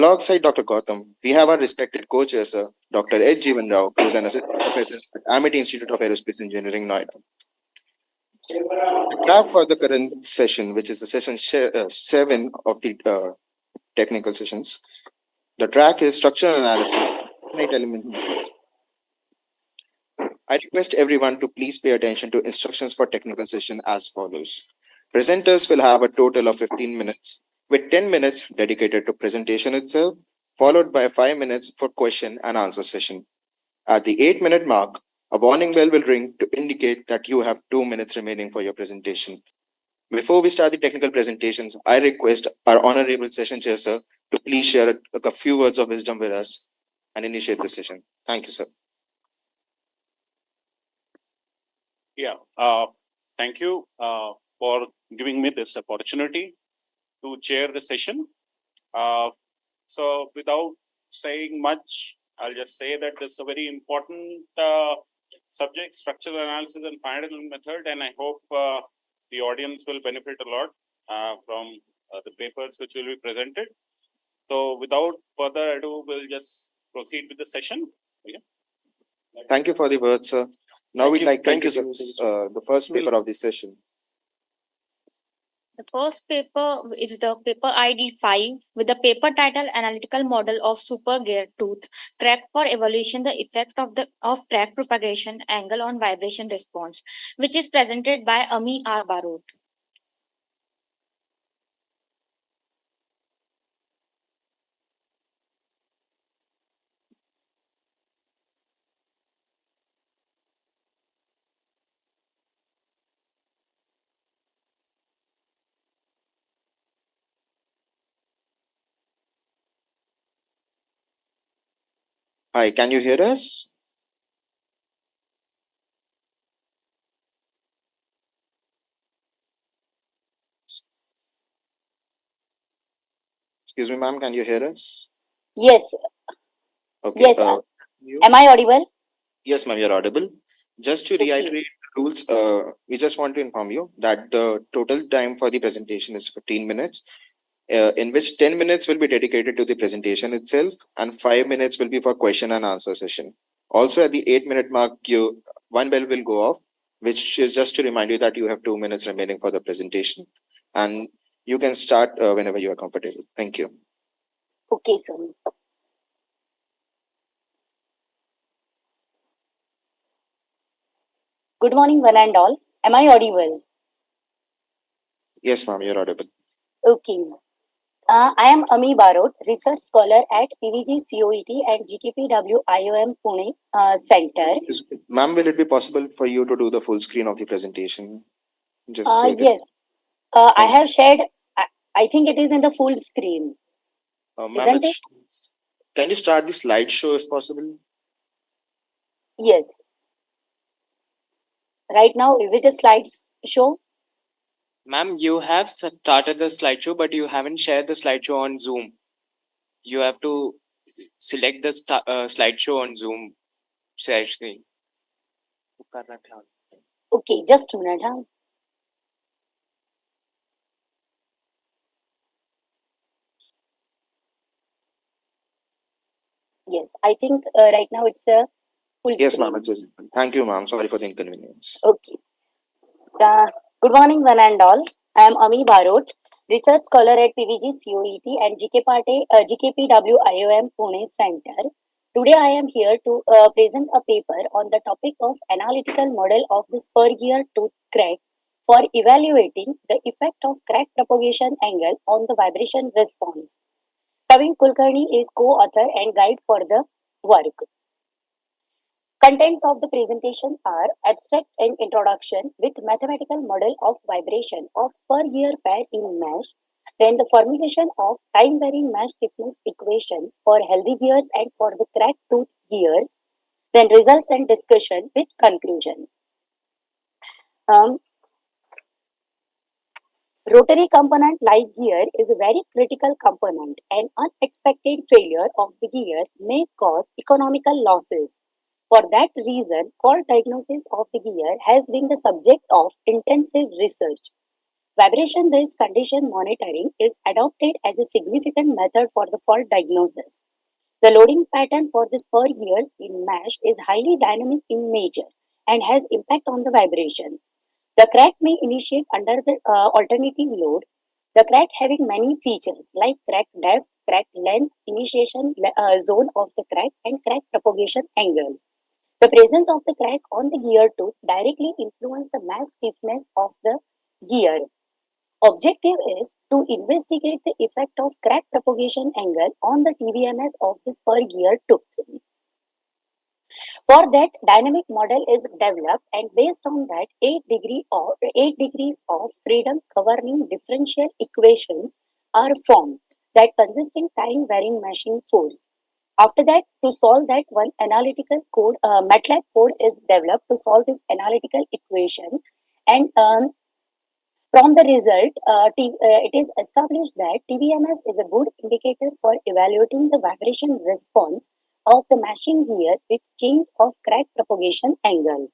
Alongside Dr. Gautam, we have our respected co-chair, Dr. H. Jeevan Rao, who is an assistant professor at Amity Institute of Aerospace Engineering, Noida. The track for the current session, which is the session 7 of the technical sessions, the track is structural analysis, finite element method. I request everyone to please pay attention to instructions for technical session as follows. Presenters will have a total of 15 minutes, with 10 minutes dedicated to presentation itself, followed by 5 minutes for question and answer session. At the 8-minute mark, a warning bell will ring to indicate that you have 2 minutes remaining for your presentation. Before we start the technical presentations, I request our honorable session chair, sir, to please share a few words of wisdom with us and initiate the session. Thank you, sir. Thank you for giving me this opportunity to chair the session. So without saying much, I'll just say that this is a very important subject, structural analysis and finite element method, and I hope the audience will benefit a lot from the papers which will be presented. So without further ado, we'll just proceed with the session. Thank you for the words, sir. Now we'd like to introduce the first paper of this session. The first paper is the paper ID 5 with the paper title Analytical Model of Super Gear Tooth Crack for Evaluation the Effect of Crack Propagation Angle on Vibration Response, which is presented by Ami R. Barot. Hi, can you hear us? Excuse me, ma'am, can you hear us? Yes. Okay. Yes. Am I audible? Yes, ma'am, you're audible. Just to reiterate the rules, we just want to inform you that the total time for the presentation is 15 minutes, in which 10 minutes will be dedicated to the presentation itself and 5 minutes will be for question and answer session. Also, at the 8-minute mark, one bell will go off, which is just to remind you that you have 2 minutes remaining for the presentation. And you can start whenever you are comfortable. Thank you. Okay, sir. Good morning, one and all. Am I audible? Yes, ma'am, you're audible. Okay. I am Ami Barot, research scholar at PVG COET and GKPW IOM Pune Center. Ma'am, will it be possible for you to do the full screen of the presentation? Yes. I have shared, I think it is in the full screen. Isn't it? Can you start the slideshow if possible? Yes. Right now, is it a slideshow? Ma'am, you have started the slideshow, but you haven't shared the slideshow on Zoom. You have to select the slideshow on Zoom share screen. Okay, just a minute. Huh? Yes, I think right now it's a full Yes, screen. ma'am. Thank you, ma'am. Sorry for the inconvenience. Okay. Good morning, one and all. I am Ami Barot, research scholar at PVG COET and GKPW IOM Pune Center. Today I am here to present a paper on the topic of analytical model of the spur gear tooth crack for evaluating the effect of crack propagation angle on the vibration response. Praveen Kulkarni is co-author and guide for the work. Contents of the presentation are abstract and introduction with mathematical model of vibration of spur gear pair in mesh, then the formulation of time-varying mesh stiffness equations for healthy gears and for the cracked tooth gears, then results and discussion with conclusion. Rotary component like gear is a very critical component. An unexpected failure of the gear may cause economical losses. For that reason, fault diagnosis of the gear has been the subject of intensive research. Vibration-based condition monitoring is adopted as a significant method for the fault diagnosis. The loading pattern for the spur gears in mesh is highly dynamic in nature and has impact on the vibration. The crack may initiate under the alternating load. The crack having many features like crack depth, crack length, initiation zone of the crack, and crack propagation angle. The presence of the crack on the gear tooth directly influences the mass stiffness of the gear. Objective is to investigate the effect of crack propagation angle on the TVMS of the spur gear tooth. For that, dynamic model is developed, and based on that, 8 degrees of freedom governing differential equations are formed that consisting time varying meshing force. After that, to solve that, one analytical code, MATLAB code is developed to solve this analytical equation, and from the result, it is established that TVMS is a good indicator for evaluating the vibration response of the meshing gear with change of crack propagation angle.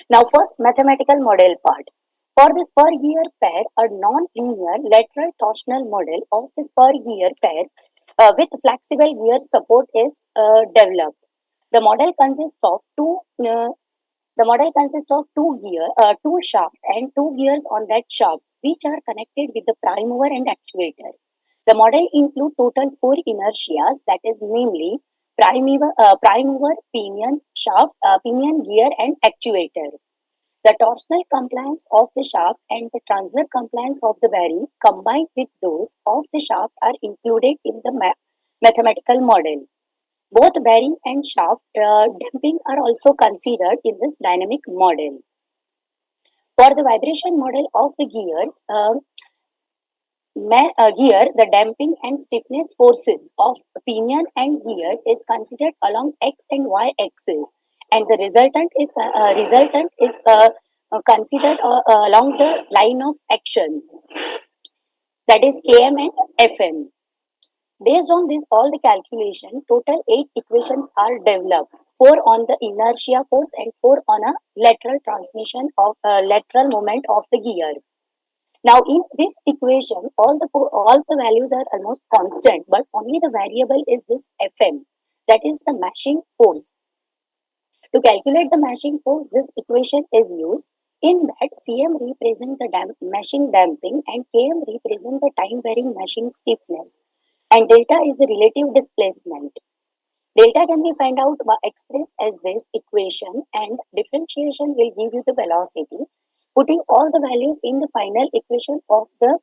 Now, first mathematical model part. For the spur gear pair, a non-linear lateral torsional model of the spur gear pair with flexible gear support is developed. The model consists of two shafts and two gears on that shaft, which are connected with the prime mover and actuator. The model includes total 4 inertias, that is namely prime mover, pinion, shaft, pinion, gear, and actuator. The torsional compliance of the shaft and the transverse compliance of the bearing combined with those of the shaft are included in the mathematical model. Both bearing and shaft damping are also considered in this dynamic model. For the vibration model of the gears, the damping and stiffness forces of pinion and gear is considered along x and y axis, and the resultant is considered along the line of action, that is Km and Fm. Based on this, all the calculation, total 8 equations are developed. 4 on the inertia force and 4 on a lateral transmission of lateral moment of the gear. Now, in this equation, all the values are almost constant, but only the variable is this Fm, that is the meshing force. To calculate the meshing force, this equation is used. In that, Cm represents the meshing damping and Km represents the time varying meshing stiffness, and delta is the relative displacement. Delta can be found out by expressed as this equation, and differentiation will give you the velocity. Putting all the values in the final equation of the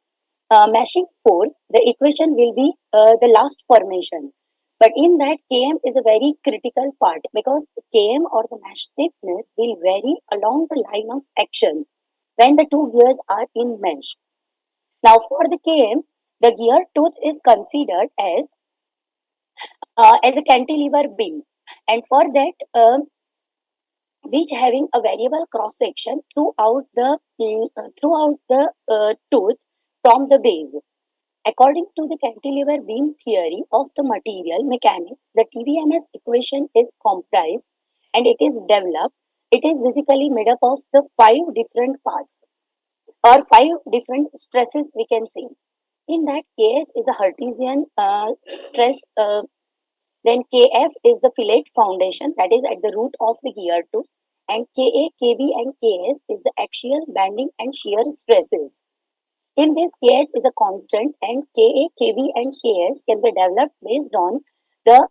meshing force, the equation will be the last formation. But in that, Km is a very critical part because Km or the mesh stiffness will vary along the line of action when the two gears are in mesh. Now, for the Km, the gear tooth is considered as a cantilever beam, and for that, which having a variable cross section throughout the tooth from the base. According to the cantilever beam theory of the material mechanics, the TVMS equation is comprised and it is developed. It is basically made up of the 5 different parts or 5 different stresses we can see. In that, KH is a Hertzian stress. Then KF is the fillet foundation, that is at the root of the gear tooth, and KA, KB, and KS is the axial, bending, and shear stresses. In this, KH is a constant, and KA, KB, and KS can be developed based on the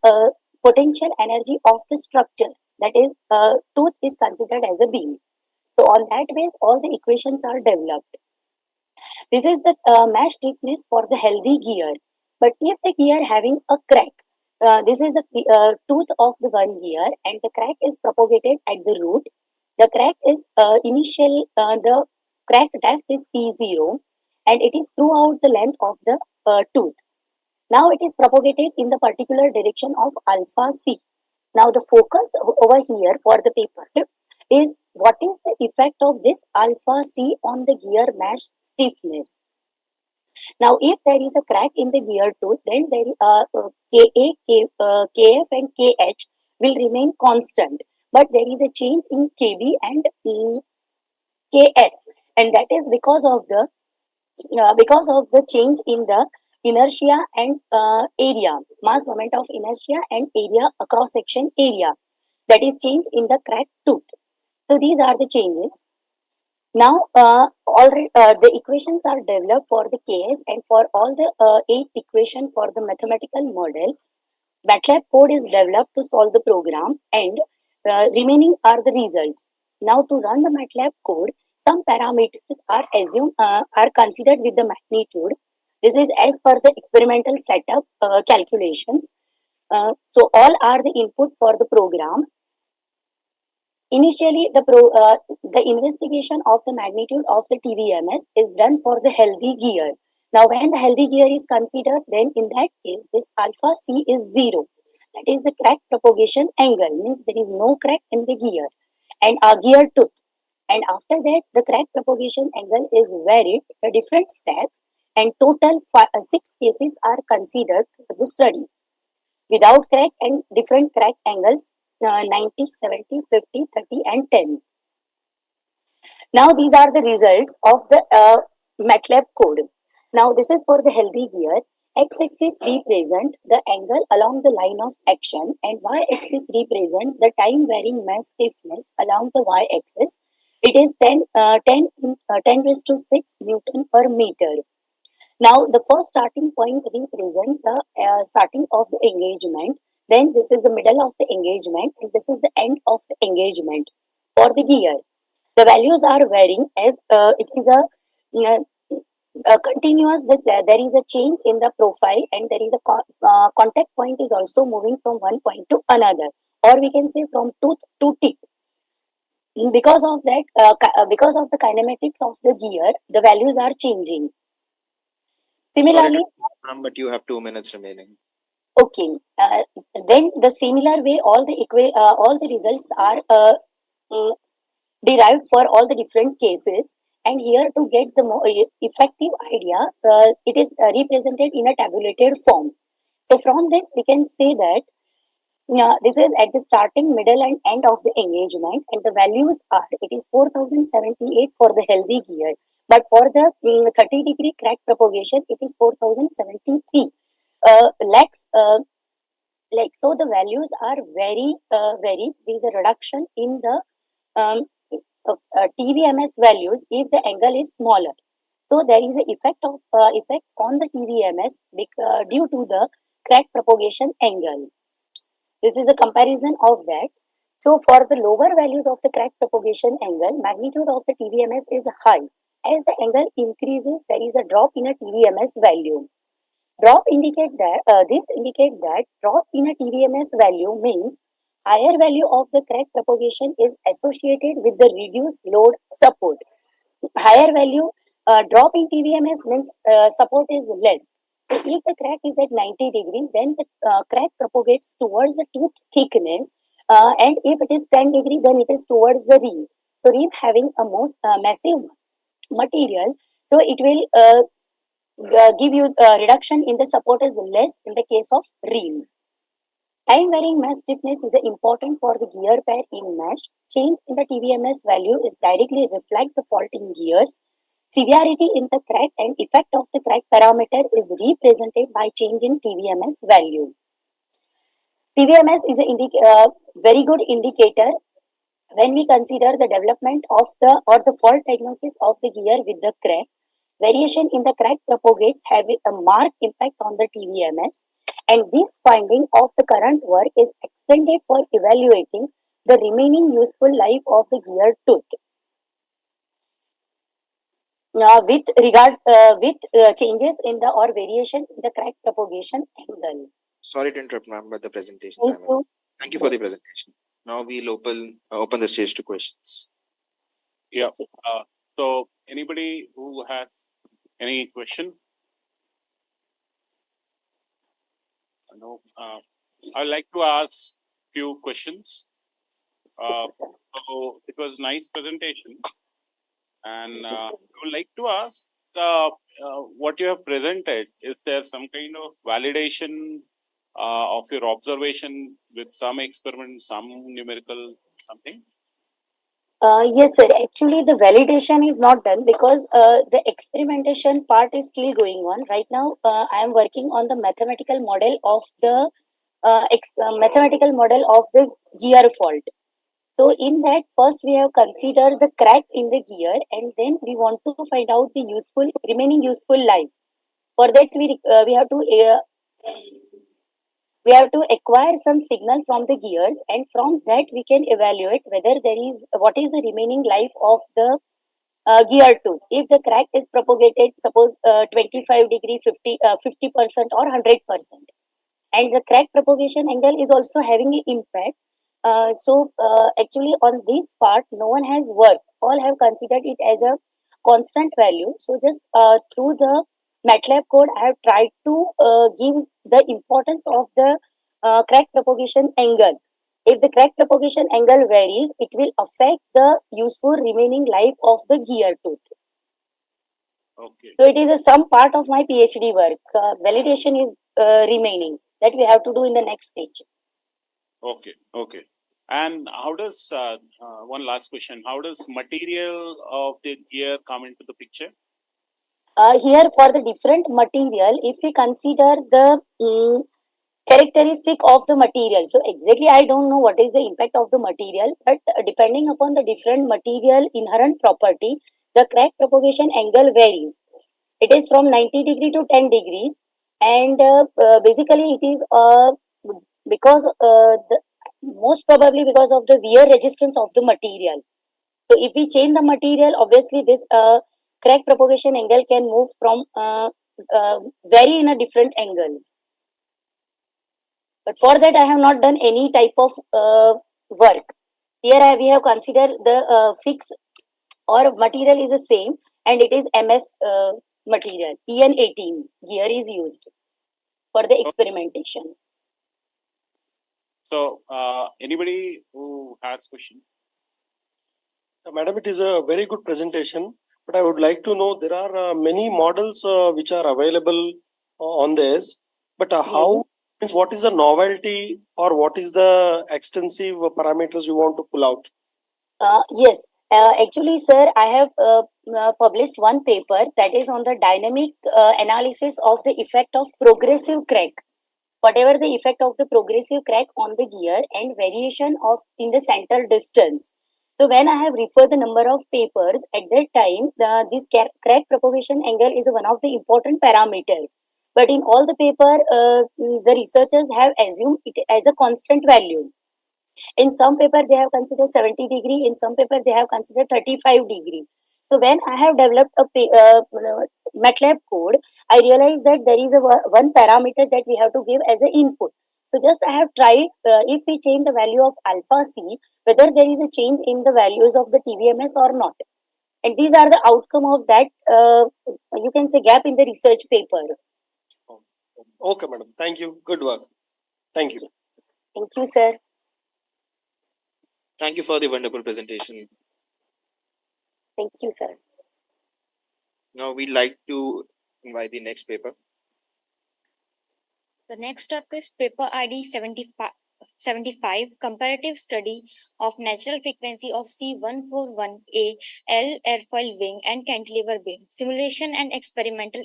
potential energy of the structure. That is, tooth is considered as a beam. So, on that base, all the equations are developed. This is the mesh stiffness for the healthy gear. But if the gear having a crack, this is the tooth of the one gear, and the crack is propagated at the root. The crack is the crack depth is C0, and it is throughout the length of the tooth. Now it is propagated in the particular direction of alpha C. Now the focus over here for the paper is what is the effect of this alpha C on the gear mesh stiffness. Now, if there is a crack in the gear tooth, then there KF, and KH will remain constant. But there is a change in KB and KS. and that is because of the change in the inertia and area, mass moment of inertia and area cross section area, that is change in the crack tooth. So these are the changes. Now, already the equations are developed for the KH and for all the 8 equation for the mathematical model. MATLAB code is developed to solve the program, and remaining are the results. Now, to run the MATLAB code, some parameters are considered with the magnitude. This is as per the experimental setup calculations. So all are the input for the program. Initially, the investigation of the magnitude of the TVMS is done for the healthy gear. Now, when the healthy gear is considered, then in that case, this alpha C is 0. That is the crack propagation angle, means there is no crack in the gear and a gear tooth. And after that, the crack propagation angle is varied the different steps, and total 6 cases are considered for the study. Without crack and different crack angles, 90, 70, 50, 30 and 10. Now these are the results of the MATLAB code. Now this is for the healthy gear. X-axis represent the angle along the line of action, and Y-axis represent the time varying mass stiffness along the Y-axis. It is 10 raised to 6 Newton per meter. Now the first starting point represent the starting of the engagement. Then this is the middle of the engagement, and this is the end of the engagement for the gear. The values are varying as it is a continuous, there is a change in the profile, and there is a contact point is also moving from one point to another, or we can say from tooth to tip. Because of that, because of the kinematics of the gear, the values are changing. Similarly, but you have 2 minutes remaining. okay, then the similar way, all the results are derived for all the different cases. And here, to get the more effective idea, it is represented in a tabulated form. So from this, we can say that this is at the starting, middle and end of the engagement, and the values are, it is 4078 for the healthy gear, but for the 30-degree crack propagation, it is 4073 lakhs. So the values are very very. There is a reduction in the TVMS values if the angle is smaller. So there is an effect on the TVMS due to the crack propagation angle. This is a comparison of that. So for the lower values of the crack propagation angle, magnitude of the TVMS is high. As the angle increases, there is a drop in a TVMS value. This indicates that drop in a TVMS value means higher value of the crack propagation is associated with the reduced load support. Higher value drop in TVMS means support is less. So if the crack is at 90 degree, then the crack propagates towards the tooth thickness, and if it is 10 degree, then it is towards the ream. So ream having a most massive material, so it will give you reduction in the support is less in the case of ream. Time varying mass stiffness is important for the gear pair in mesh. Change in the TVMS value is directly reflect the fault in gears. Severity in the crack and effect of the crack parameter is represented by change in TVMS value. TVMS is a very good indicator when we consider the development of the fault diagnosis of the gear with the crack. Variation in the crack propagates have a marked impact on the TVMS, and this finding of the current work is extended for evaluating the remaining useful life of the gear tooth. With regard with changes in the or variation in the crack propagation angle. Sorry to interrupt, ma'am, but the presentation Thank time. you. Thank you for the presentation. Now we'll open the stage to questions. Yeah. So anybody who has any question? No. I'd like to ask few questions. Okay, sir. So it was nice presentation, and Thank you, I sir. would like to ask what you have presented. Is there some kind of validation of your observation with some experiment, some numerical something? Yes, sir. Actually, the validation is not done because the experimentation part is still going on. Right now, I am working on the mathematical model of the mathematical model of the gear fault. So, in that, first we have considered the crack in the gear, and then we want to find out the useful remaining useful life. For that, we have to acquire some signal from the gears, and from that we can evaluate whether there is what is the remaining life of the gear tooth. If the crack is propagated, suppose 25 degree, 50% or 100%, and the crack propagation angle is also having an impact. Actually, on this part, no one has worked. All have considered it as a constant value. So, just through the MATLAB code, I have tried to give the importance of the crack propagation angle. If the crack propagation angle varies, it will affect the useful remaining life of the gear tooth. Okay. So it is some part of my PhD work. Validation is remaining that we have to do in the next stage. Okay. Okay. And how does one last question? How does material of the gear come into the picture? Here for the different material, if we consider the characteristic of the material, so exactly I don't know what is the impact of the material, but depending upon the different material inherent property, the crack propagation angle varies. It is from 90 degree to 10 degrees, and basically it is because most probably because of the wear resistance of the material. So if we change the material, obviously this crack propagation angle can move from vary in a different angles. But for that, I have not done any type of work. Here we have considered the fix or material is the same, and it is MS material. EN18 gear is used for the experimentation. So, anybody who has question? Madam, it is a very good presentation, but I would like to know there are many models which are available on this, but how means what is the novelty or what is the extensive parameters you want to pull out? Yes, actually, sir, I have published one paper that is on the dynamic analysis of the effect of progressive crack. Whatever the effect of the progressive crack on the gear and variation of in the center distance. So when I have referred the number of papers at that time, this crack propagation angle is one of the important parameter. But in all the paper, the researchers have assumed it as a constant value. In some paper, they have considered 70 degree. In some paper, they have considered 35 degree. So when I have developed a MATLAB code, I realized that there is one parameter that we have to give as an input. So just I have tried if we change the value of alpha c, whether there is a change in the values of the TVMS or not. And these are the outcome of that, you can say, gap in the research paper. Okay, madam. Thank you. Good work. Thank you. Thank you, sir. Thank you for the wonderful presentation. Thank you, sir. Now we'd like to invite the next paper. The next up is paper ID 75, comparative study of natural frequency of C141A L airfoil wing and cantilever beam, simulation and experimental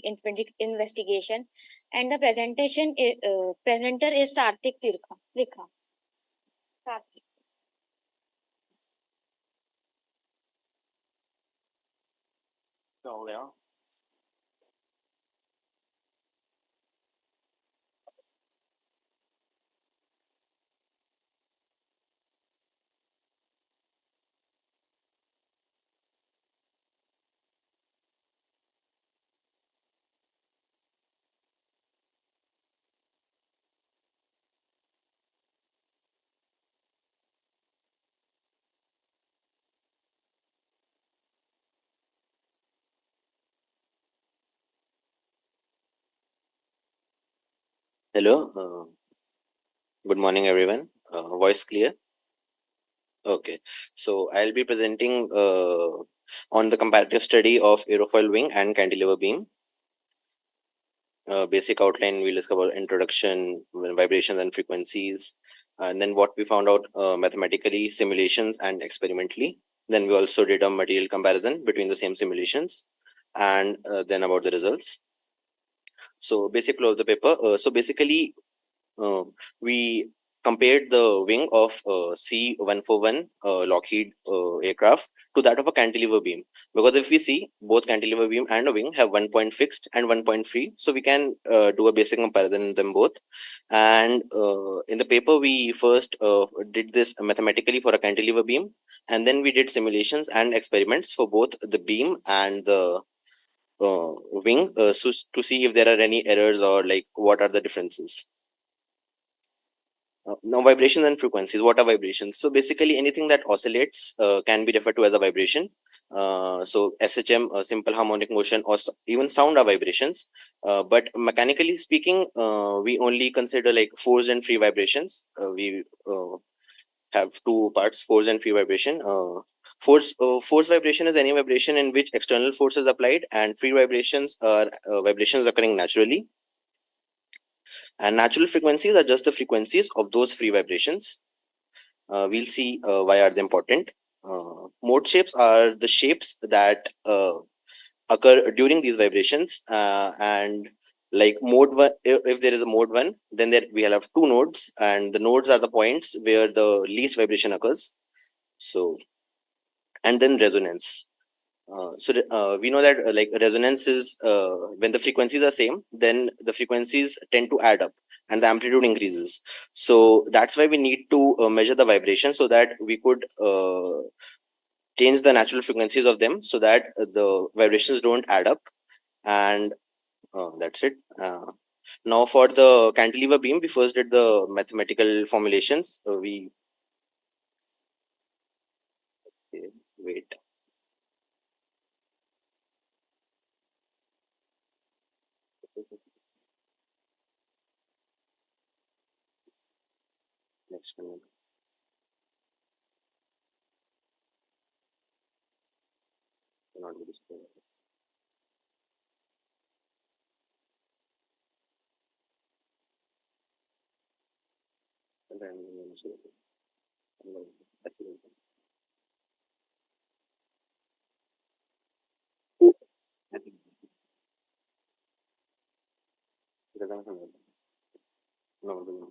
investigation. And the presenter is Sarthik Trikha. Sarthik. So, yeah. Hello. Good morning, everyone. Voice clear? Okay. So I'll be presenting on the comparative study of aerofoil wing and cantilever beam. Basic outline, we'll discover introduction, vibrations and frequencies, and then what we found out mathematically, simulations and experimentally. Then we also did a material comparison between the same simulations, and then about the results. So basic flow of the paper. So basically, we compared the wing of C-141 Lockheed aircraft to that of a cantilever beam, because if we see, both cantilever beam and a wing have 1 point fixed and 1 point free, so we can do a basic comparison in them both. And in the paper, we first did this mathematically for a cantilever beam, and then we did simulations and experiments for both the beam and the wing, so to see if there are any errors or like what are the differences. Now, vibrations and frequencies. What are vibrations? So basically, anything that oscillates can be referred to as a vibration. So SHM, simple harmonic motion, or even sound are vibrations. But mechanically speaking, we only consider like forced and free vibrations. We have two parts: force and free vibration. Force vibration is any vibration in which external force is applied, and free vibrations are vibrations occurring naturally. And natural frequencies are just the frequencies of those free vibrations. We'll see why are they important. Mode shapes are the shapes that occur during these vibrations, and like mode one, if there is a mode one, then there we'll have two nodes, and the nodes are the points where the least vibration occurs. So, and then resonance. We know that like resonance is when the frequencies are same, then the frequencies tend to add up and the amplitude increases. So that's why we need to measure the vibration, so that we could change the natural frequencies of them, so that the vibrations don't add up. And that's it. Now for the cantilever beam, we first did the mathematical formulations. Wait. Next one. Not be displayed. And then no.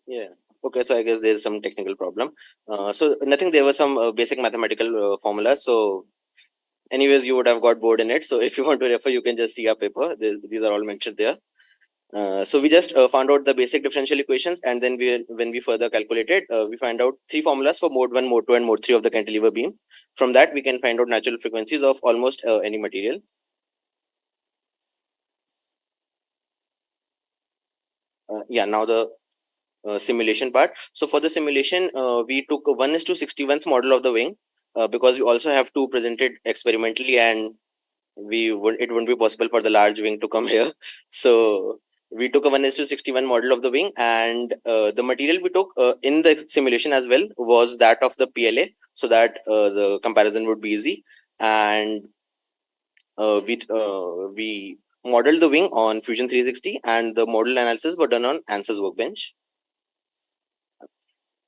Yeah. Okay. So I guess there's some technical problem. So nothing. There were some basic mathematical formulas. So, anyways, you would have got bored in it. So if you want to refer, you can just see our paper. These are all mentioned there. So we just found out the basic differential equations, and then when we further calculated, we find out three formulas for mode 1, mode 2, and mode 3 of the cantilever beam. From that, we can find out natural frequencies of almost any material. Yeah. Now the simulation part. So for the simulation, we took a 1:61th model of the wing, because we also have to present it experimentally, and it wouldn't be possible for the large wing to come here. So we took a 1:61 model of the wing, and the material we took in the simulation as well was that of the PLA, so that the comparison would be easy. And we modeled the wing on Fusion 360, and the model analysis were done on ANSYS workbench.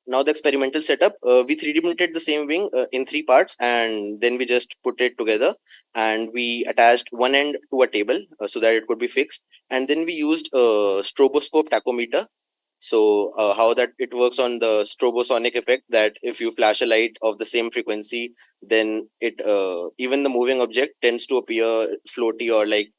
Now the experimental setup, we 3D printed the same wing in three parts, and then we just put it together, and we attached one end to a table so that it could be fixed, and then we used a stroboscope tachometer. So how that it works on the strobosonic effect, that if you flash a light of the same frequency, then it even the moving object tends to appear floaty or like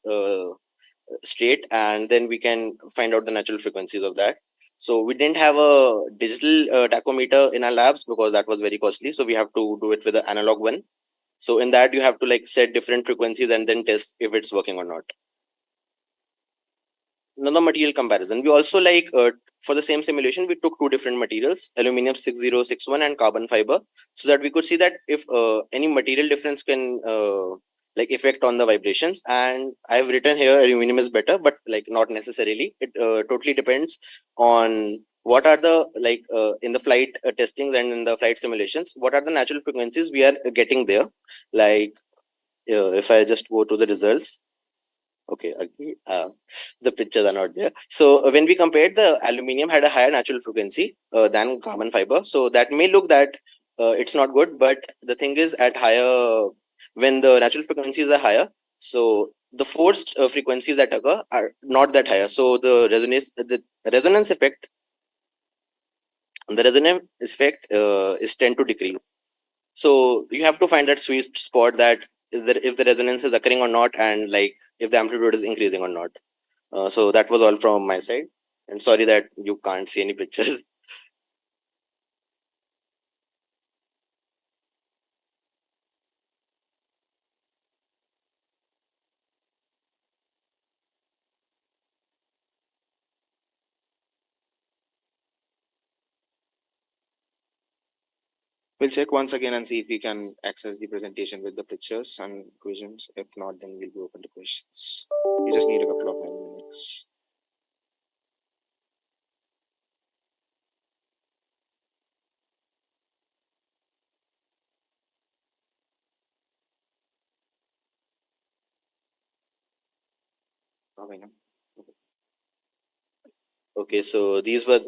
straight, and then we can find out the natural frequencies of that. So we didn't have a digital tachometer in our labs because that was very costly, so we have to do it with an analog one. So in that, you have to like set different frequencies and then test if it's working or not. Another material comparison, we also like for the same simulation, we took two different materials, aluminum 6061 and carbon fiber, so that we could see that if any material difference can like effect on the vibrations. And I've written here aluminum is better, but like not necessarily. It totally depends on what are the in the flight testings and in the flight simulations, what are the natural frequencies we are getting there. Like if I just go to the results, okay, the pictures are not there. So when we compared, the aluminium had a higher natural frequency than carbon fiber. So that may look that it's not good, but the thing is, at higher, when the natural frequencies are higher, so the forced frequencies that occur are not that higher. So resonance effect, the resonance effect is tend to decrease. So you have to find that sweet spot, that is there, if the resonance is occurring or not, and like if the amplitude is increasing or not. So that was all from my side. And sorry that you can't see any pictures. We'll check once again and see if we can access the presentation with the pictures and questions. If not, then we'll be open to questions. We just need a couple of minutes. Okay, no? Okay, so these were.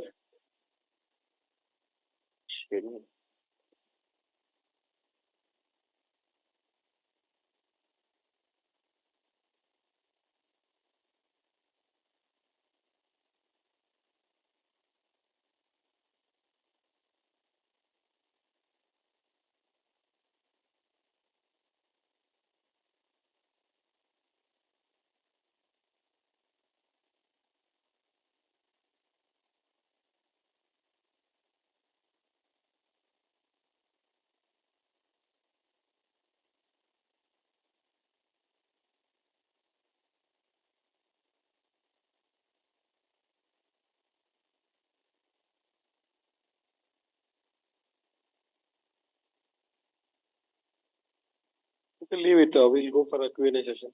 You can leave it. We'll go for a Q&A session.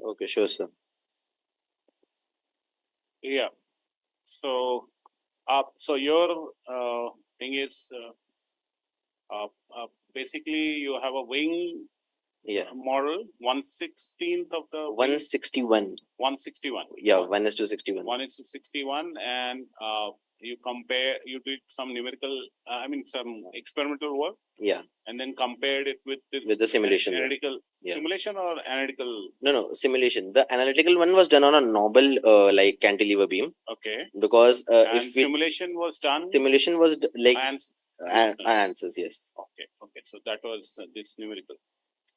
Okay, sure, sir. Yeah. So, so your thing is basically you have a wing Yeah, model 1/16th of the 161. 161. Yeah, 1 is to 61. 1 is to 61, and you did some numerical, some experimental work, Yeah, and then compared it with the simulation one. analytical Yeah. simulation or analytical. No, simulation. The analytical one was done on a noble cantilever beam, Okay. because And if we simulation was done. simulation was like Answers. answers, yes. Okay. So that was this numerical.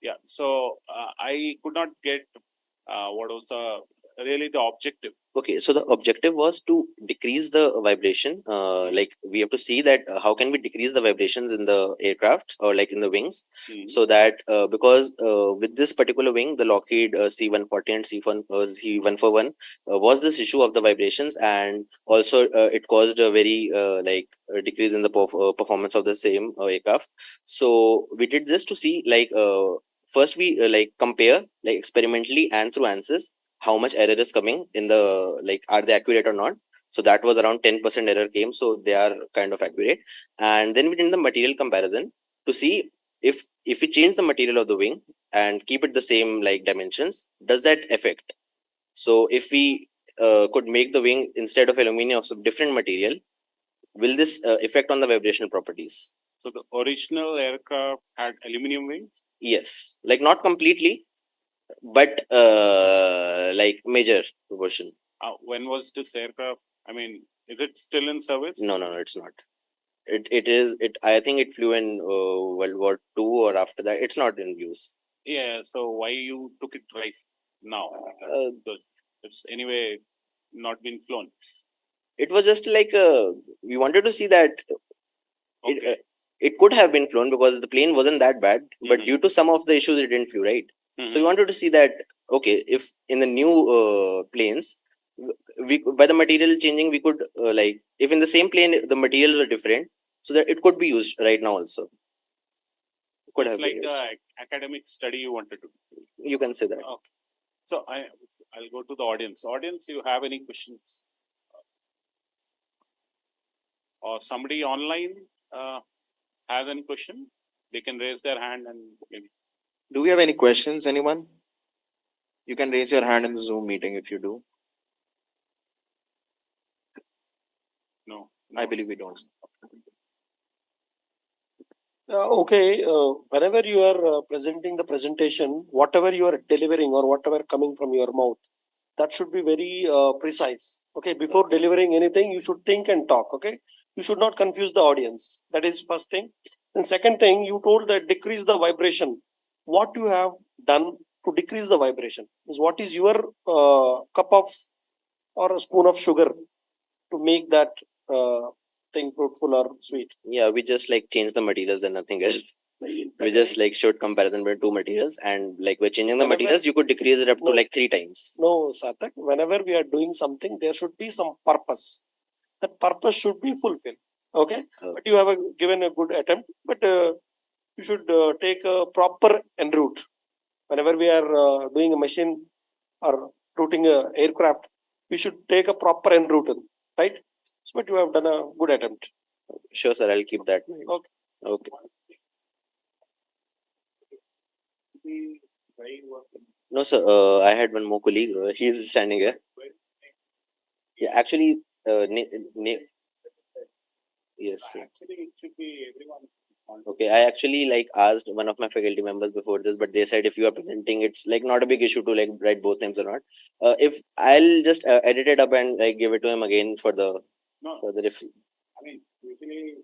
Yeah. So I could not get what was the objective. Okay, so the objective was to decrease the vibration. Like we have to see that how can we decrease the vibrations in the aircrafts or like in the wings, so that because with this particular wing, the Lockheed C-140 and C-141 was this issue of the vibrations, and also it caused a very decrease in the performance of the same aircraft. So we did this to see first we compare experimentally and through answers how much error is coming in the are they accurate or not. So that was around 10% error came, so they are kind of accurate. And then we did the material comparison to see if we change the material of the wing and keep it the same dimensions, does that affect. So if we could make the wing instead of aluminum of some different material, will this affect on the vibrational properties? So the original aircraft had aluminum wings? Yes, not completely, but major proportion. When was this aircraft? Is it still in service? No, it's not. It I think it flew in World War II or after that. It's not in use. Yeah. So why you took it right now? Because it's anyway not been flown. It was just we wanted to see that it could have been flown because the plane wasn't that bad, but due to some of the issues it didn't flew, right? So we wanted to see that if in the new planes, we by the material changing, we could if in the same plane the materials were different, so that it could be used right now also. Could It's have like been the used. academic study you wanted to do. You can say that. Okay. So I'll go to the audience. Audience, you have any questions? Or somebody online has any question? They can raise their hand and maybe. Do we have any questions, anyone? You can raise your hand in the Zoom meeting if you do. No. I believe we don't. Okay, whenever you are presenting the presentation, whatever you are delivering or whatever coming from your mouth, that should be very precise. Okay, before delivering anything, you should think and talk. Okay, you should not confuse the audience. That is first thing. And second thing, you told that decrease the vibration. What you have done to decrease the vibration is what is your cup of or a spoon of sugar to make that thing fruitful or sweet. Yeah, we just like change the materials and nothing else. We just like showed comparison between two materials, and like we're changing the materials, you could decrease it up to like 3 times. No, Sarthak, whenever we are doing something, there should be some purpose. That purpose should be fulfilled. Okay, but you have given a good attempt, but you should take a proper en route. Whenever we are doing a machine or routing a aircraft, we should take a proper en route, right? So, but you have done a good attempt. Sure, sir. I'll keep that. Okay. Okay. No, sir. I had one more colleague. He's standing here. Yeah, actually, yes. Sir. Actually, it should be everyone. Okay, I actually like asked one of my faculty members before this, but they said if you are presenting, it's like not a big issue to like write both names or not. If I'll just edit it up and like give it to him again for the I mean, usually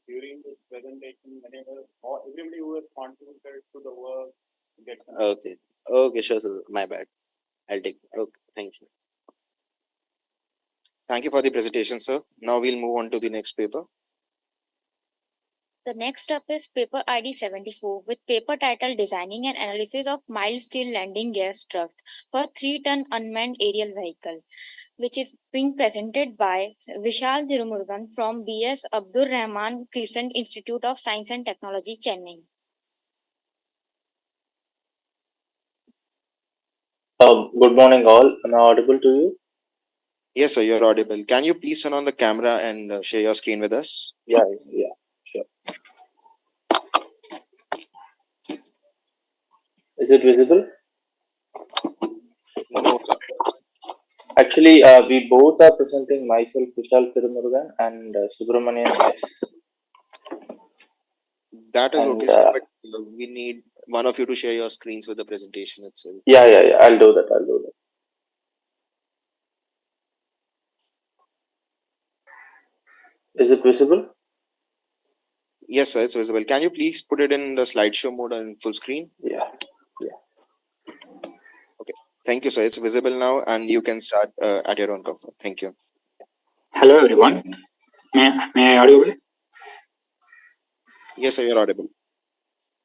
during this presentation, whenever or everybody who has contributed to the work gets. Okay. Okay, sure, sir. My bad. I'll take. Okay, thank you. Thank you for the presentation, sir. Now we'll move on to the next paper. The next up is paper ID 74 with paper title Designing and Analysis of Mild Steel Landing Gear Struct for 3-ton Unmanned Aerial Vehicle, which is being presented by Vishal Thirumurugan from B.S. Abdur Rahman Crescent Institute of Science and Technology, Chennai. Good morning, all. Am I audible to you? Yes, sir, you're audible. Can you please turn on the camera and share your screen with us? Yeah, sure. Is it visible? No, sir. Actually, we both are presenting myself, Vishal Thirumurugan, and Subramanian S. That is And, okay, sir, but we need one of you to share your screens with the presentation itself. Yeah. I'll do that. Is it visible? Yes, sir, it's visible. Can you please put it in the slideshow mode and full screen? Yeah. Okay. Thank you, sir. It's visible now, and you can start at your own comfort. Thank you. Hello, everyone. May I audible? Yes, sir, you're audible.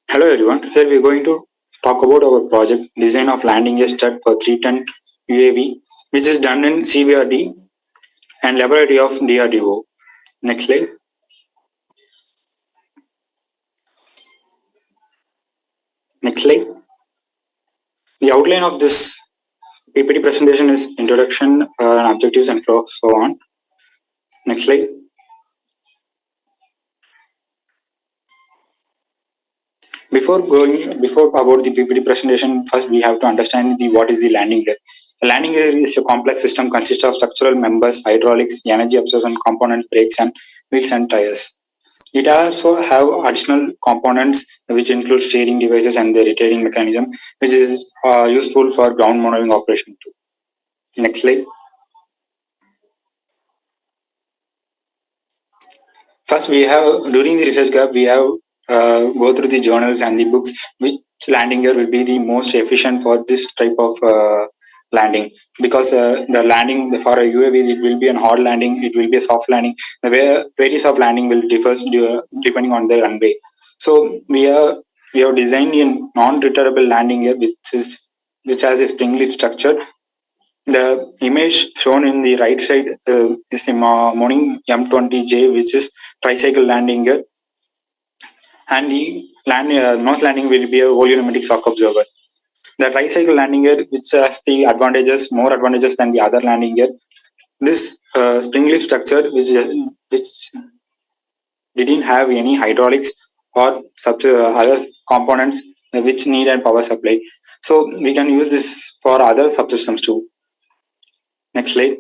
Hello, everyone. Here we're going to talk about our project design of landing a strut for 3-ton UAV, which is done in CBRD and laboratory of DRDO. Next slide. Next slide. The outline of this PPT presentation is introduction, objectives, and so on. Next slide. Before about the PPT presentation, first we have to understand what is the landing gear. The landing gear is a complex system consists of structural members, hydraulics, energy absorption components, brakes, and wheels and tires. It also have additional components which include steering devices and the rotating mechanism, which is useful for ground maneuvering operation too. Next slide. First, we have during the research gap we have go through the journals and the books which landing gear will be the most efficient for this type of landing, because the landing for a UAV it will be a hard landing, it will be a soft landing. The various of landing will differ depending on the runway. So we have designed a non-retardable landing gear which has a spring-leaf structure. The image shown in the right side is the Morning M20J, which is tricycle landing gear, and the nose landing will be a volumetric shock absorber. The tricycle landing gear, which has the more advantages than the other landing gear. This spring lift structure, which didn't have any hydraulics or other components which need a power supply. So we can use this for other subsystems too. Next slide.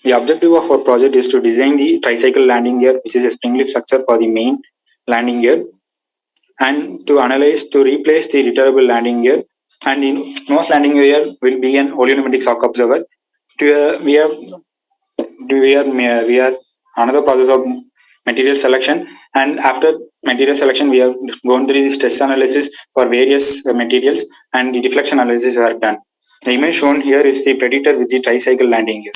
The objective of our project is to design the tricycle landing gear, which is a spring lift structure for the main landing gear, and to analyze to replace the retrievable landing gear. And the nose landing gear will be an volumetric shock absorber. We are another process of material selection, and after material selection we have gone through the stress analysis for various materials, and the deflection analysis are done. The image shown here is the predator with the tricycle landing gear.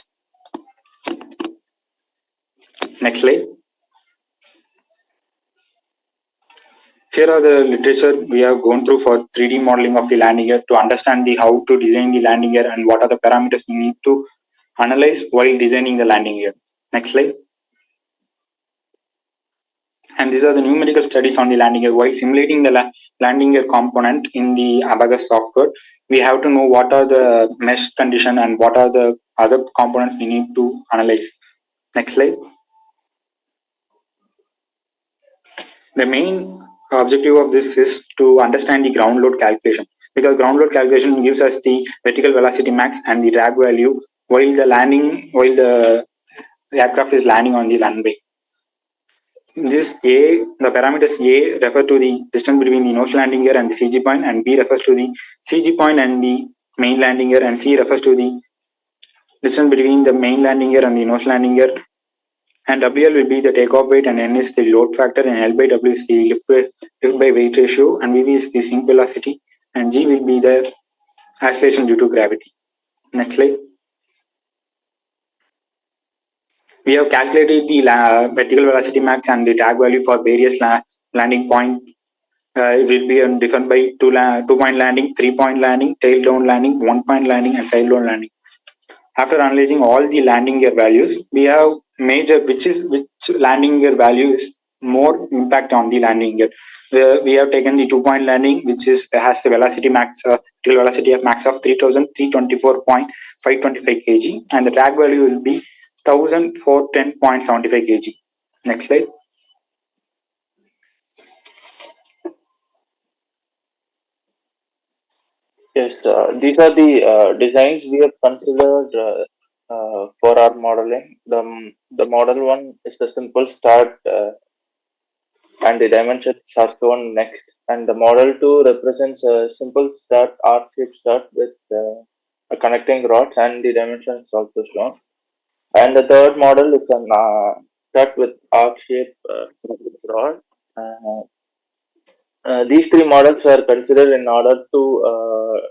Next slide. Here are the literature we have gone through for 3D modeling of the landing gear to understand the how to design the landing gear and what are the parameters we need to analyze while designing the landing gear. Next slide. And these are the numerical studies on the landing gear. While simulating the landing gear component in the Abacus software, we have to know what are the mesh condition and what are the other components we need to analyze. Next slide. The main objective of this is to understand the ground load calculation, because ground load calculation gives us the vertical velocity max and the drag value while the aircraft is landing on the runway. The parameters A refer to the distance between the nose landing gear and the CG point, and B refers to the CG point and the main landing gear, and C refers to the distance between the main landing gear and the nose landing gear. And WL will be the takeoff weight, and N is the load factor, and L by W is the lift by weight ratio, and VV is the sink velocity, and G will be the acceleration due to gravity. Next slide. We have calculated the vertical velocity max and the drag value for various landing point. It will be different by 2-point landing, 3-point landing, tail down landing, 1-point landing, and side down landing. After analyzing all the landing gear values, we have major which landing gear value is more impact on the landing gear. We have taken the 2-point landing, which has the velocity max, velocity of max of 3,324.525 kg, and the drag value will be 1,410.75 kg. Next slide. Yes, these are the designs we have considered for our modeling. The model one is the simple start, and the dimensions are shown next. And the model 2 represents a simple start, arc-shaped start with a connecting rods, and the dimensions also shown. And the third model is a start with arc-shaped rod. These three models were considered in order to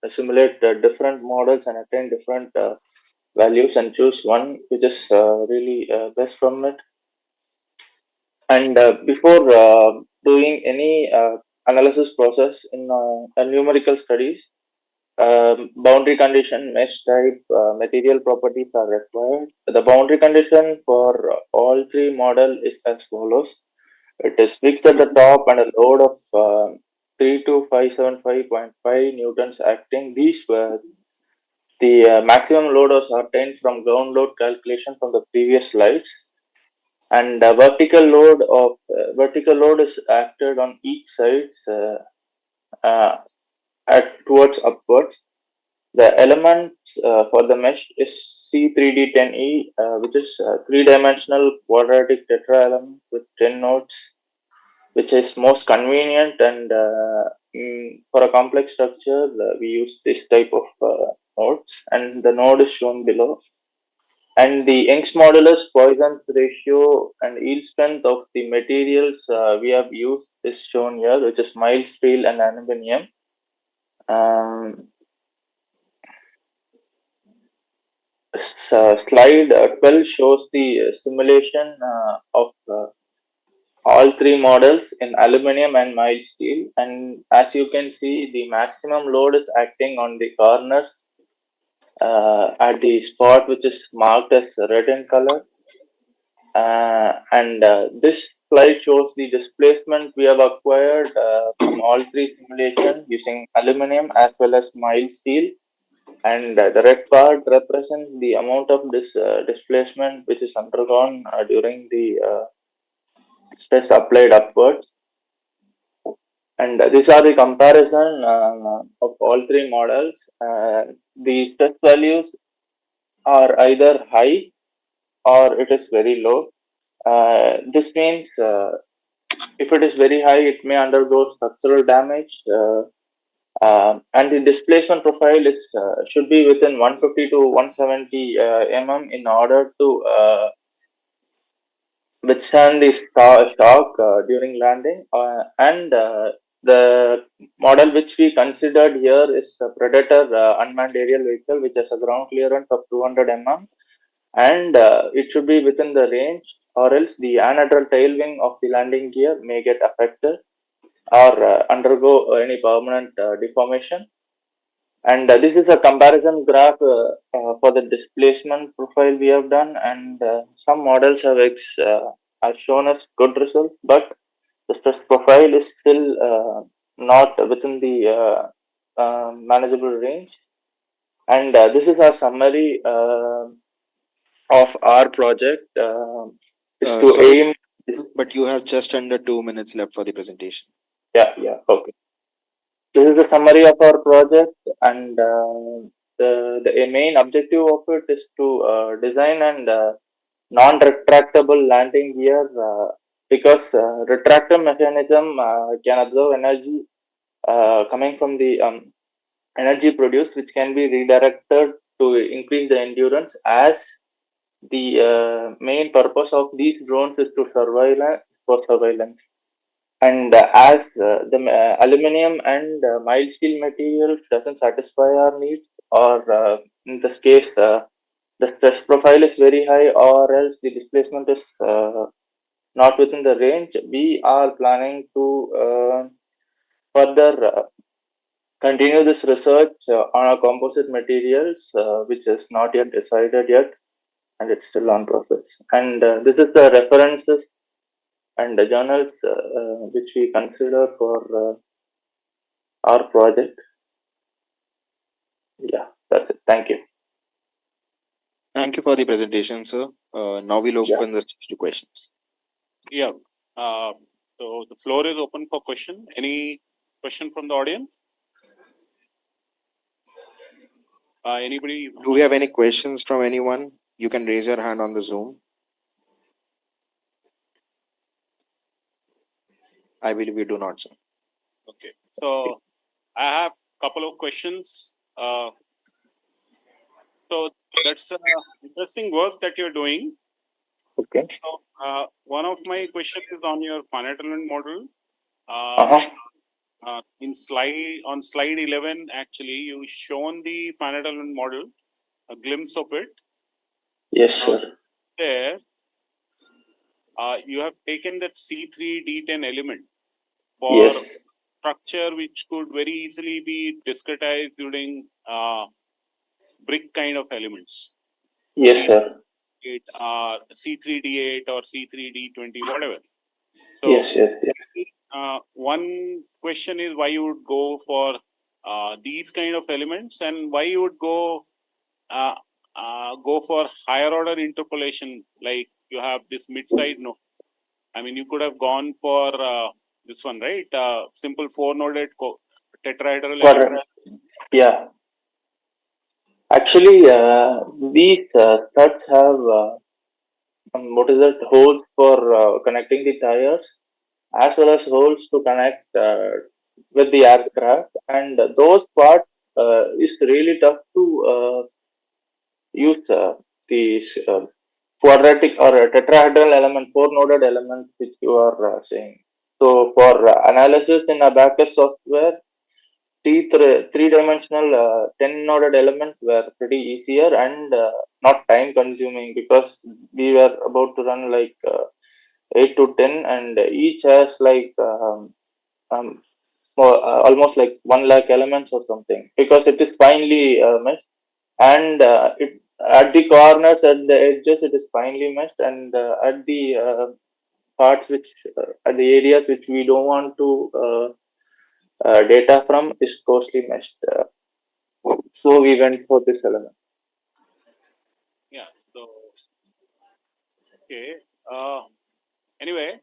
simulate different models and attain different values and choose one which is really best from it. And before doing any analysis process in numerical studies, boundary condition, mesh type, material properties are required. The boundary condition for all three model is as follows. It is fixed at the top and a load of 32575.5 newtons acting. These were the maximum load was obtained from ground load calculation from the previous slides. And vertical load is acted on each side towards upwards. The elements for the mesh is C3D10E, which is a three-dimensional quadratic tetra element with 10 nodes, which is most convenient. And for a complex structure, we use this type of nodes, and the node is shown below. And the Young's modulus, Poisson's ratio, and yield strength of the materials we have used is shown here, which is mild steel and aluminum. Slide 12 shows the simulation of all three models in aluminum and mild steel. And as you can see, the maximum load is acting on the corners at the spot which is marked as red in color. And this slide shows the displacement we have acquired from all three simulations using aluminum as well as mild steel. And the red part represents the amount of displacement which is undergone during the stress applied upwards. And these are the comparison of all three models. The stress values are either high or it is very low. This means if it is very high, it may undergo structural damage. And the displacement profile is should be within 150 to 170 in order to withstand the shock during landing. And the model which we considered here is a Predator unmanned aerial vehicle, which has a ground clearance of 200 and it should be within the range, or else the anadrol tail wing of the landing gear may get affected or undergo any permanent deformation. And this is a comparison graph for the displacement profile we have done, and some models have shown us good results, but the stress profile is still not within the manageable range. And this is a summary of our project. Is to Sorry, aim. but you have just under 2 minutes left for the presentation. Yeah, okay. This is a summary of our project, and the main objective of it is to design and non-retractable landing gear because retractor mechanism can absorb energy coming from the energy produced, which can be redirected to increase the endurance, as the main purpose of these drones is to surveillance. And as the aluminum and mild steel materials doesn't satisfy our needs, or in this case the stress profile is very high, or else the displacement is not within the range, we are planning to further continue this research on our composite materials, which is not yet decided yet, and it's still on process. And this is the references and the journals which we consider for our project. Yeah, that's it. Thank you. Thank you for the presentation, sir. Now we'll open the stage to questions. Yeah. So the floor is open for question. Any question from the audience? Anybody? Do we have any questions from anyone? You can raise your hand on the Zoom. I believe we do not, sir. Okay. So I have a couple of questions. So that's interesting work that you're doing. Okay. So one of my questions is on your finite element model. In slide 11, actually, you shown the finite element model, a glimpse of it. Yes, sir. There, you have taken that C3D10 element for structure which could very easily be discretized using brick kind of elements. Yes, sir. C3D8 or C3D20, whatever. So, yes. one question is why you would go for these kind of elements, and why you would go for higher order interpolation, like you have this mid-side node. I mean, you could have gone for this one, right? Simple 4-noded tetrahedral element. Yeah. Actually, these studs have what is it? Holes for connecting the tires, as well as holes to connect with the aircraft, and those parts is really tough to use these quadratic or tetrahedral element, 4-noded element, which you are saying. So for analysis in Abacus software, three-dimensional 10-noded elements were pretty easier and not time consuming, because we were about to run like 8 to 10, and each has like almost like 1 lakh elements or something, because it is finely meshed, and it at the corners, at the edges, it is finely meshed, and at the parts which the areas which we don't want to data from is closely meshed. So we went for this element. Yeah. So okay. Anyway,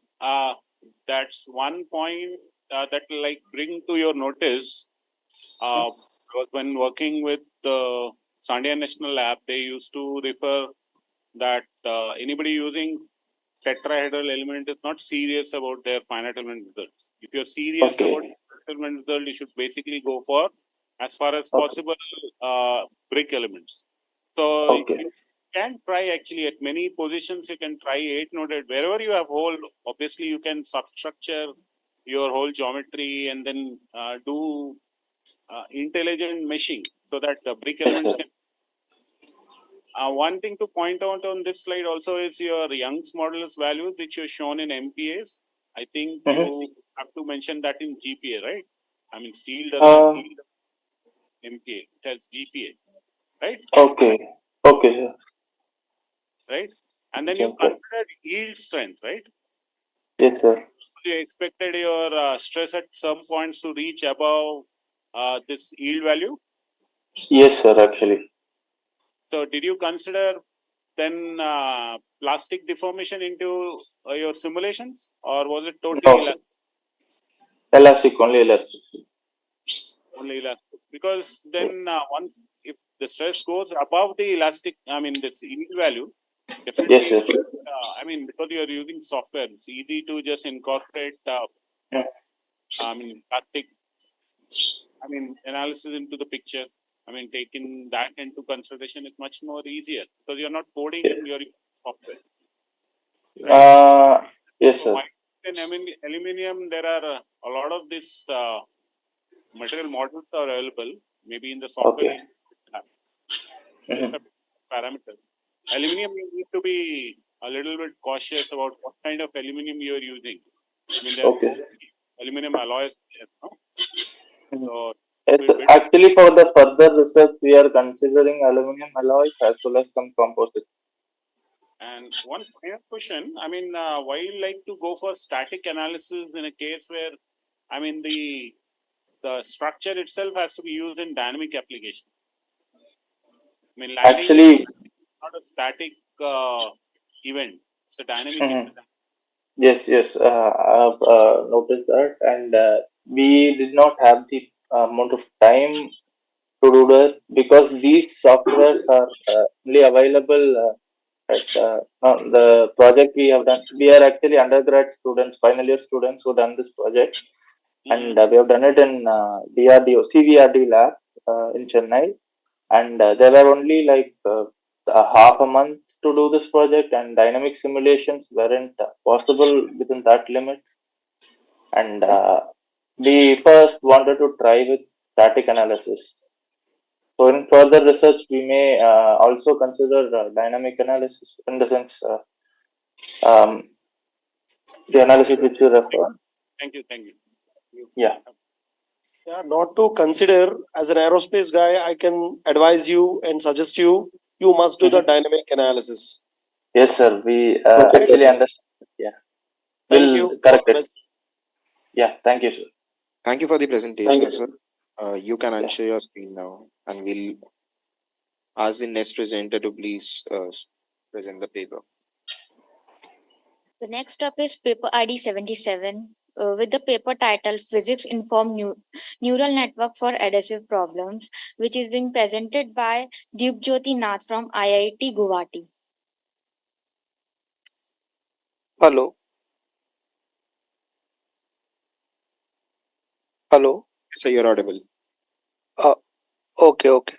that's one point that like bring to your notice. Because when working with the Sandia National Lab, they used to refer that anybody using tetrahedral element is not serious about their finite element results. If you're serious Okay. about finite element result, you should basically go for, as far as Okay. possible, brick elements. So Okay. you can try actually at many positions. You can try 8-noded wherever you have hole. Obviously, you can structure your whole geometry and then do intelligent meshing so that the brick Yes, elements sir. can. One thing to point out on this slide also is your Young's modulus values, which are shown in MPAs. I think you have to mention that in GPA, right? I mean, steel does not need MPA; it has GPA, right? Okay. Okay, sir. Right, and then you Okay. consider yield strength, right? Yes, sir. You expected your stress at some points to reach above this yield value. Yes, sir. Actually. So, did you consider then plastic deformation into your simulations, or was it totally No, sir. Elastic, only elastic. only elastic? Because then once if the stress goes above the elastic, I mean this yield value, definitely Yes, you sir. can, I mean because you are using software, it's easy to just incorporate I mean plastic, I mean analysis into the picture. I mean taking that into consideration is much more easier because you're not coding, you're using software. Right? Yes, So sir. why in aluminum there are a lot of this material models are available. Maybe in the software Okay. you have just a parameter. Aluminum, you need to be a little bit cautious about what kind of aluminum you are using. I mean, there are Okay. aluminum alloys, no? So Yes, be sir. bit. Actually, for the further research, we are considering aluminum alloys as well as some composites. And one final question, I mean, why you like to go for static analysis in a case where, I mean, the structure itself has to be used in dynamic application? I mean, landing is Actually, not a static event; it's a dynamic mhm. event. Yes. I've noticed that, and we did not have the amount of time to do that because these softwares are only available at the project we have done. We are actually undergrad students, final year students who done this project, and we have done it in DRDO, CVRD lab in Chennai, and there were only like a half a month to do this project, and dynamic simulations weren't possible within that limit. And we first wanted to try with static analysis. So in further research, we may also consider dynamic analysis in the sense um, the analysis which you refer. Thank you. Yeah. Yeah, not to consider as an aerospace guy, I can advise you and suggest you must do the dynamic analysis. Yes, sir. We Okay. actually understand. Yeah. Thank We'll you. correct it. Yeah. Thank you, sir. Thank you for the presentation, you. sir. You can Yeah. unshare your screen now, and we'll ask the next presenter to please present the paper. The next up is paper ID 77 with the paper title Physics Informed Neural Network for Adhesive Problems, which is being presented by Dubjyoti Nath from IIT Guwahati. Hello. Hello. So you're audible. Okay.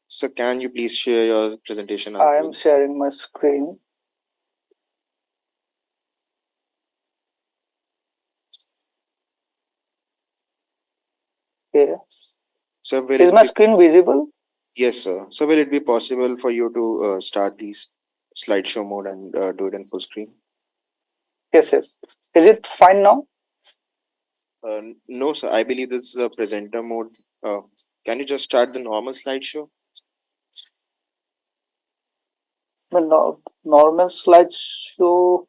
So can you please share your presentation as I am well? sharing my screen. Okay. So will Is it my be screen visible? yes, sir. So will it be possible for you to start these slideshow mode and do it in full screen? Yes. Is it fine now? No, sir. I believe this is a presenter mode. Can you just start the normal slideshow? Well, normal slideshow.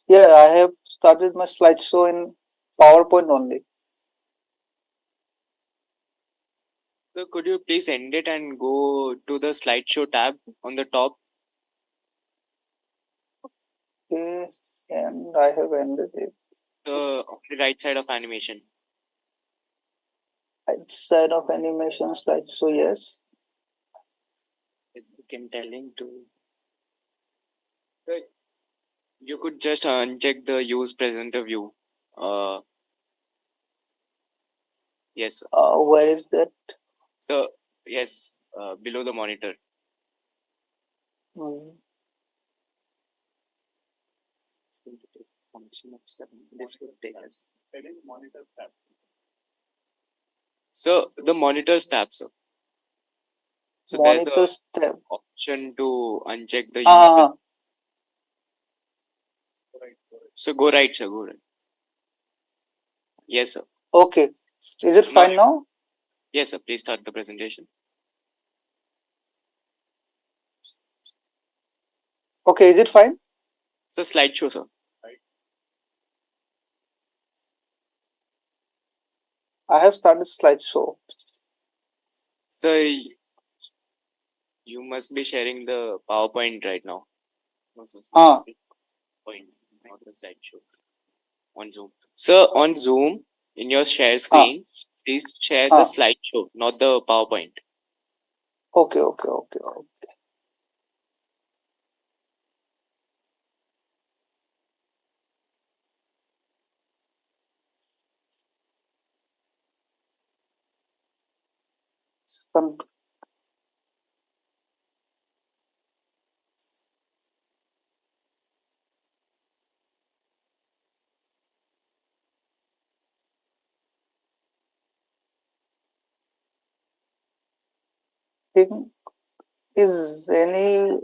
Yeah, I have started my slideshow in PowerPoint only. So could you please end it and go to the slideshow tab on the top? Okay, and I have ended it. On the right side of animation. Right side of animation slideshow, yes. You can tell him to. You could just uncheck the use presenter view. Yes, sir. Where is that? So yes, below the monitor. Hmm. This would take us. So the monitors tab, sir. So there's a Monitors tab. option to uncheck the use. Ah, So go right, sir. Go right. Yes, sir. okay. Is it fine now? Yes, sir. Please start the presentation. Okay, is it fine? So slideshow, sir. I have started slideshow. So you must be sharing the PowerPoint right now. Ah, Point, not the slideshow. On Zoom. So on Zoom, in your share screen, please share the ah. slideshow, not the PowerPoint. Okay, okay, okay, okay. Con- Is anyone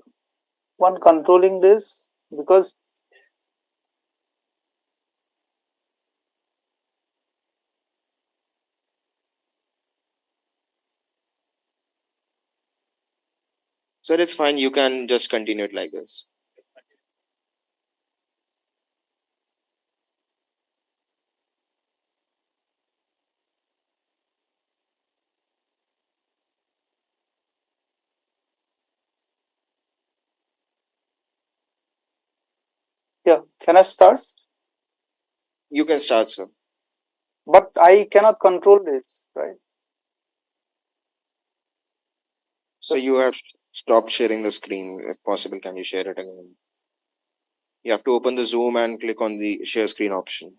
controlling this? Because Sir, it's fine. You can just continue it like this. yeah, can I start? You can start, sir. But I cannot control this, right? So you have stopped sharing the screen. If possible, can you share it again? You have to open the Zoom and click on the share screen option.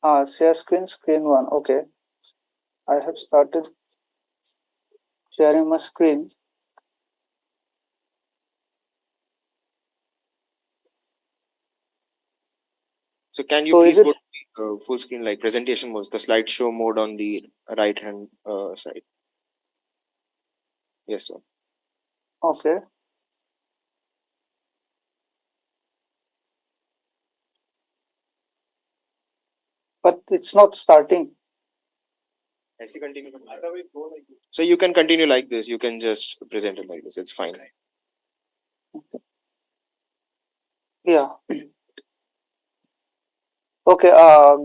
Share screen, screen one. Okay. I have started sharing my screen. So can you So please is go it to full screen like presentation mode, the slideshow mode on the right hand side? Yes, sir. okay? But it's not starting. I see. Continue. So you can continue like this. You can just present it like this. It's fine. Yeah. Okay.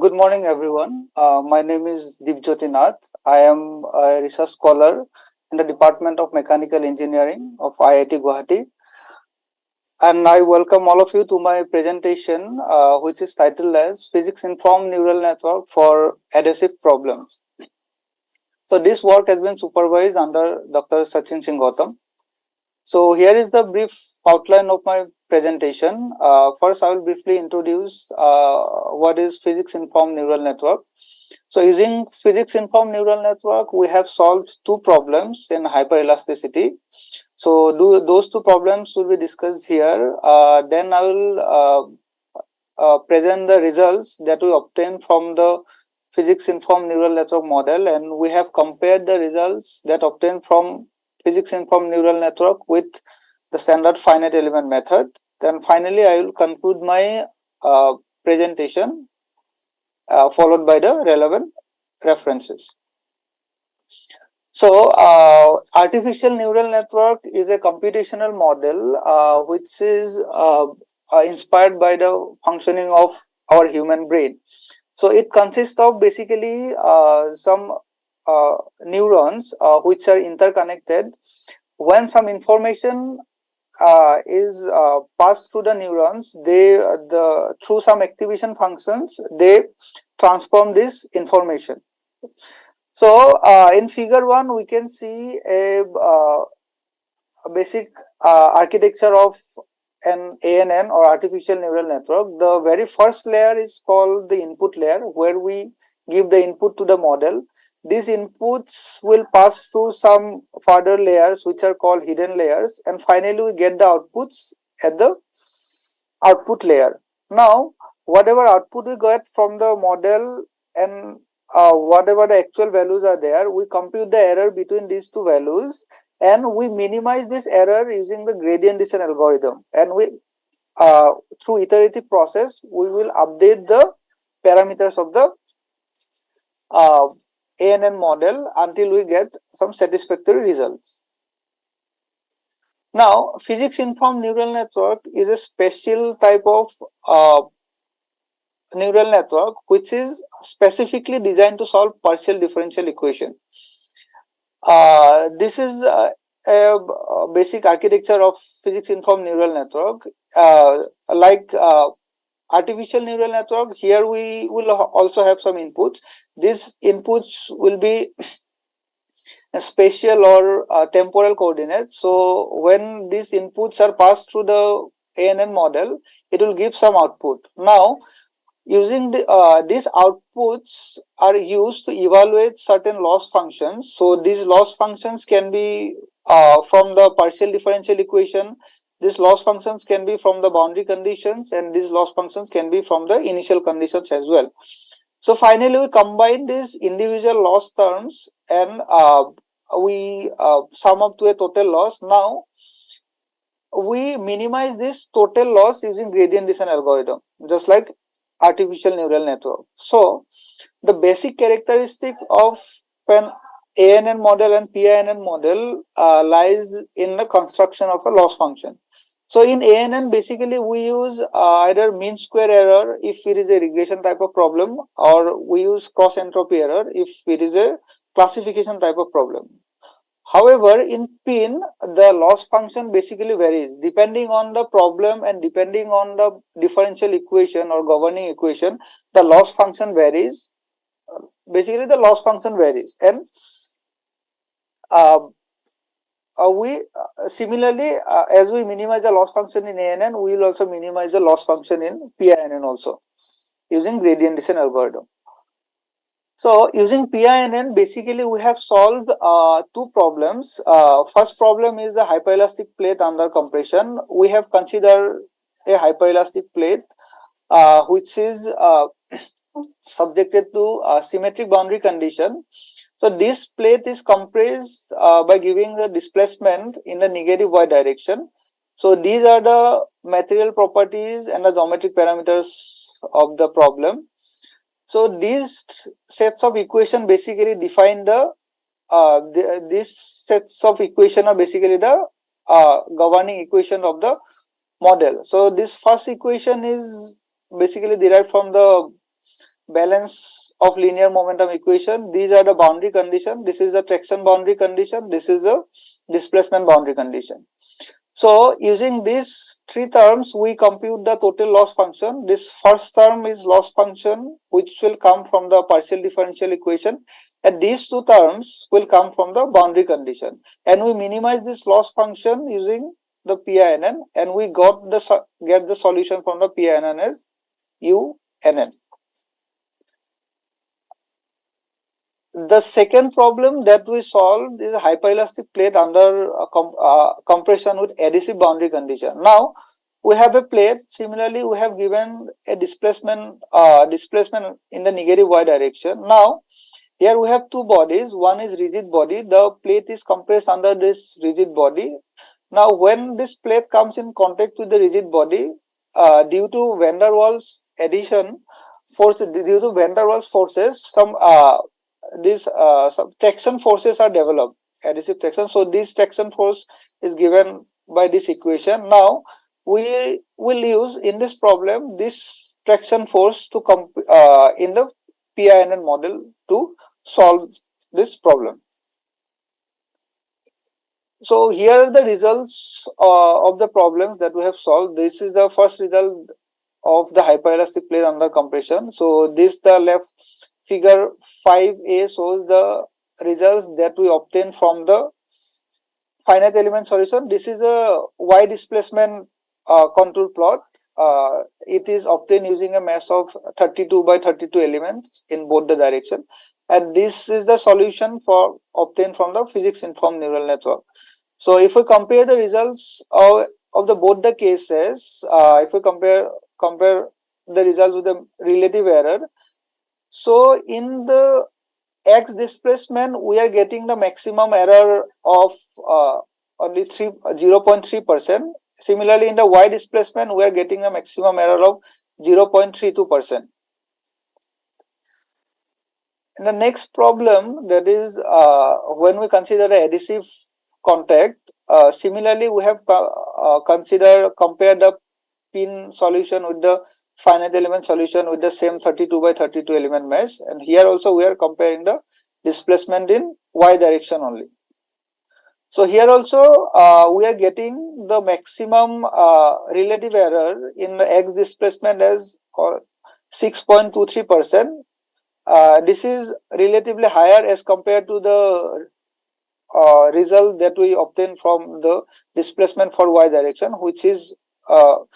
Good morning, everyone. My name is Deepjyoti Nath. I am a research scholar in the Department of Mechanical Engineering of IIT Guwahati. And I welcome all of you to my presentation, which is titled as Physics Informed Neural Network for Adhesive Problems. So this work has been supervised under Dr. Sachin Singh Gautam. So here is the brief outline of my presentation. First, I will briefly introduce what is physics informed neural network. So using physics informed neural network, we have solved two problems in hyperelasticity. So those two problems will be discussed here. Then I will present the results that we obtained from the physics informed neural network model, and we have compared the results that obtained from physics informed neural network with the standard finite element method. Then finally, I will conclude my presentation followed by the relevant references. So, artificial neural network is a computational model which is inspired by the functioning of our human brain. So, it consists of basically some neurons which are interconnected. When some information is passed through the neurons, they through some activation functions they transform this information. So, in figure 1, we can see a basic architecture of an ANN or artificial neural network. The very first layer is called the input layer, where we give the input to the model. These inputs will pass through some further layers, which are called hidden layers, and finally we get the outputs at the output layer. Now, whatever output we get from the model and whatever the actual values are there, we compute the error between these two values, and we minimize this error using the gradient descent algorithm. And we through iterative process, we will update the parameters of the uh, ANN model until we get some satisfactory results. Now, physics informed neural network is a special type of neural network which is specifically designed to solve partial differential equation. This is a basic architecture of physics informed neural network. Like artificial neural network, here we will also have some inputs. These inputs will be spatial or temporal coordinates. So when these inputs are passed through the ANN model, it will give some output. Now, using these outputs are used to evaluate certain loss functions. So these loss functions can be from the partial differential equation. These loss functions can be from the boundary conditions, and these loss functions can be from the initial conditions as well. So finally, we combine these individual loss terms and we sum up to a total loss. Now, we minimize this total loss using gradient descent algorithm, just like artificial neural network. So, the basic characteristic of an ANN model and PINN model lies in the construction of a loss function. So in ANN, basically we use either mean square error if it is a regression type of problem, or we use cross entropy error if it is a classification type of problem. However, in PIN, the loss function basically varies depending on the problem and depending on the differential equation or governing equation. The loss function varies. Basically, the loss function varies, and we similarly, as we minimize the loss function in ANN, we will also minimize the loss function in PINN also using gradient descent algorithm. So using PINN, basically we have solved two problems. First problem is the hyperelastic plate under compression. We have considered a hyperelastic plate which is subjected to symmetric boundary condition. So this plate is compressed by giving the displacement in the negative y direction. So these are the material properties and the geometric parameters of the problem. So these sets of equation basically define these sets of equation are basically the governing equation of the model. So this first equation is basically derived from the balance of linear momentum equation. These are the boundary condition. This is the traction boundary condition. This is the displacement boundary condition. So using these three terms, we compute the total loss function. This first term is loss function, which will come from the partial differential equation, and these two terms will come from the boundary condition. And we minimize this loss function using the PINN, and we get the solution from the PINN as UNN. The second problem that we solved is a hyperelastic plate under compression with adhesive boundary condition. Now we have a plate. Similarly, we have given a displacement in the negative y direction. Now here we have two bodies. One is rigid body. The plate is compressed under this rigid body. Now when this plate comes in contact with the rigid body, due to van der Waals addition force, due to van der Waals forces, some these some traction forces are developed, adhesive traction. So this traction force is given by this equation. Now we will use in this problem this traction force to in the PINN model to solve this problem. So here are the results of the problems that we have solved. This is the first result of the hyperelastic plane under compression. So this the left figure 5a shows the results that we obtained from the finite element solution. This is a y displacement contour plot. It is obtained using a mesh of 32 by 32 elements in both the direction, and this is the solution for obtained from the physics informed neural network. So if we compare the results of the both the cases, if we compare the results with the relative error, so in the x displacement we are getting the maximum error of only 0.3%. Similarly, in the y displacement we are getting a maximum error of 0.32%. In the next problem, that is when we consider the adhesive contact, similarly we have compared the pin solution with the finite element solution with the same 32 by 32 element mesh, and here also we are comparing the displacement in y direction only. So here also we are getting the maximum relative error in the x displacement as 6.23%. This is relatively higher as compared to the result that we obtain from the displacement for y direction, which is low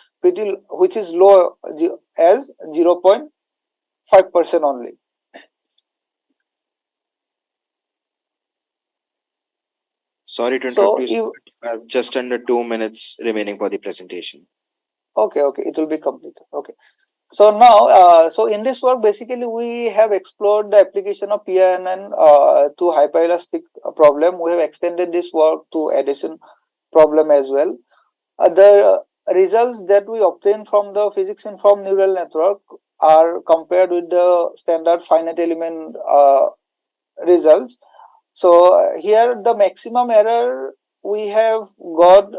as 0.5% only. Sorry to interrupt you. We have just under 2 minutes remaining for the presentation. Okay, it will be completed. Okay. So now, so in this work, basically we have explored the application of PINN to hyperelastic problem. We have extended this work to adhesion problem as well. The results that we obtain from the physics informed neural network are compared with the standard finite element results. So here the maximum error we have got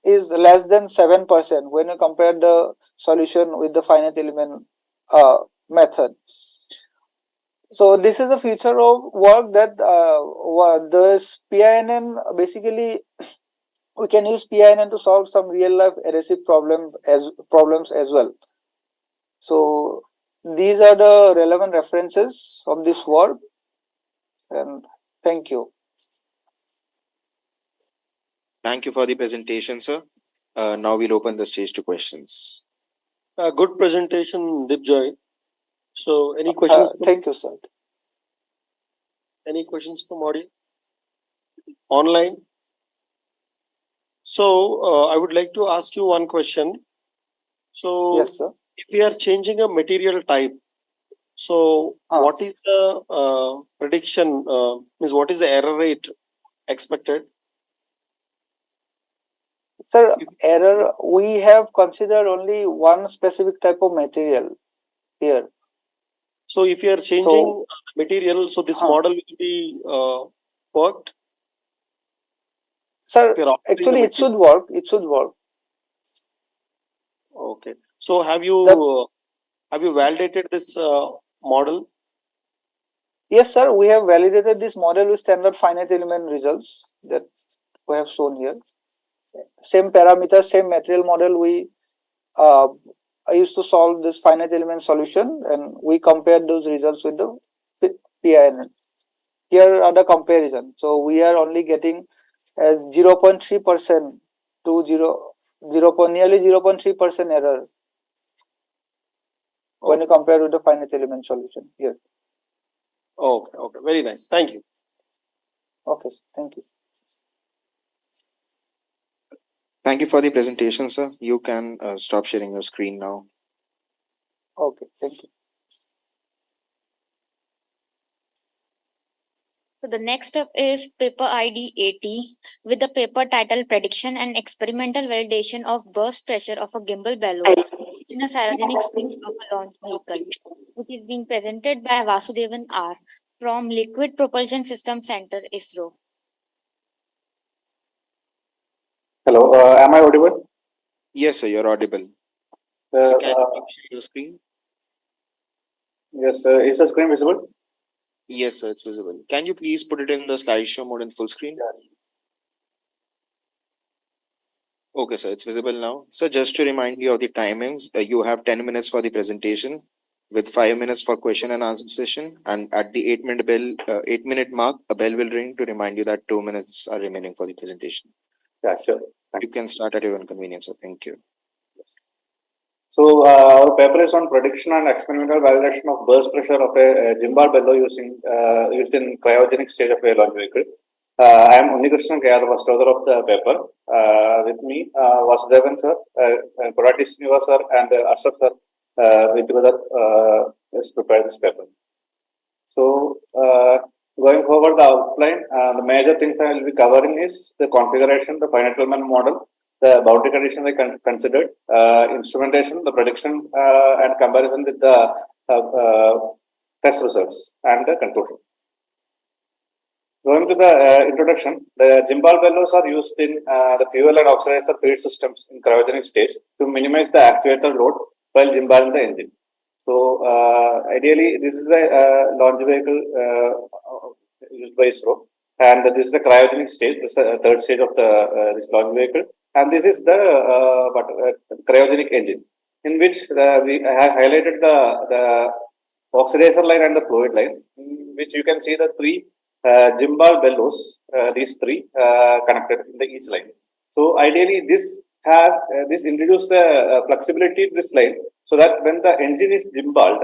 is less than 7% when you compare the solution with the finite element method. So this is a feature of work that this PINN, basically we can use PINN to solve some real life adhesive problems as well. So these are the relevant references of this work, and thank you. Thank you for the presentation, sir. Now we'll open the stage to questions. Good presentation, Dibjoy. So, any questions? Thank you, sir. Any questions from audience? Online? So, I would like to ask you one question. So, yes, sir. If we are changing a material type, so what is the prediction? Means what is the error rate expected? Sir, error, we have considered only one specific type of material here. So if you are changing material, so this model will be worked? Sir, actually it should work. It should work. Okay. So have you validated this model? Yes, sir. We have validated this model with standard finite element results that we have shown here. Same parameter, same material model. I used to solve this finite element solution, and we compared those results with the PINN. Here are the comparison. So we are only getting 0.3% to nearly 0.3% error when you compare with the finite element solution here. Okay. Very nice. Thank you. Okay, thank you. Thank you for the presentation, sir. You can stop sharing your screen now. Okay, thank you. So the next step is paper ID 80 with the paper title Prediction and Experimental Validation of Burst Pressure of a Gimbal Balloon in a Cryogenic Stage of a Launch Vehicle. which is being presented by Vasudevan R. from Liquid Propulsion System Center, ISRO. Hello, am I audible? Yes, sir, you're audible. Uh, So can uh, you share your screen? yes, is the screen visible? Yes, sir, it's visible. Can you please put it in the slideshow mode in full screen? Okay, sir, it's visible now. So just to remind you of the timings, you have 10 minutes for the presentation with 5 minutes for question and answer session. And at the 8-minute bell, 8-minute mark, a bell will ring to remind you that 2 minutes are remaining for the presentation. Yeah, sure. You can start at your own convenience, sir. Thank you. So our paper is on prediction and experimental validation of burst pressure of a gimbal bellow used in cryogenic stage of a launch vehicle. I am Unikrishnan Kaya, the first author of the paper. With me, Vasudevan sir, Korati Srinivas sir, and Ashraf sir, with together has prepared this paper. So going forward, the outline, the major things I will be covering is the configuration, the finite element model, the boundary conditions I considered, instrumentation, the prediction and comparison with the test results, and the conclusion. Going to the introduction, the gimbal bellows are used in the fuel and oxidizer feed systems in cryogenic stage to minimize the actuator load while gimbaling the engine. So ideally, this is the launch vehicle used by ISRO, and this is the cryogenic stage. This is the third stage of the this launch vehicle, and this is the cryogenic engine, in which we have highlighted the oxidizer line and the fluid lines, in which you can see the three gimbal bellows, these three connected in the each line. So ideally, this introduces the flexibility to this line, so that when the engine is gimbaled,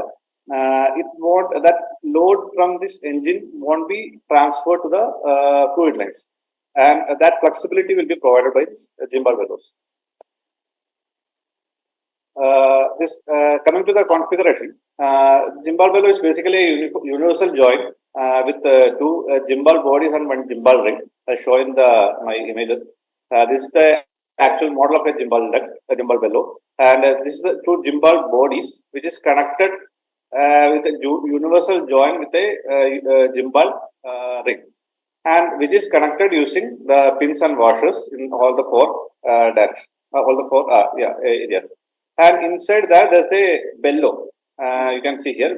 it won't that load from this engine won't be transferred to the fluid lines, and that flexibility will be provided by this gimbal bellows. Coming to the configuration, gimbal bellow is basically a universal joint with two gimbal bodies and one gimbal ring, as shown in my images. This is the actual model of a gimbal bellow, and this is the two gimbal bodies which is connected with a universal joint with a gimbal ring, and which is connected using the pins and washers in all the four directions, all the four areas. And inside that, there's a bellow. You can see here,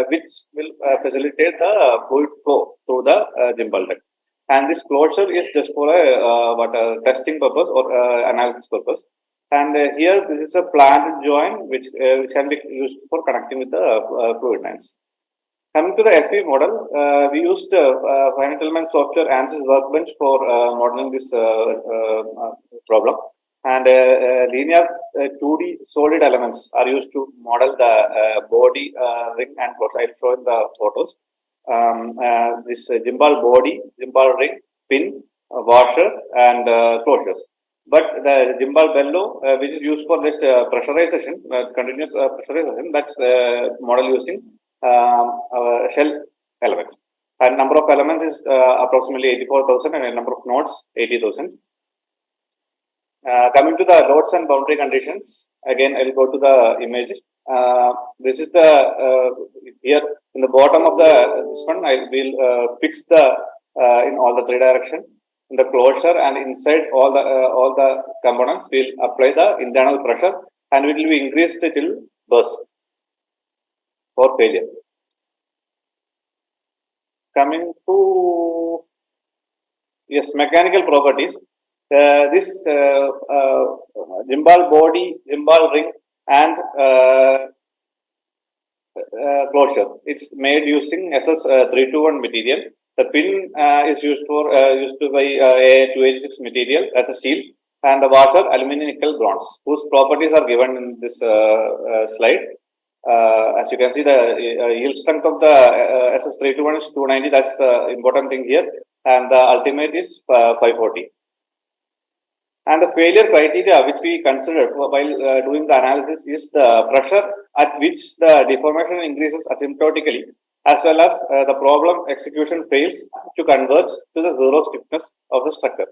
which will facilitate the fluid flow through the gimbal duct. And this closure is just for a testing purpose or analysis purpose. And here, this is a planted joint which can be used for connecting with the fluid lines. Coming to the FE model, we used finite element software ANSYS Workbench for modeling this problem. And linear 2D solid elements are used to model the body, ring, and closure. I'll show in the photos. This gimbal body, gimbal ring, pin, washer, and closures. But the gimbal bellow, which is used for this pressurization, continuous pressurization, that's model using shell elements. And number of elements is approximately 84,000, and a number of nodes 80,000. Coming to the loads and boundary conditions, again I'll go to the images. This is the here in the bottom of this one. I will fix the in all the three direction in the closure, and inside all the components will apply the internal pressure, and it will be increased till burst or failure. Coming to mechanical properties. This gimbal body, gimbal ring, and closure. It's made using SS321 material. The pin is used by A286 material as a steel, and the washer aluminum nickel bronze, whose properties are given in this slide. As you can see, the yield strength of the SS321 is 290. That's the important thing here, and the ultimate is 540. And the failure criteria which we considered while doing the analysis is the pressure at which the deformation increases asymptotically, as well as the problem execution fails to converge to the zero stiffness of the structure.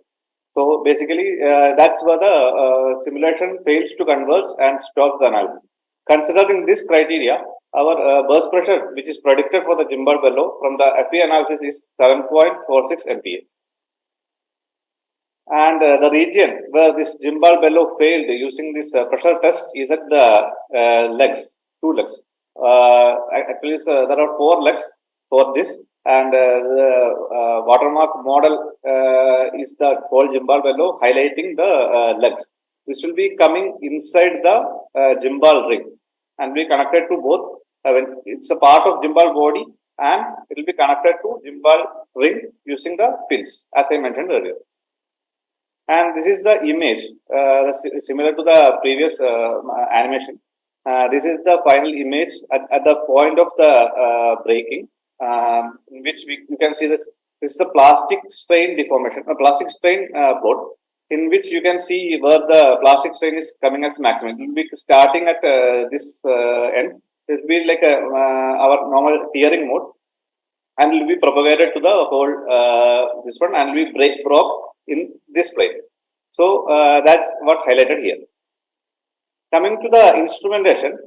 So basically, that's where the simulation fails to converge and stops the analysis. Considering this criteria, our burst pressure, which is predicted for the gimbal bellow from the FE analysis, is 7.46 MPa. And the region where this gimbal bellow failed using this pressure test is at the legs, two legs. Actually, there are 4 legs for this, and the watermark model is the whole gimbal bellow highlighting the legs. This will be coming inside the gimbal ring and be connected to both. It's a part of gimbal body and it will be connected to gimbal ring using the pins, as I mentioned earlier. And this is the image, similar to the previous animation. This is the final image at the point of the braking, in which you can see this. This is the plastic strain deformation, a plastic strain plot, in which you can see where the plastic strain is coming as maximum. It will be starting at this end. This will be like our normal tearing mode, and will be propagated to the whole this one, and will be broke in this plane. So that's what highlighted here. Coming to the instrumentation,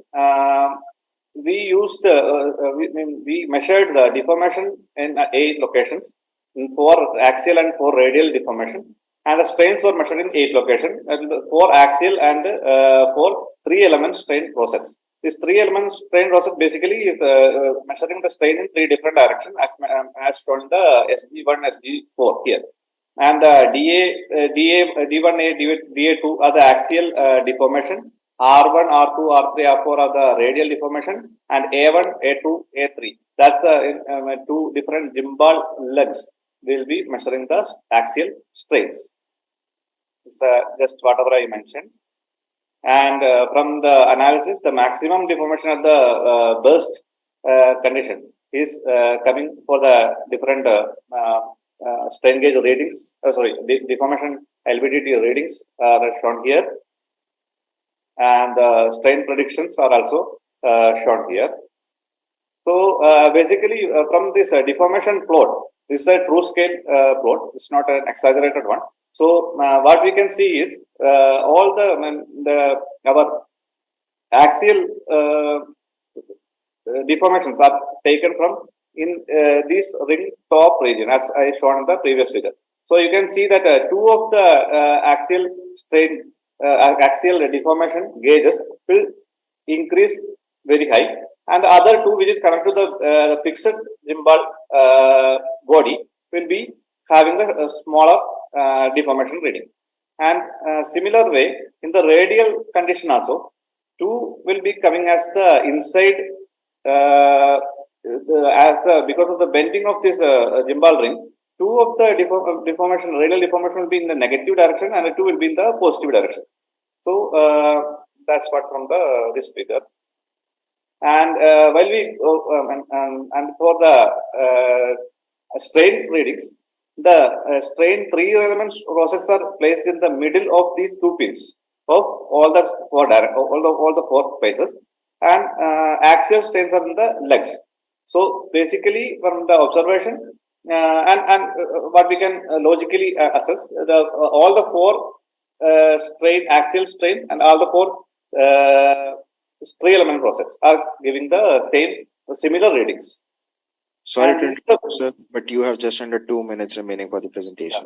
we used we measured the deformation in 8 locations, in 4 axial and 4 radial deformation, and the strains were measured in 8 locations, 4 axial and 4 3-element strain process. This 3-element strain process basically is measuring the strain in 3 different directions, as shown in the SG1, SG4 here. And D1A, DA2 are the axial deformation, R1, R2, R3, R4 are the radial deformation, and A1, A2, A3. That's the 2 different gimbal legs. We'll be measuring the axial strains. It's just whatever I mentioned. And from the analysis, the maximum deformation at the burst condition is coming for the different strain gauge readings, deformation LVDT readings are shown here, and strain predictions are also shown here. So basically, from this deformation plot, this is a true scale plot. It's not an exaggerated one. So what we can see is all our axial deformations are taken from in this ring top region, as I shown in the previous figure. So you can see that 2 of the axial strain, axial deformation gauges will increase very high, and the other 2, which is connected to the fixed gimbal body, will be having a smaller deformation reading. And similar way, in the radial condition also, 2 will be coming as the inside. Because of the bending of this gimbal ring, 2 of the deformation, radial deformation will be in the negative direction, and the 2 will be in the positive direction. So that's what from this figure. And while we and for the strain readings, the strain 3 elements process are placed in the middle of these 2 pins of all the 4 places, and axial strains are in the legs. So basically, from the observation and what we can logically assess, all the 4 strain, axial strain, and all the 4 3-element process are giving the similar readings. Sorry to interrupt, sir, but you have just under 2 minutes remaining for the presentation.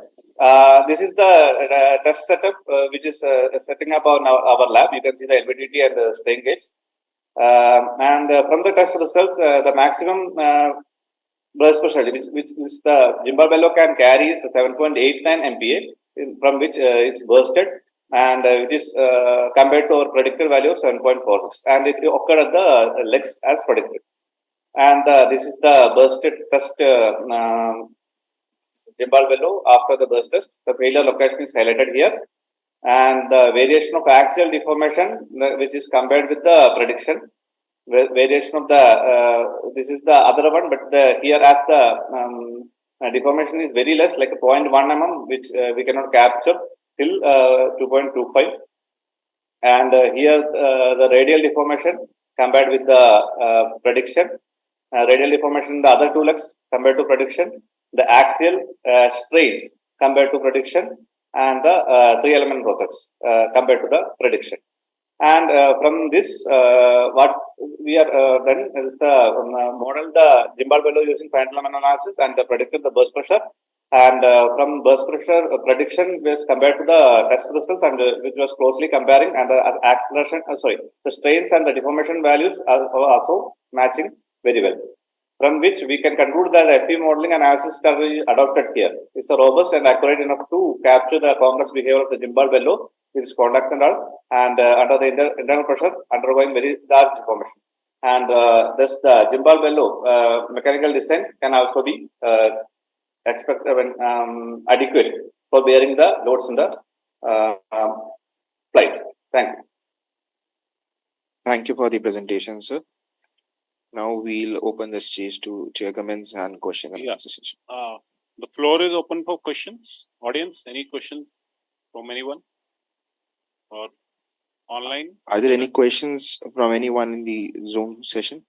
This is the test setup, which is setting up on our lab. You can see the LVDT and the strain gauge. And from the test results, the maximum burst pressure, which the gimbal bellow can carry, is 7.89 MPa, from which it's bursted, and which is compared to our predicted value of 7.46, and it occurred at the legs as predicted. And this is the bursted test gimbal bellow after the burst test. The failure location is highlighted here, and the variation of axial deformation, which is compared with the prediction. Variation of the this is the other one, but here at the deformation is very less, like 0.1 mm, which we cannot capture till 2.25. And here the radial deformation compared with the prediction, radial deformation in the other 2 legs compared to prediction, the axial strains compared to prediction, and the 3-element process compared to the prediction. And from this, what we are done is the model the gimbal value using final analysis and predicted the burst pressure. And from burst pressure prediction was compared to the test results, and which was closely comparing, and the acceleration, the strains and the deformation values are also matching very well. From which we can conclude that the FE modeling and analysis strategy adopted here is robust and accurate enough to capture the complex behavior of the gimbal bellow, its contacts and all, and under the internal pressure undergoing very large deformation. And thus the gimbal bellow mechanical design can also be adequate for bearing the loads in the flight. Thank you. Thank you for the presentation, sir. Now we'll open the stage to chair comments and question and answer session. The floor is open for questions. Audience, any questions from anyone or online? Are there any questions from anyone in the Zoom session?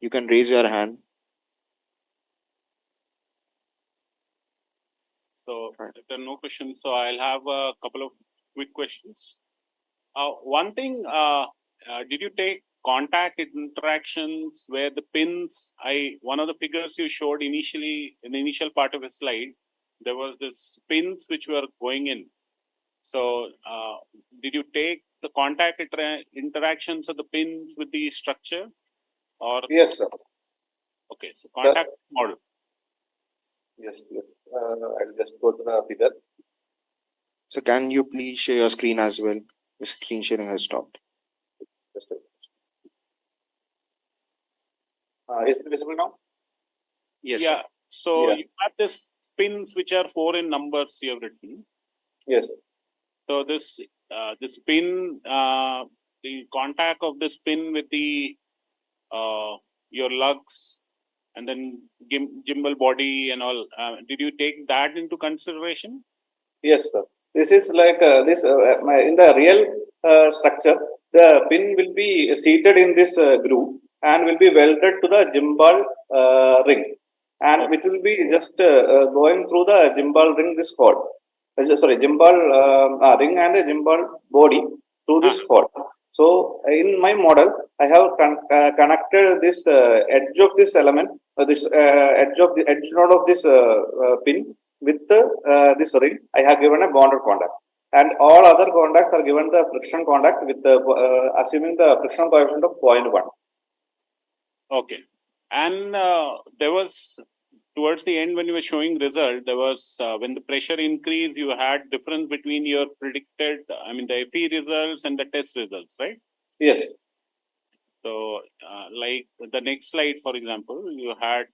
You can raise your hand. So if there are no questions, so I'll have a couple of quick questions. One thing, did you take contact interactions where the pins, one of the figures you showed initially in the initial part of the slide, there was this pins which were going in. So did you take the contact interactions of the pins with the structure? Or yes, sir. Okay, so contact model. Yes, yes. I'll just go to the figure. So can you please share your screen as well? The screen sharing has stopped. Just is it visible now? Yes. Yeah. Sir. So you have this pins which are 4 in numbers you have written. Yes. So this this pin, the contact of this pin with the your lugs and then gimbal body and all. Did you take that into consideration? Yes, sir. This is like this in the real structure. The pin will be seated in this groove and will be welded to the gimbal ring, and it will be just going through the gimbal ring. This cord, gimbal ring and a gimbal body through this cord. So in my model, I have connected this edge of this element, this edge of the edge node of this pin with this ring. I have given a bonded contact, and all other contacts are given the friction contact with the assuming the friction coefficient of 0.1. Okay, and there was towards the end when you were showing result, there was when the pressure increased, you had difference between your predicted, I mean the FE results and the test results, right? Yes. So like the next slide, for example, you had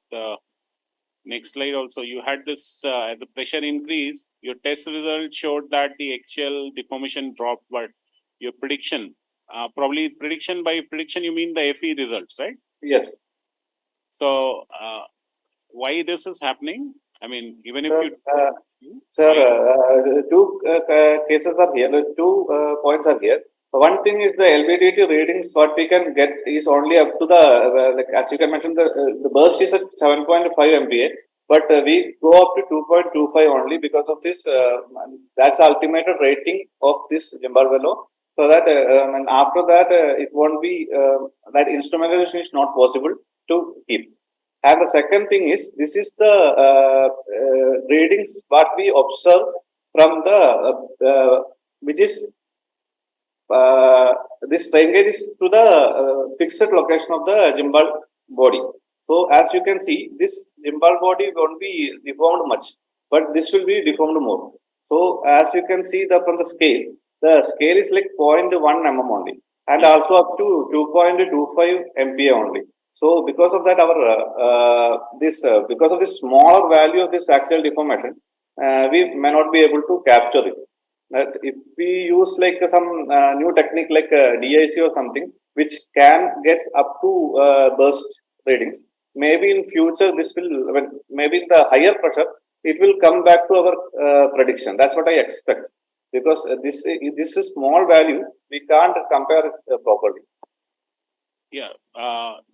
next slide also, you had this the pressure increase, your test result showed that the axial deformation dropped, but your prediction, probably prediction by prediction, you mean the FE results, right? Yes. So why this is happening? I mean, even if two cases are here, 2 points are here. One thing is the LVDT readings, what we can get is only up to the, like as you can mention, the burst is at 7.5 MPa, but we go up to 2.25 only because of this, that's the ultimate rating of this gimbal valve. So that, and after that, it won't be, that instrumentalization is not possible to keep. And the second thing is, this is the readings what we observe from the, which is, this strain gauge is to the fixed location of the gimbal body. So as you can see, this gimbal body won't be deformed much, but this will be deformed more. So as you can see from the scale is like 0.1 mm only, and also up to 2.25 MPa only. So because of that, our because of this smaller value of this axial deformation, we may not be able to capture it. If we use like some new technique like DIC or something, which can get up to burst readings, maybe in future this will, maybe in the higher pressure, it will come back to our prediction. That's what I expect, because this is small value, we can't compare it properly. Yeah.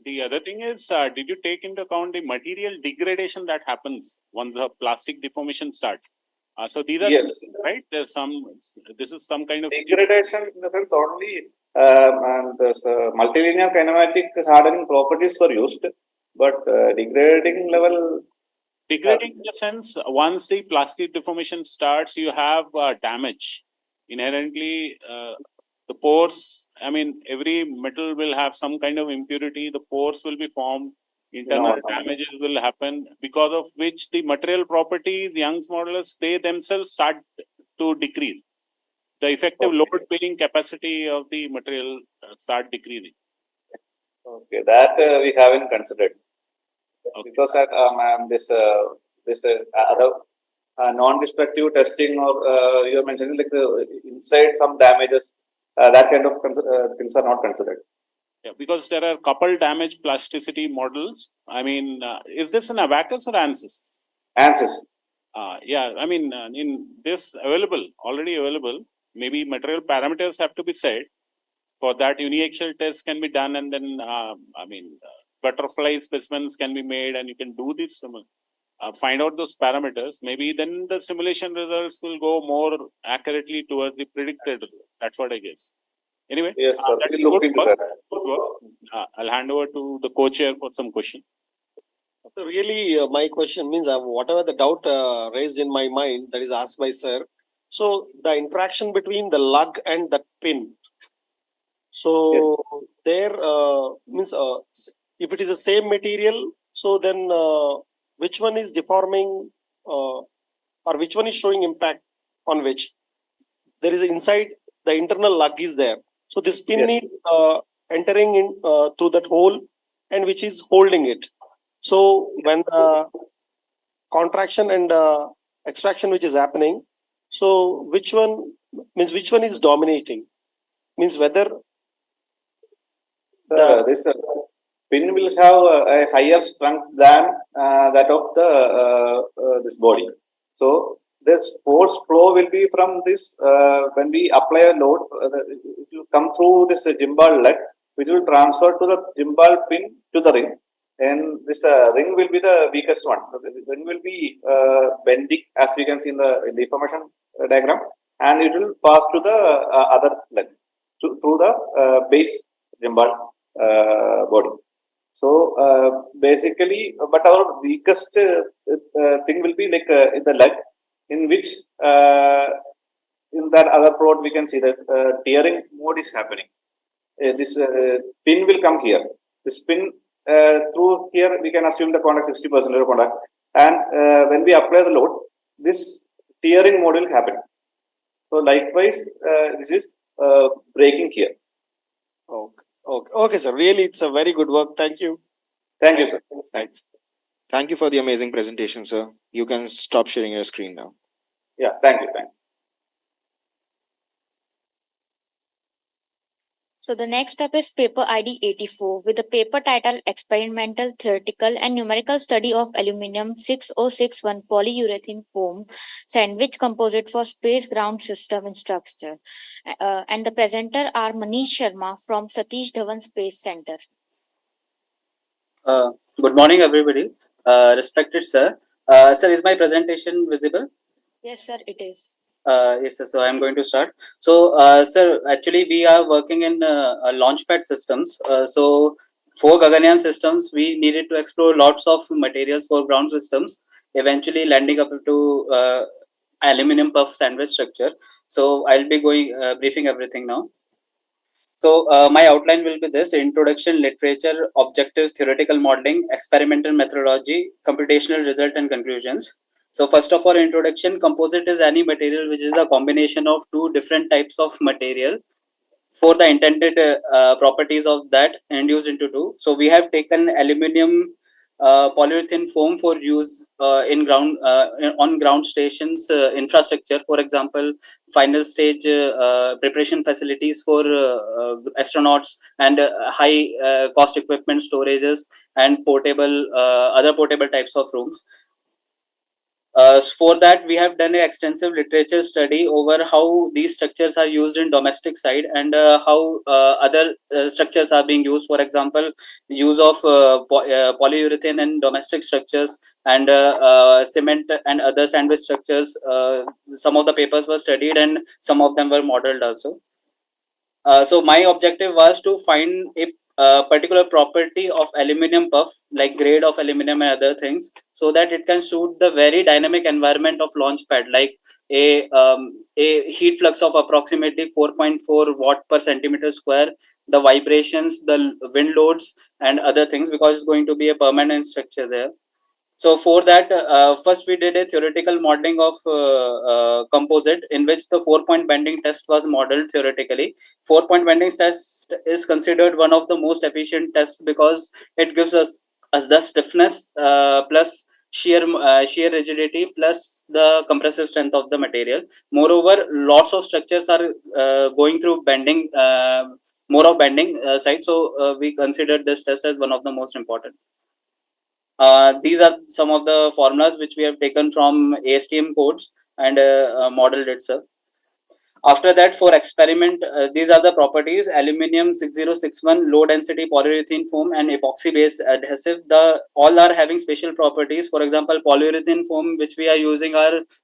The other thing is, did you take into account the material degradation that happens once the plastic deformation starts? So these are right. There's some. This is some kind of degradation in the sense only and this, multilinear kinematic hardening properties were used, but degrading level. Degrading in the sense, once the plastic deformation starts, you have damage. Inherently, the pores, I mean, every metal will have some kind of impurity, the pores will be formed, internal damages will happen, because of which the material properties, Young's modulus, they themselves start to decrease. The effective load bearing capacity of the material start decreasing. Okay, that we haven't considered. Okay. Because this other non-destructive testing, or you are mentioning like inside some damages, that kind of things are not considered. Yeah, because there are couple damage plasticity models. I mean, is this an Abacus or ANSYS? ANSYS. Yeah, I mean, in this already available, maybe material parameters have to be set. For that, uniaxial test can be done, and then, butterfly specimens can be made, and you can do this. Find out those parameters. Maybe then the simulation results will go more accurately towards the predicted. That's what I guess. Anyway, yes, sir. We'll look into that. Good work. I'll hand over to the co-chair for some question. So really, my question means whatever the doubt raised in my mind that is asked by sir. So the interaction between the lug and the pin. So yes. There means if it is the same material, so then which one is deforming or which one is showing impact on which? There is inside the internal lug is there. So this pin yes. is entering in through that hole, and which is holding it. So when the contraction and extraction which is happening, so which one is dominating? Means whether this pin will have a higher strength than that of the this body. So this force flow will be from this when we apply a load, it will come through this gimbal leg, which will transfer to the gimbal pin to the ring, and this ring will be the weakest one. So the ring will be bending, as we can see in the deformation diagram, and it will pass to the other leg through the base gimbal body. So basically, but our weakest thing will be like in the leg, in which in that other plot we can see that tearing mode is happening. This pin will come here. This pin through here we can assume the contact 60% of contact, and when we apply the load, this tearing mode will happen. So likewise, this is breaking here. Okay, sir. Really, it's a very good work. Thank you. Thank you, sir. Thanks. Thank you for the amazing presentation, sir. You can stop sharing your screen now. Yeah, thank you. So the next step is paper ID 84 with the paper title Experimental, Theoretical and Numerical Study of Aluminum 6061 Polyurethane Foam Sandwich Composite for Space Ground System and Structure. And the presenter are Manish Sharma from Satish Dhawan Space Center. Good morning, everybody. Respected sir. Sir, is my presentation visible? Yes, sir, it is. Yes, sir. So I'm going to start. So, sir, actually, we are working in launchpad systems. So, for Gaganyaan systems, we needed to explore lots of materials for ground systems, eventually landing up to aluminum puff sandwich structure. So, I'll be briefing everything now. So, my outline will be this: introduction, literature, objectives, theoretical modeling, experimental methodology, computational result, and conclusions. So first of all, introduction. Composite is any material which is a combination of two different types of material for the intended properties of that induced into two. So we have taken aluminum polyurethane foam for use in ground on ground stations infrastructure. For example, final stage preparation facilities for astronauts and high cost equipment storages and portable other portable types of rooms. For that, we have done an extensive literature study over how these structures are used in domestic side and how other structures are being used. For example, use of polyurethane in domestic structures and cement and other sandwich structures. Some of the papers were studied and some of them were modeled also. So my objective was to find a particular property of aluminum puff, like grade of aluminum and other things, so that it can suit the very dynamic environment of launch pad, like a heat flux of approximately 4.4 watt per centimeter square, the vibrations, the wind loads, and other things, because it's going to be a permanent structure there. So for that, first we did a theoretical modeling of composite, in which the 4-point bending test was modeled theoretically. 4-point bending test is considered one of the most efficient tests, because it gives us the stiffness plus shear rigidity plus the compressive strength of the material. Moreover, lots of structures are going through bending, more of bending side. So we considered this test as one of the most important. These are some of the formulas which we have taken from ASTM codes and modeled it, sir. After that, for experiment, these are the properties: aluminium 6061, low density polyurethane foam, and epoxy based adhesive. The all are having special properties. For example, polyurethane foam which we are using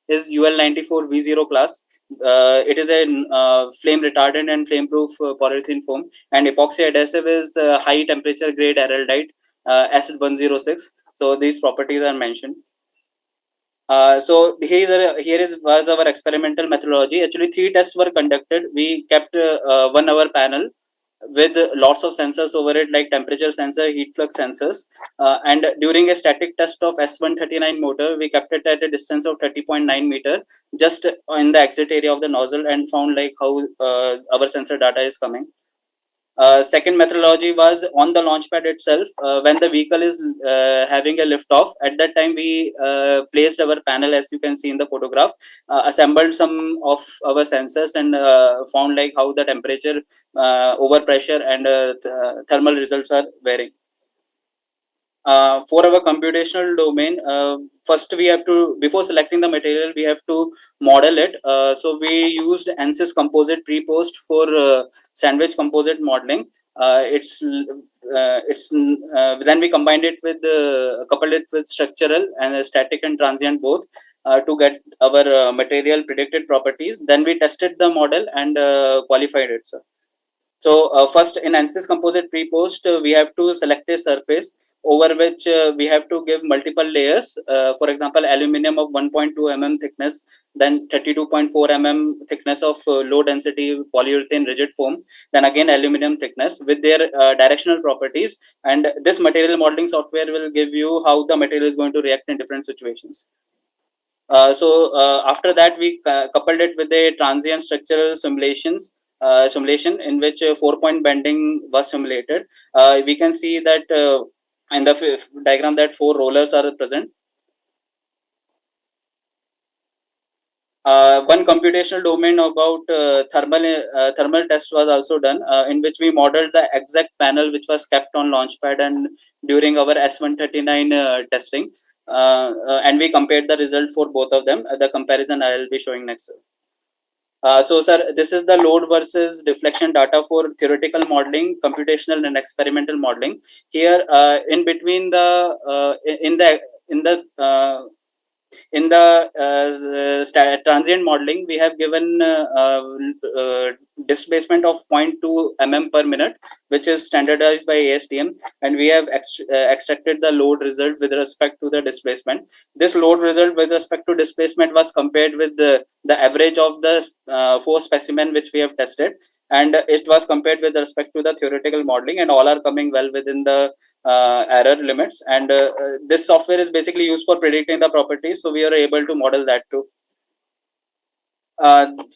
is UL94 V0 class. It is a flame retardant and flame proof polyurethane foam, and epoxy adhesive is high temperature grade araldite, acid 106. So these properties are mentioned. So here was our experimental methodology. Actually, 3 tests were conducted. We kept 1 hour panel with lots of sensors over it, like temperature sensor, heat flux sensors, and during a static test of S139 motor, we kept it at a distance of 30.9 meter, just in the exit area of the nozzle, and found like how our sensor data is coming. Second methodology was on the launch pad itself. When the vehicle is having a lift off, at that time we placed our panel, as you can see in the photograph, assembled some of our sensors, and found like how the temperature, overpressure, and thermal results are varying. For our computational domain, first we have to, before selecting the material, we have to model it. So we used ANSYS composite pre-post for sandwich composite modeling. Then we combined it with coupled it with structural and static and transient both, to get our material predicted properties. Then we tested the model and qualified it, sir. So first, in ANSYS composite pre-post, we have to select a surface over which we have to give multiple layers. For example, aluminum of 1.2 mm thickness, then 32.4 mm thickness of low density polyurethane rigid foam, then again aluminum thickness with their directional properties. And this material modeling software will give you how the material is going to react in different situations. So after that, we coupled it with a transient structural simulation in which 4-point bending was simulated. We can see that in the diagram that 4 rollers are present. One computational domain about thermal test was also done, in which we modeled the exact panel which was kept on launchpad and during our S139 testing, and we compared the result for both of them. The comparison I will be showing next. So, sir, this is the load versus deflection data for theoretical modeling, computational, and experimental modeling. Here, in between the transient modeling, we have given displacement of 0.2 mm per minute, which is standardized by ASTM, and we have extracted the load result with respect to the displacement. This load result with respect to displacement was compared with the average of the 4 specimen which we have tested, and it was compared with respect to the theoretical modeling, and all are coming well within the error limits. And this software is basically used for predicting the properties, so we are able to model that too.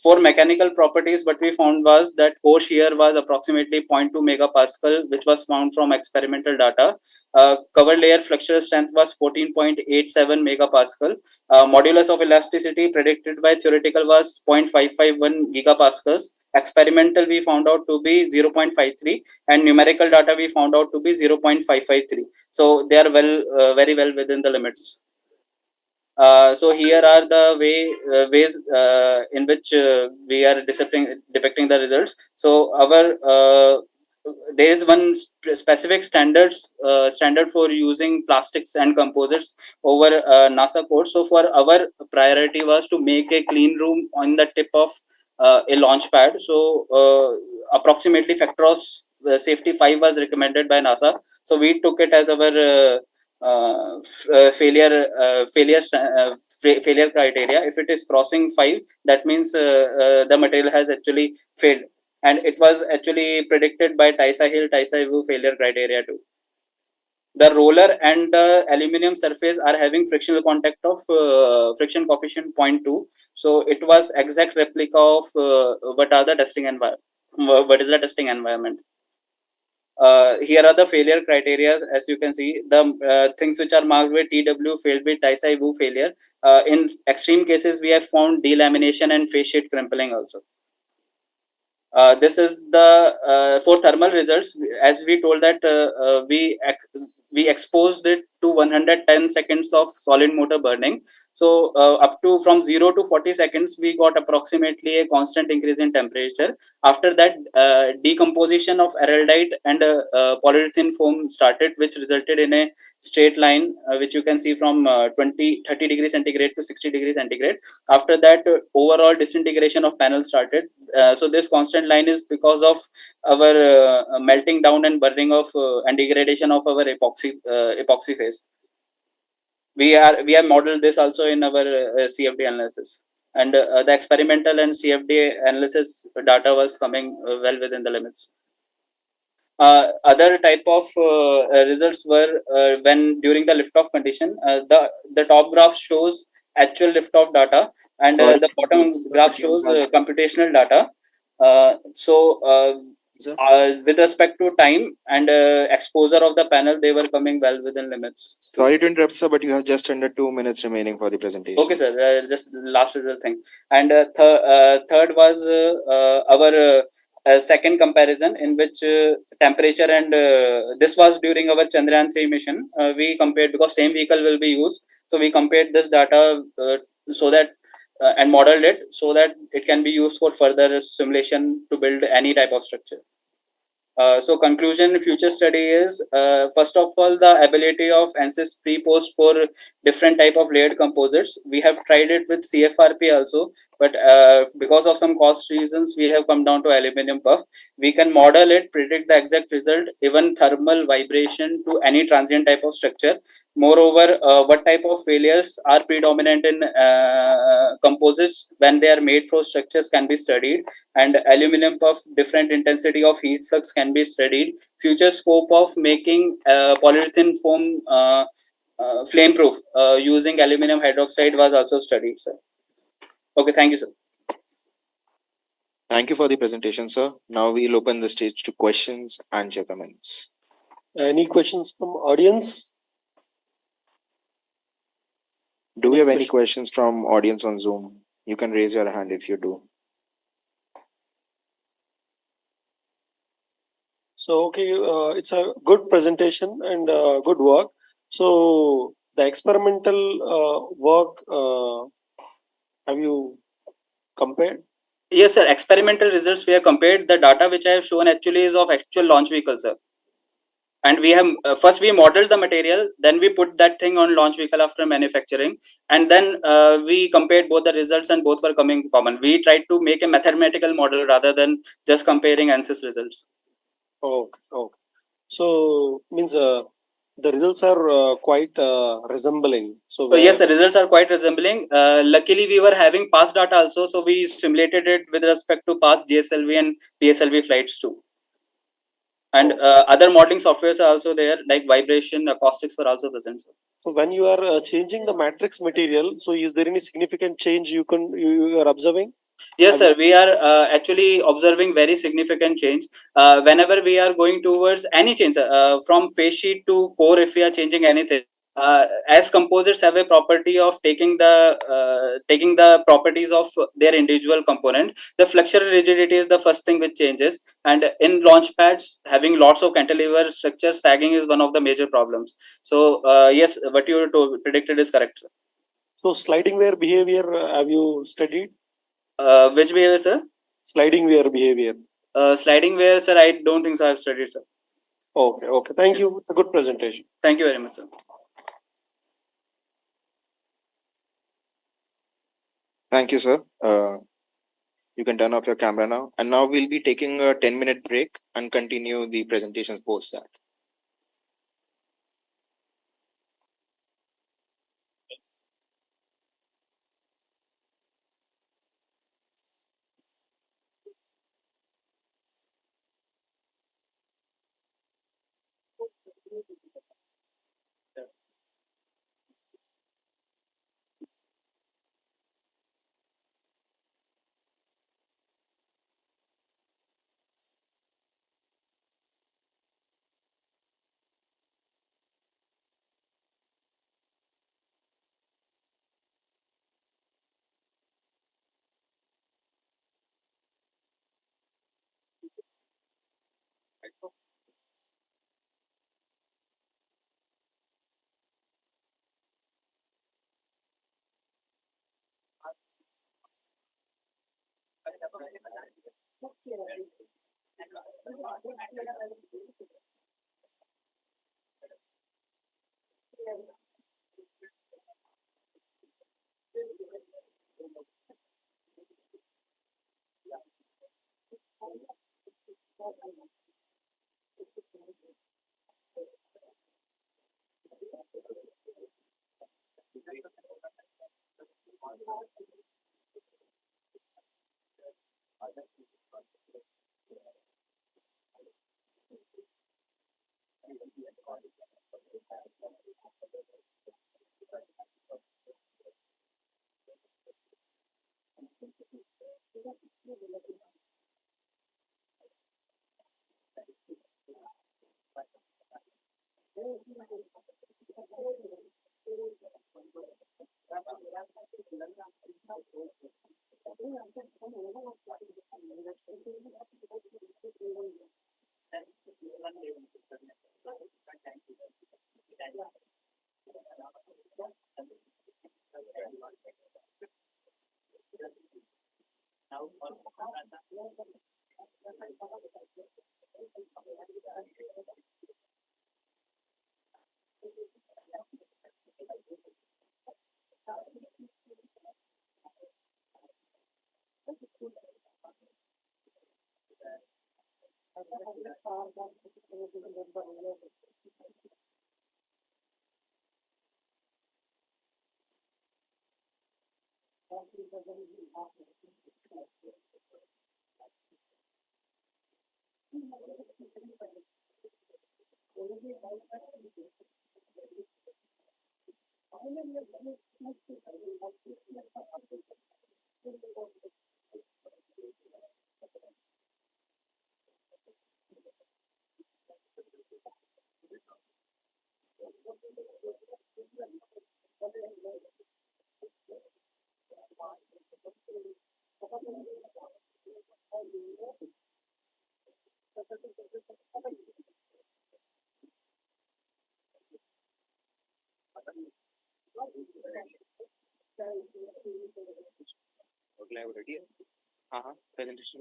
For mechanical properties, what we found was that core shear was approximately 0.2 megapascal, which was found from experimental data. Cover layer flexural strength was 14.87 megapascal. Modulus of elasticity predicted by theoretical was 0.551 gigapascals. Experimental we found out to be 0.53, and numerical data we found out to be 0.553. So they are very well within the limits. So here are the ways in which we are depicting the results. So our there is one specific standard for using plastics and composites over NASA code. So for our priority was to make a clean room on the tip of a launch pad. So approximately factor of safety 5 was recommended by NASA. So we took it as our failure criteria. If it is crossing 5, that means the material has actually failed, and it was actually predicted by TISA Hill, TISA Wu failure criteria too. The roller and the aluminum surface are having frictional contact of friction coefficient 0.2. So it was exact replica of what is the testing environment. Here are the failure criteria. As you can see, the things which are marked with TW failed with TISA Wu failure. In extreme cases, we have found delamination and phase shift crimpling also. This is the for thermal results. As we told that we exposed it to 110 seconds of solid motor burning. So up to from 0 to 40 seconds, we got approximately a constant increase in temperature. After that, decomposition of araldite and polyurethane foam started, which resulted in a straight line, which you can see from 30 degrees centigrade to 60 degrees centigrade. After that, overall disintegration of panel started. So this constant line is because of our melting down and burning of and degradation of our epoxy phase. We have modeled this also in our CFD analysis, and the experimental and CFD analysis data was coming well within the limits. Other type of results were when during the lift-off condition, the top graph shows actual lift-off data, and the bottom graph shows computational data. With respect to time and exposure of the panel, they were coming well within limits. Sorry to interrupt, sir, but you have just under 2 minutes remaining for the presentation. Okay, sir. Just last result thing. And third was our second comparison, in which temperature and this was during our Chandrayaan 3 mission. We compared, because same vehicle will be used, so we compared this data so that and modeled it so that it can be used for further simulation to build any type of structure. So conclusion future study is first of all, the ability of ANSYS pre-post for different type of layered composites. We have tried it with CFRP also, but because of some cost reasons, we have come down to aluminum puff. We can model it, predict the exact result, even thermal vibration to any transient type of structure. Moreover, what type of failures are predominant in composites when they are made for structures can be studied, and aluminum puff different intensity of heat flux can be studied. Future scope of making polyurethane foam flame proof using aluminum hydroxide was also studied, sir. Okay, thank you, sir. Thank you for the presentation, sir. Now we'll open the stage to questions and your comments. Any questions from audience? Do we have any questions from audience on Zoom? You can raise your hand if you do. So, okay, it's a good presentation and good work. So, the experimental work, have you compared? Yes, sir. Experimental results we have compared. The data which I have shown actually is of actual launch vehicle, sir. And we have first we modeled the material, then we put that thing on launch vehicle after manufacturing, and then we compared both the results, and both were coming common. We tried to make a mathematical model rather than just comparing ANSYS results. Okay. So means the results are quite resembling. So yes, the results are quite resembling. Luckily, we were having past data also, so we simulated it with respect to past GSLV and PSLV flights too. And other modeling softwares are also there, like vibration, acoustics were also present. So when you are changing the matrix material, so is there any significant change you are observing? Yes, sir. We are actually observing very significant change. Whenever we are going towards any change, from phase sheet to core, if we are changing anything, as composites have a property of taking the properties of their individual component, the flexural rigidity is the first thing which changes. And in launch pads, having lots of cantilever structure, sagging is one of the major problems. So yes, what you predicted is correct, sir. So sliding wear behavior, have you studied? Which behavior, sir? Sliding wear behavior. Sliding wear, sir, I don't think so. I've studied, sir. Okay. Thank you. It's a good presentation. Thank you very much, sir. Thank you, sir. You can turn off your camera now. And now we'll be taking a 10-minute break and continue the presentations post that. Ready? Presentation.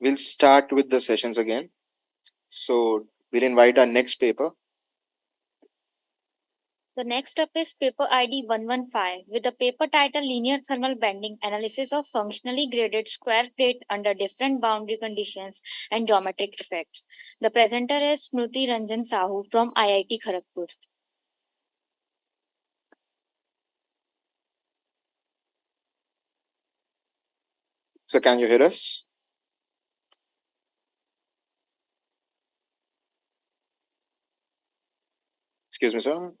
We'll start with the sessions again. So we'll invite our next paper. The next up is paper ID 115 with the paper title Linear Thermal Bending Analysis of Functionally Graded Square Plate Under Different Boundary Conditions and Geometric Effects. The presenter is Smruti Ranjan Sahu from IIT Kharagpur. So can you hear us? Excuse me, sir.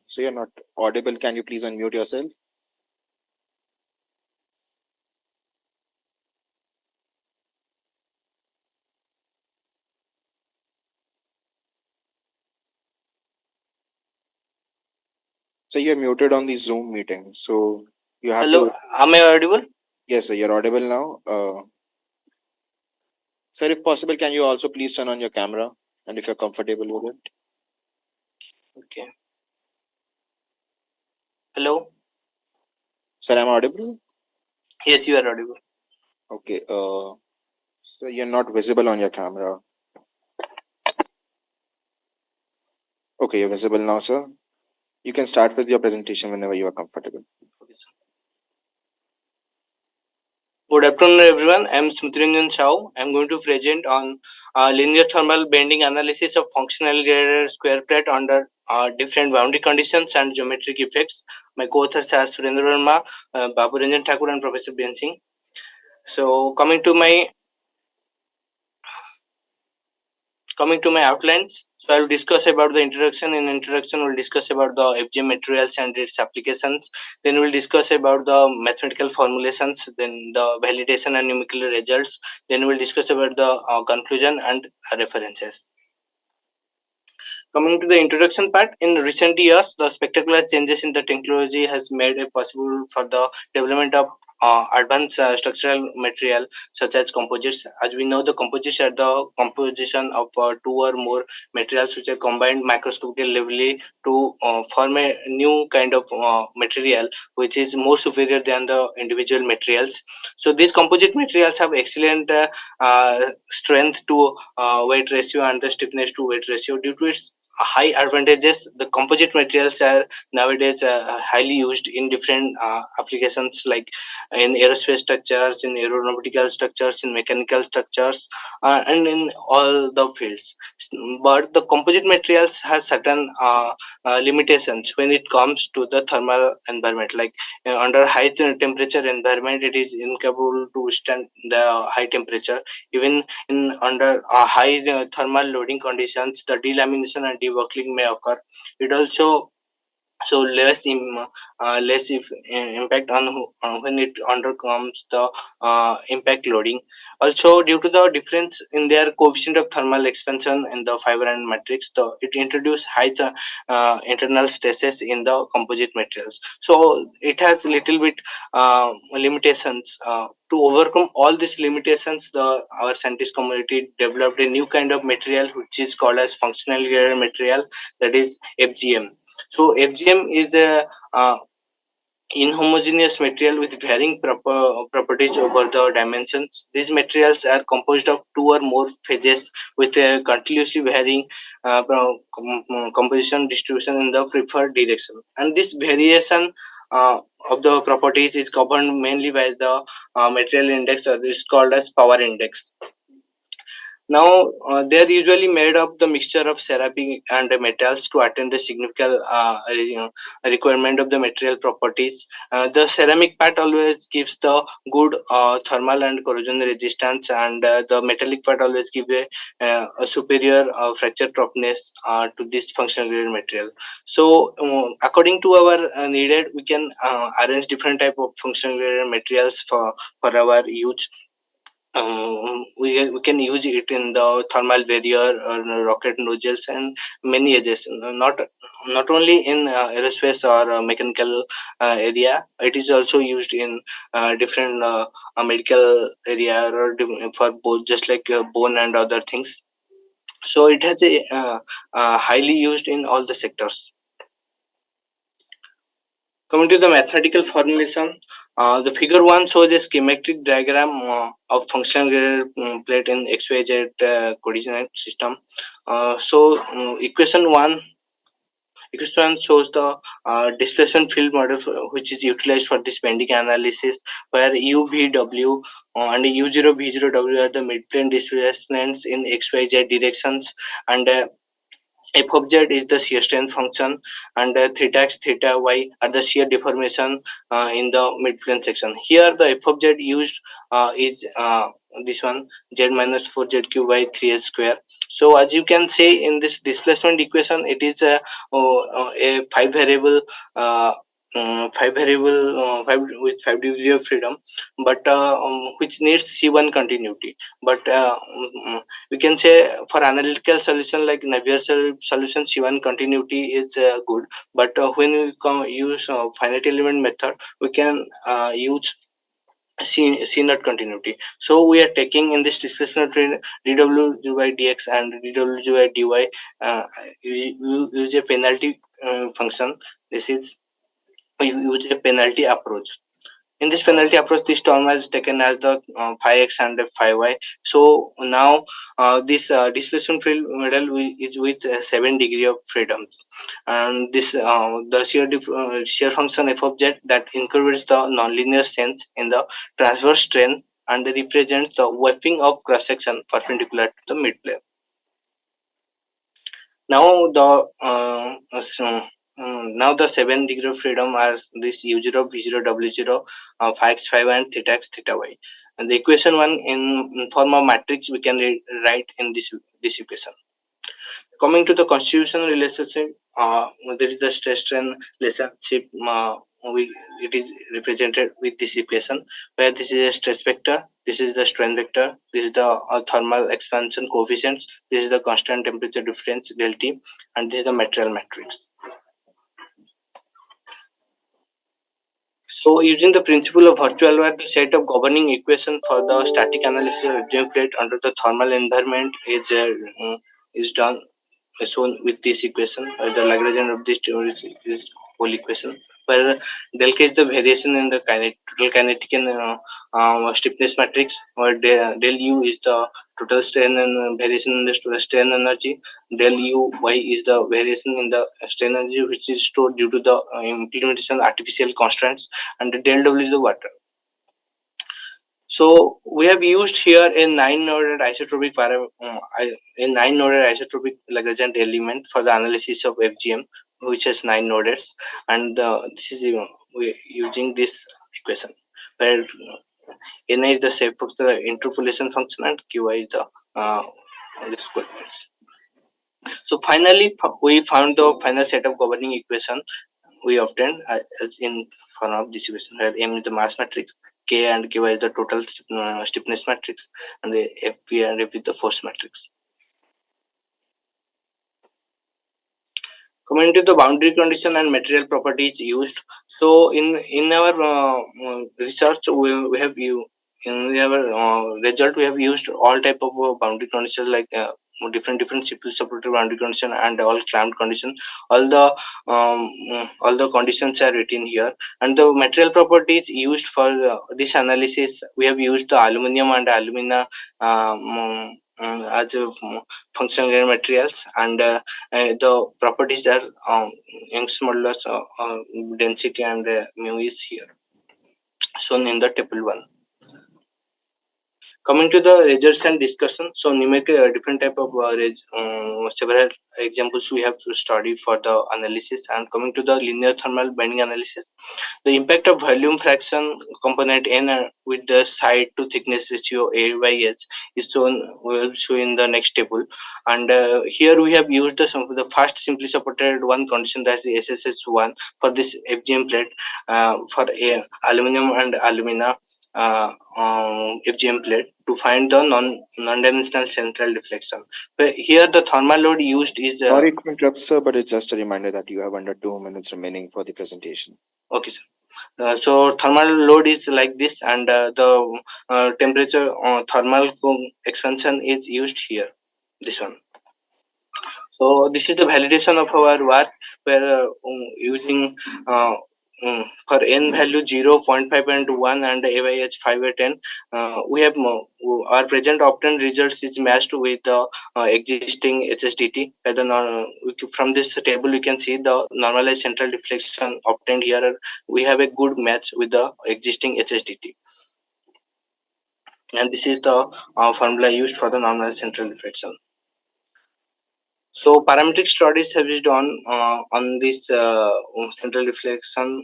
So you're not audible. Can you please unmute yourself? So you're muted on the Zoom meeting. So you have Hello, to. am I audible? Yes, sir. You're audible now. Sir, if possible, can you also please turn on your camera, and if you're comfortable with it? Okay. Hello. Sir, am I audible? Yes, you are audible. Okay. So you're not visible on your camera. Okay, you're visible now, sir. You can start with your presentation whenever you are comfortable. Okay, sir. Good afternoon, everyone. I am Smritiranjan Chau. I am going to present on linear thermal bending analysis of functional graded square plate under different boundary conditions and geometric effects. My co-authors are Surendra Verma, Babu Ranjan Thakur, and Professor Ben Singh. So, coming to my outlines, so I'll discuss about the introduction. In introduction, we'll discuss about the FGM materials and its applications. Then we'll discuss about the mathematical formulations, then the validation and numerical results. Then we'll discuss about the conclusion and references. Coming to the introduction part, in recent years, the spectacular changes in the technology has made it possible for the development of advanced structural material such as composites. As we know, the composites are the composition of two or more materials which are combined microscopically to form a new kind of material which is more superior than the individual materials. So these composite materials have excellent strength to weight ratio and the stiffness to weight ratio. Due to its high advantages, the composite materials are nowadays highly used in different applications like in aerospace structures, in aeronautical structures, in mechanical structures, and in all the fields. But the composite materials has certain limitations when it comes to the thermal environment. Like under high temperature environment, it is incapable to withstand the high temperature. Even in under high thermal loading conditions, the delamination and debuckling may occur. It also so less if impact on when it undercomes the impact loading. Also, due to the difference in their coefficient of thermal expansion in the fiber and matrix, it introduced high internal stresses in the composite materials. So it has little bit limitations. To overcome all these limitations, our scientist community developed a new kind of material which is called as functional graded material, that is FGM. So FGM is a inhomogeneous material with varying properties over the dimensions. These materials are composed of two or more phases with a continuously varying composition distribution in the preferred direction. And this variation of the properties is governed mainly by the material index, or is called as power index. Now, they are usually made of the mixture of ceramic and metals to attain the significant requirement of the material properties. The ceramic part always gives the good thermal and corrosion resistance, and the metallic part always gives a superior fracture toughness to this functional grade material. So, according to our needed, we can arrange different type of functional grade materials for our use. We can use it in the thermal barrier or rocket nozzles and many edges. Not only in aerospace or mechanical area, it is also used in different medical area or for both, just like bone and other things. So it has a highly used in all the sectors. Coming to the mathematical formulation, the figure 1 shows a schematic diagram of functional graded plate in XYZ coordinate system. Equation 1 shows the displacement field model which is utilized for this bending analysis, where UVW and U0V0W are the midplane displacements in XYZ directions, and f of z is the shear strength function, and theta x theta y are the shear deformation in the midplane section. Here the f of z used is this one z minus 4 zq by 3s square. So as you can say in this displacement equation, it is a five variable with 5 degree of freedom, but which needs C1 continuity. But we can say for analytical solution like Navier solution, C1 continuity is good. But when we use finite element method, we can use C not continuity. So we are taking in this displacement dw by dx and dw by dy. You use a penalty function. This is you use a penalty approach. In this penalty approach, this term is taken as the phi x and phi y. So now this displacement field model is with 7 degree of freedoms, and this the shear function f of z that incorporates the nonlinear sense in the transverse strain and represents the wrapping of cross section perpendicular to the midplane. Now the 7 degree of freedom are this u0, v0, w0, phi x, phi y, and theta x, theta y. And the equation one in form of matrix we can write in this equation. Coming to the constitutional relationship, there is the stress strain relationship. It is represented with this equation, where this is a stress vector, this is the strain vector, this is the thermal expansion coefficients, this is the constant temperature difference del T, and this is the material matrix. So, using the principle of virtual wire, the set of governing equation for the static analysis of FGM plate under the thermal environment is done shown with this equation. The Lagrangian of this is whole equation, where del K is the variation in the total kinetic and stiffness matrix, where del U is the total strain and variation in the strain energy. Del U Y is the variation in the strain energy which is stored due to the implementation of artificial constraints, and del W is the water. So we have used here a 9-noded isotropic Lagrangian element for the analysis of FGM, which has 9 nodes, and this is we using this equation where Na is the shape function, the interpolation function, and Qi is the this coordinates. So finally, we found the final set of governing equation we obtained as in form of this equation, where M is the mass matrix, K and Ky is the total stiffness matrix, and the Fp and F is the force matrix. Coming to the boundary condition and material properties used. So in our research, we have in our result we have used all type of boundary conditions like different simple supported boundary condition and all clamped condition. All the conditions are written here, and the material properties used for this analysis, we have used the aluminum and alumina as functional materials, and the properties are Young's modulus density and mu is here shown in the table 1. Coming to the results and discussion, so numerical different type of several examples we have studied for the analysis. And coming to the linear thermal bending analysis, the impact of volume fraction component N with the side to thickness ratio A by H is shown. We will show in the next table. And here we have used the first simply supported one condition, that is SSS1 for this FGM plate for aluminum and alumina FGM plate to find the non-dimensional central deflection. But here the thermal load used is Sorry to interrupt, sir, but it's just a reminder that you have under 2 minutes remaining for the presentation. Okay, sir. So thermal load is like this, and the temperature thermal expansion is used here, this one. So this is the validation of our work, where using for n value 0, 0.5 and 1 and a by h 5 by 10, we have our present obtained results is matched with the existing HSDT. From this table you can see the normalized central deflection obtained here. We have a good match with the existing HSDT, and this is the formula used for the normalized central deflection. So parametric studies have been done on this central deflection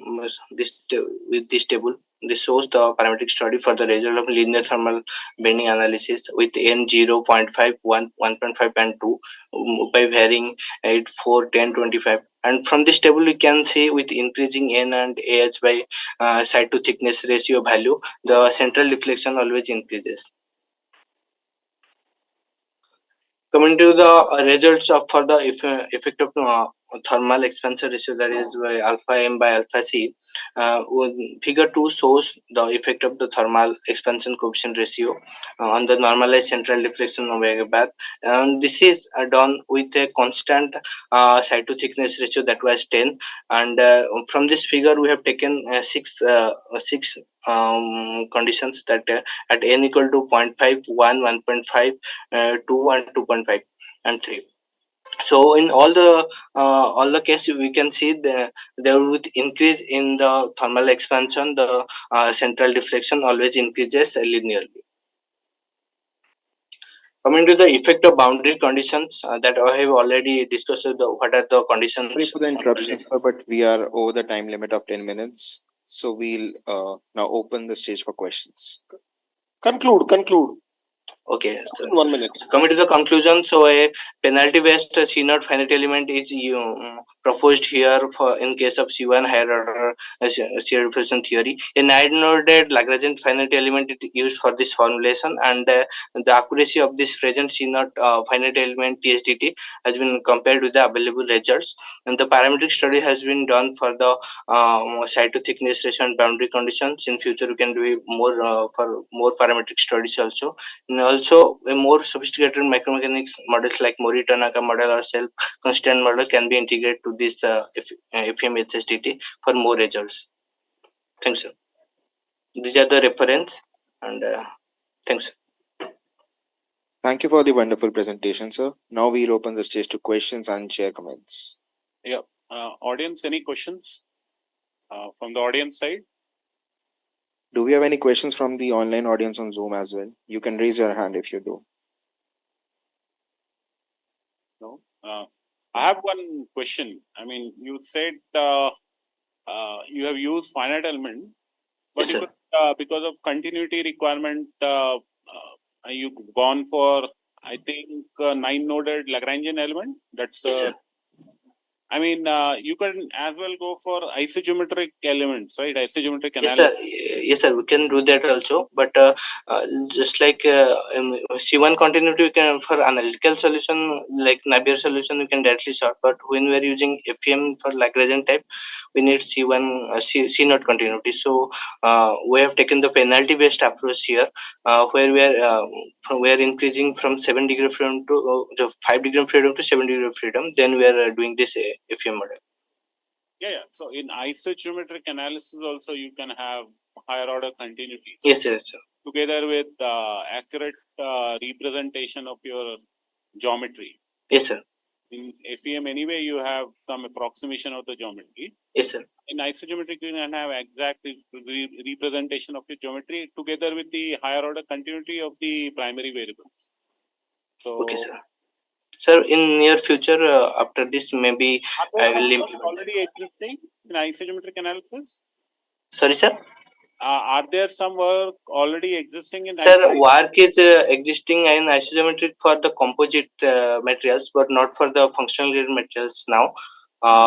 with this table. this shows the parametric study for the result of linear thermal bending analysis with N 0.5, 1.5 and 2 by varying 8, 4, 10, 25. And from this table we can see with increasing N and AH by side to thickness ratio value, the central deflection always increases. Coming to the results of for the effect of thermal expansion ratio, that is by alpha m by alpha c. Figure 2 shows the effect of the thermal expansion coefficient ratio on the normalized central deflection omega bar, and this is done with a constant side to thickness ratio that was 10. And from this figure we have taken six conditions that at n equal to 0.5, 1, 1.5, 2 and 2.5 and 3. So in all the cases we can see there would increase in the thermal expansion, the central deflection always increases linearly. Coming to the effect of boundary conditions that I have already discussed, what are the conditions? Sorry for the interruption, sir, but we are over the time limit of 10 minutes. So we'll now open the stage for questions. Conclude. Okay, so 1 minute. Coming to the conclusion, so a penalty-based C0 finite element is proposed here for in case of C1 higher order shear diffusion theory. A nine-noded Lagrangian finite element is used for this formulation, and the accuracy of this present C0 finite element TSDT has been compared with the available results. And the parametric study has been done for the side to thickness ratio and boundary conditions. In future, we can do more for more parametric studies also. And also, a more sophisticated micromechanics models like Mori-Tanaka model or self-constraint model can be integrated to this FEM HSDT for more results. Thanks, sir. These are the reference, and thanks. Thank you for the wonderful presentation, sir. Now we'll open the stage to questions and share comments. Yeah, audience, any questions from the audience side? Do we have any questions from the online audience on Zoom as well? You can raise your hand if you do. No. I have one question. I mean, you said you have used finite element, but Yes, because of continuity requirement, you've gone for, I think, 9-noded Lagrangian element. That's yes, I mean, you can as well go for isogeometric elements, right? Isogeometric yes, analysis. yes, sir. We can do that also, but just like in C1 continuity, we can for analytical solution like Navier solution, we can directly sort. But when we are using FEM for Lagrangian type, we need C1 C0 continuity. So we have taken the penalty based approach here, where we are increasing from 7 degree freedom to 5 degree freedom to 7 degree freedom. Then we are doing this FEM model. Yeah. So in isogeometric analysis also you can have higher order continuities. Yes, sir. Together with accurate representation of your geometry. Yes, sir. In FEM anyway, you have some approximation of the geometry. Yes, sir. In isogeometric, you can have exact representation of your geometry together with the higher order continuity of the primary variables. So, okay, sir. Sir, in near future, after this, maybe I will implement. Already existing in isogeometric analysis? Sorry, sir. Are there some work already existing in? Sir, work is existing in isogeometric for the composite materials, but not for the functional grade materials now.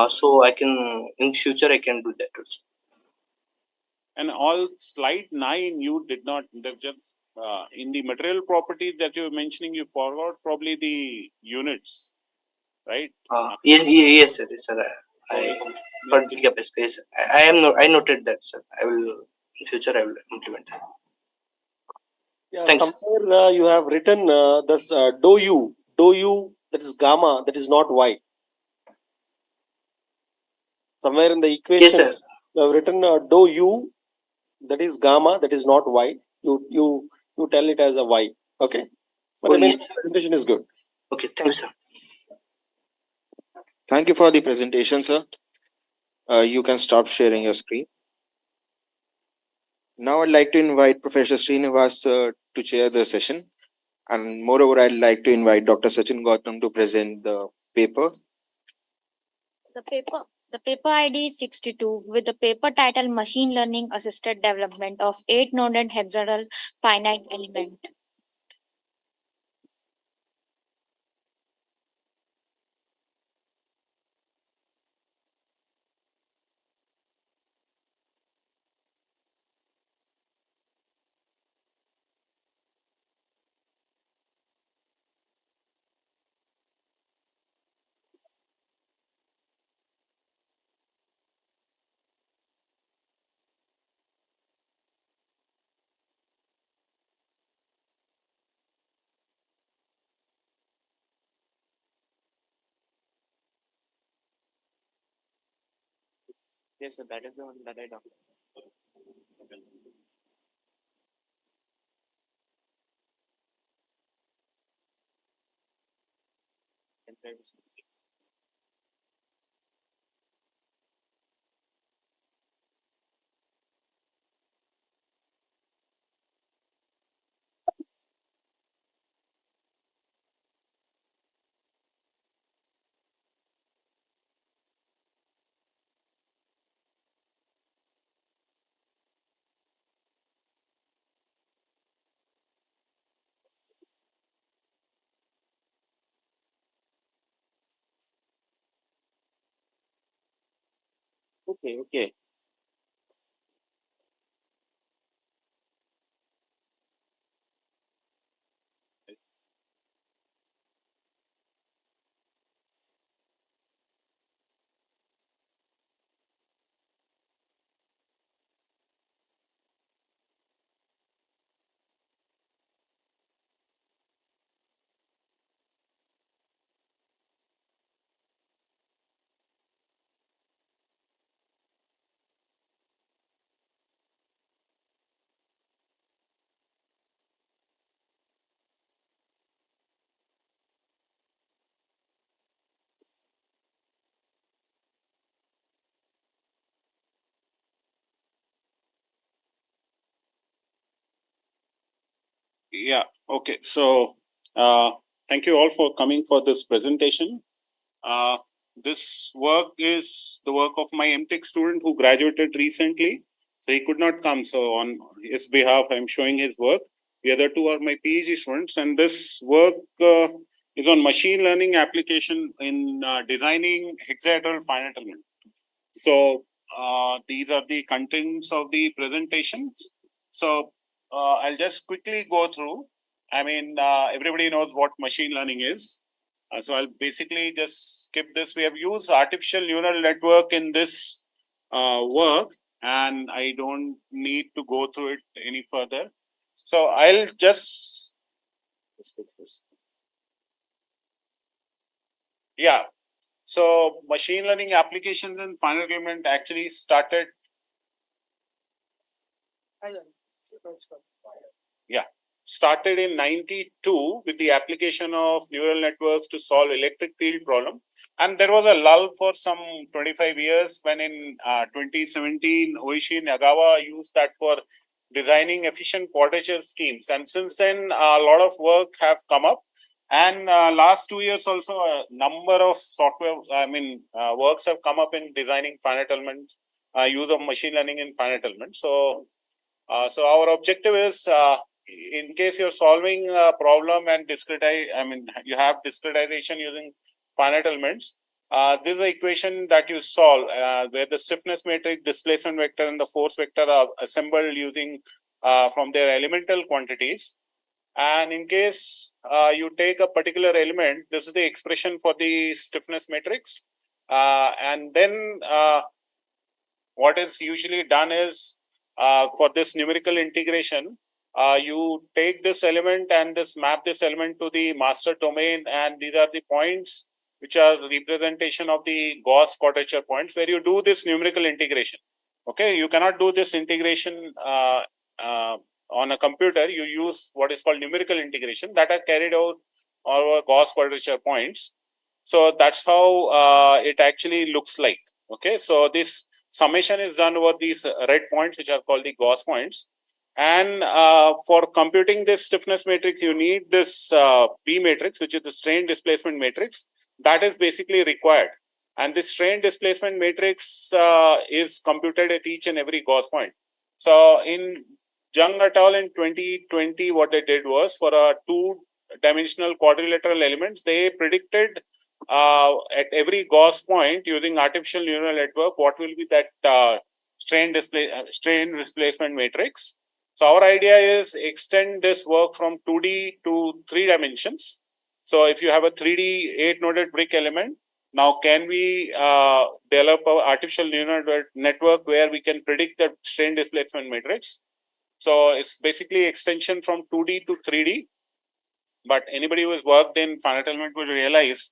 So I can in future I can do that also. And all slide 9, you did not just in the material properties that you were mentioning, you forgot probably the units, right? Yes, sir. Yes, sir. For capacity, yes, I noted that, sir. I will in future I will implement that. Yeah, thanks. Somewhere you have written this dou u, that is gamma, that is not y. Somewhere in the equation, yes, sir. You have written dou u, that is gamma, that is not y. You tell it as a y. Okay. But the presentation is good. Okay, thanks, sir. Thank you for the presentation, sir. You can stop sharing your screen. Now I'd like to invite Professor Srinivas to chair the session. And moreover, I'd like to invite Dr. Sachin Gautam to present the paper. The paper. The paper ID is 62 with the paper title Machine Learning Assisted Development of 8-noded hexagonal finite element. Yes, sir, that is the one that I talked about. Okay, okay. Yeah, okay. So thank you all for coming for this presentation. This work is the work of my MTech student who graduated recently. So he could not come. So on his behalf, I'm showing his work. The other two are my PhD students. And this work is on machine learning application in designing hexagonal finite element. So these are the contents of the presentations. So I'll just quickly go through. I mean, everybody knows what machine learning is. So I'll basically just skip this. We have used artificial neural network in this work, and I don't need to go through it any further. So I'll just fix this. Yeah. So machine learning applications in finite element actually started. Yeah, started in 92 with the application of neural networks to solve electric field problem. And there was a lull for some 25 years when in 2017, Oishi Nagawa used that for designing efficient quadrature schemes. And since then, a lot of work have come up. And last 2 years also, a number of software, works have come up in designing finite elements, use of machine learning in finite elements. So our objective is, in case you're solving a problem and you have discretization using finite elements. This is the equation that you solve, where the stiffness matrix, displacement vector, and the force vector are assembled using from their elemental quantities. And in case you take a particular element, this is the expression for the stiffness matrix. And then what is usually done is, for this numerical integration, you take this element and this map this element to the master domain, and these are the points which are representation of the Gauss quadrature points where you do this numerical integration. Okay, you cannot do this integration on a computer. You use what is called numerical integration that are carried out over Gauss quadrature points. So that's how it actually looks like. Okay, so this summation is done over these red points, which are called the Gauss points. And for computing this stiffness matrix, you need this B matrix, which is the strain displacement matrix. That is basically required. And this strain displacement matrix is computed at each and every Gauss point. So in Jung et al. In 2020, what they did was for a two-dimensional quadrilateral elements, they predicted at every Gauss point using artificial neural network what will be that strain displacement matrix. So our idea is extend this work from 2D to 3 dimensions. So if you have a 3D 8-noded brick element, now can we develop an artificial neural network where we can predict the strain displacement matrix? So it's basically extension from 2D to 3D. But anybody who has worked in finite element will realize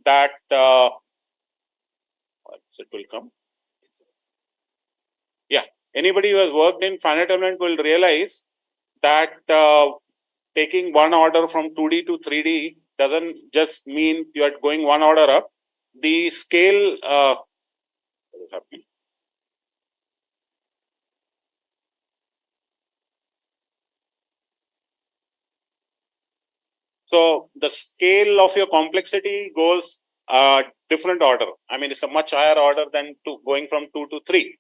that it will come. Yeah, anybody who has worked in finite element will realize that taking one order from 2D to 3D doesn't just mean you are going one order up. The scale so the scale of your complexity goes different order. I mean, it's a much higher order than going from 2 to 3.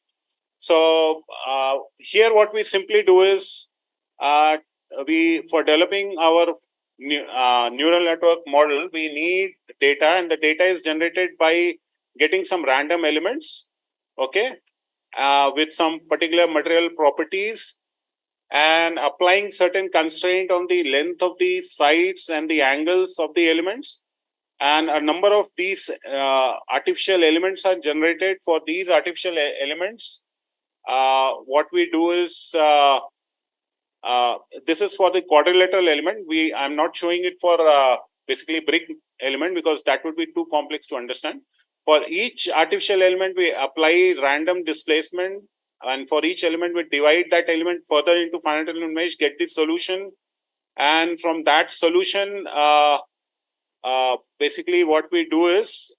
So here what we simply do is for developing our neural network model, we need data, and the data is generated by getting some random elements, okay, with some particular material properties, and applying certain constraint on the length of the sides and the angles of the elements. And a number of these artificial elements are generated. For these artificial elements, what we do is this is for the quadrilateral element. I'm not showing it for basically brick element because that would be too complex to understand. For each artificial element, we apply random displacement, and for each element, we divide that element further into finite element mesh, get the solution, and from that solution, basically what we do is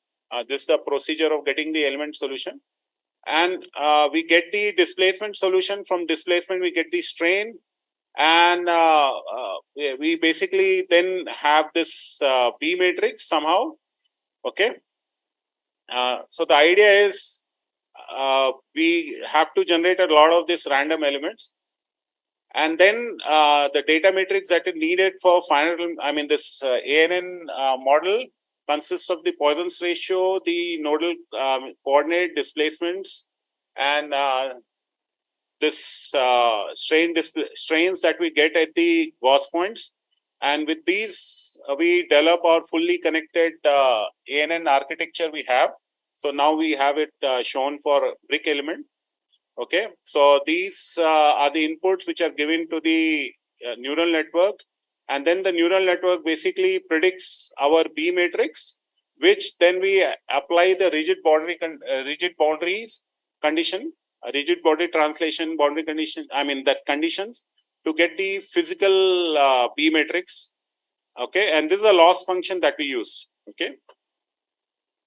this is the procedure of getting the element solution, and we get the displacement solution. From displacement, we get the strain, and we basically then have this B matrix somehow. Okay. So the idea is we have to generate a lot of these random elements, and then the data matrix that is needed for final, I mean, this ANN model consists of the Poisson's ratio, the nodal coordinate displacements, and this strains that we get at the Gauss points. And with these, we develop our fully connected ANN architecture we have. So now we have it shown for brick element. Okay, so these are the inputs which are given to the neural network, and then the neural network basically predicts our B matrix, which then we apply the rigid boundaries condition, rigid boundary translation boundary condition. I mean that conditions to get the physical B matrix. Okay, and this is a loss function that we use. Okay.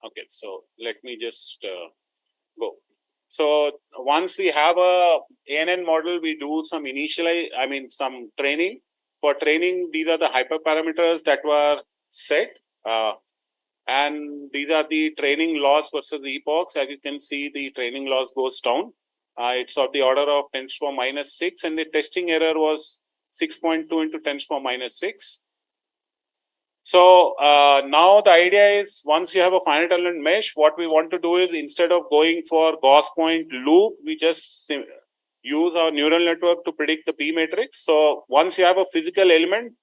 Okay, so let me just go. So once we have a ANN model, we do some some training. For training, these are the hyperparameters that were set. And these are the training loss versus epochs. As you can see, the training loss goes down. It's of the order of 10 to the power -6, and the testing error was 6.2 into 10 to the power -6. So now the idea is once you have a finite element mesh, what we want to do is instead of going for Gauss point loop, we just use our neural network to predict the P matrix. So once you have a physical element,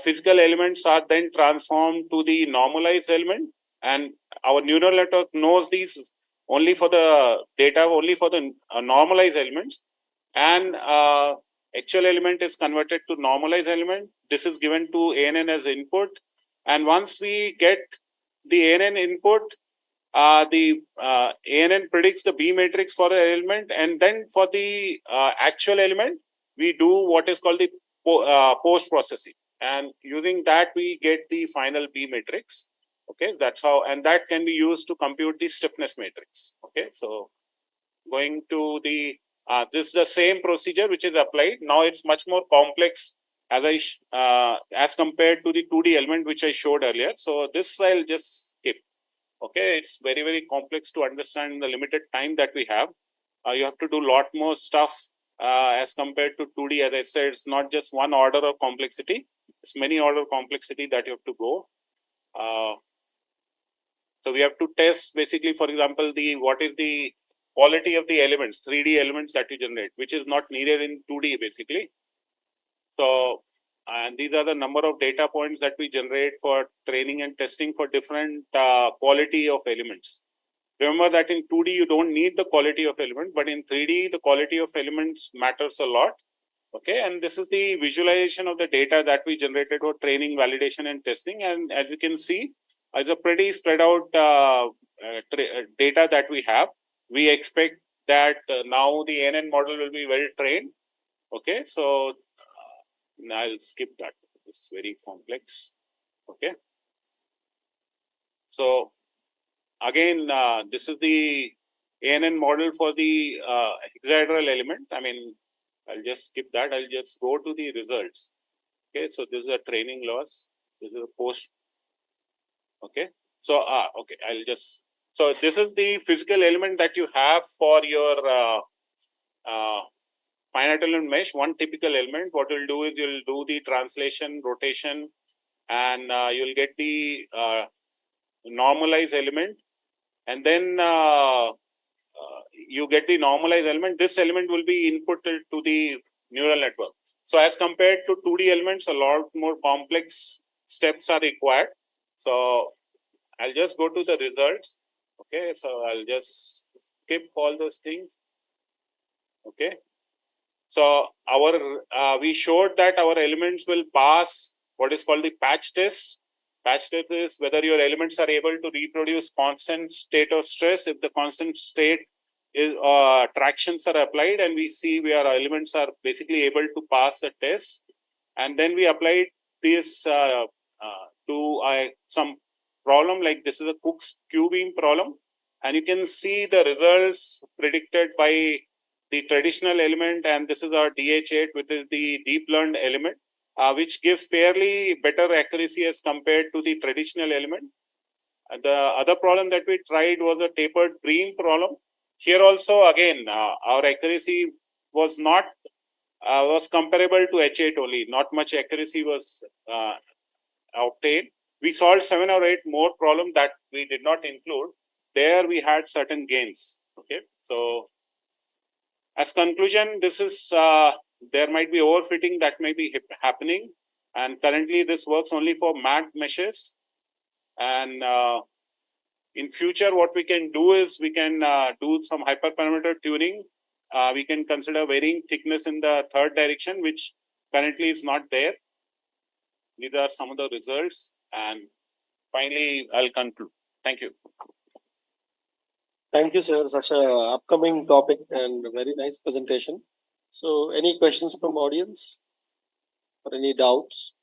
physical elements are then transformed to the normalized element, and our neural network knows these only for the data, only for the normalized elements, and actual element is converted to normalized element. This is given to ANN as input, and once we get the ANN input, the ANN predicts the B matrix for the element, and then for the actual element, we do what is called the post processing, and using that we get the final B matrix. Okay, that's how, and that can be used to compute the stiffness matrix. Okay, so going to the this is the same procedure which is applied. Now it's much more complex as compared to the 2D element which I showed earlier. So this I'll just skip. Okay, it's very, very complex to understand in the limited time that we have. You have to do a lot more stuff as compared to 2D. As I said, it's not just one order of complexity, it's many order complexity that you have to go. So we have to test basically, for example, what is the quality of the elements, 3D elements that you generate, which is not needed in 2D basically. So, and these are the number of data points that we generate for training and testing for different quality of elements. Remember that in 2D, you don't need the quality of element, but in 3D, the quality of elements matters a lot. Okay, and this is the visualization of the data that we generated for training, validation, and testing. And as you can see, it's a pretty spread out data that we have. We expect that now the NN model will be well trained. Okay, so I'll skip that. It's very complex. Okay, so again, this is the ANN model for the hexahedral element. I mean, I'll just skip that. I'll just go to the results. Okay, so this is a training loss. This is a post. Okay, so okay, I'll just. So this is the physical element that you have for your finite element mesh. One typical element. What you'll do is you'll do the translation, rotation, and you'll get the normalized element, and then you get the normalized element. This element will be inputted to the neural network. So as compared to 2D elements, a lot more complex steps are required. So I'll just go to the results. Okay, so I'll just skip all those things. Okay, so our we showed that our elements will pass what is called the patch test. Patch test is whether your elements are able to reproduce constant state of stress. If the constant state is tractions are applied, and we see our elements are basically able to pass the test, and then we applied this to some problem like this is a Cook's Q-beam problem, and you can see the results predicted by the traditional element, and this is our DH8, which is the deep learned element, which gives fairly better accuracy as compared to the traditional element. The other problem that we tried was a tapered green problem. Here also, again, our accuracy was not was comparable to H8 only. Not much accuracy was obtained. We solved 7 or 8 more problems that we did not include. There we had certain gains. Okay, so as conclusion, this is there might be overfitting that may be happening, and currently this works only for matte meshes. And in future, what we can do is we can do some hyperparameter tuning. We can consider varying thickness in the third direction, which currently is not there. These are some of the results, and finally, I'll conclude. Thank you. Thank you, sir. Such a upcoming topic and a very nice presentation. So, any questions from audience or any doubts?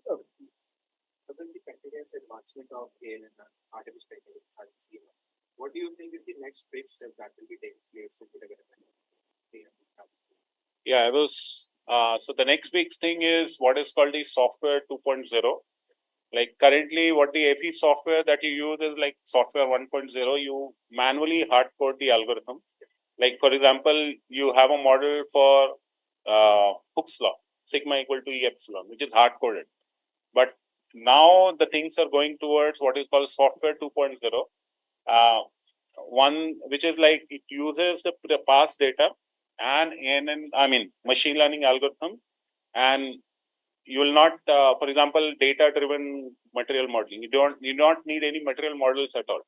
Given the continuous advancement of AI and artificial intelligence, what do you think is the next big step that will be taking place in the development of AI? Yeah, I was. So the next big thing is what is called the software 2.0. Like currently, what the FE software that you use is like software 1.0. You manually hard code the algorithm. Like for example, you have a model for Hooke's law, sigma equal to E epsilon, which is hard coded. But now the things are going towards what is called software 2.0. One which is like it uses the past data and machine learning algorithm, and you will not, for example, data-driven material modeling. You don't need any material models at all.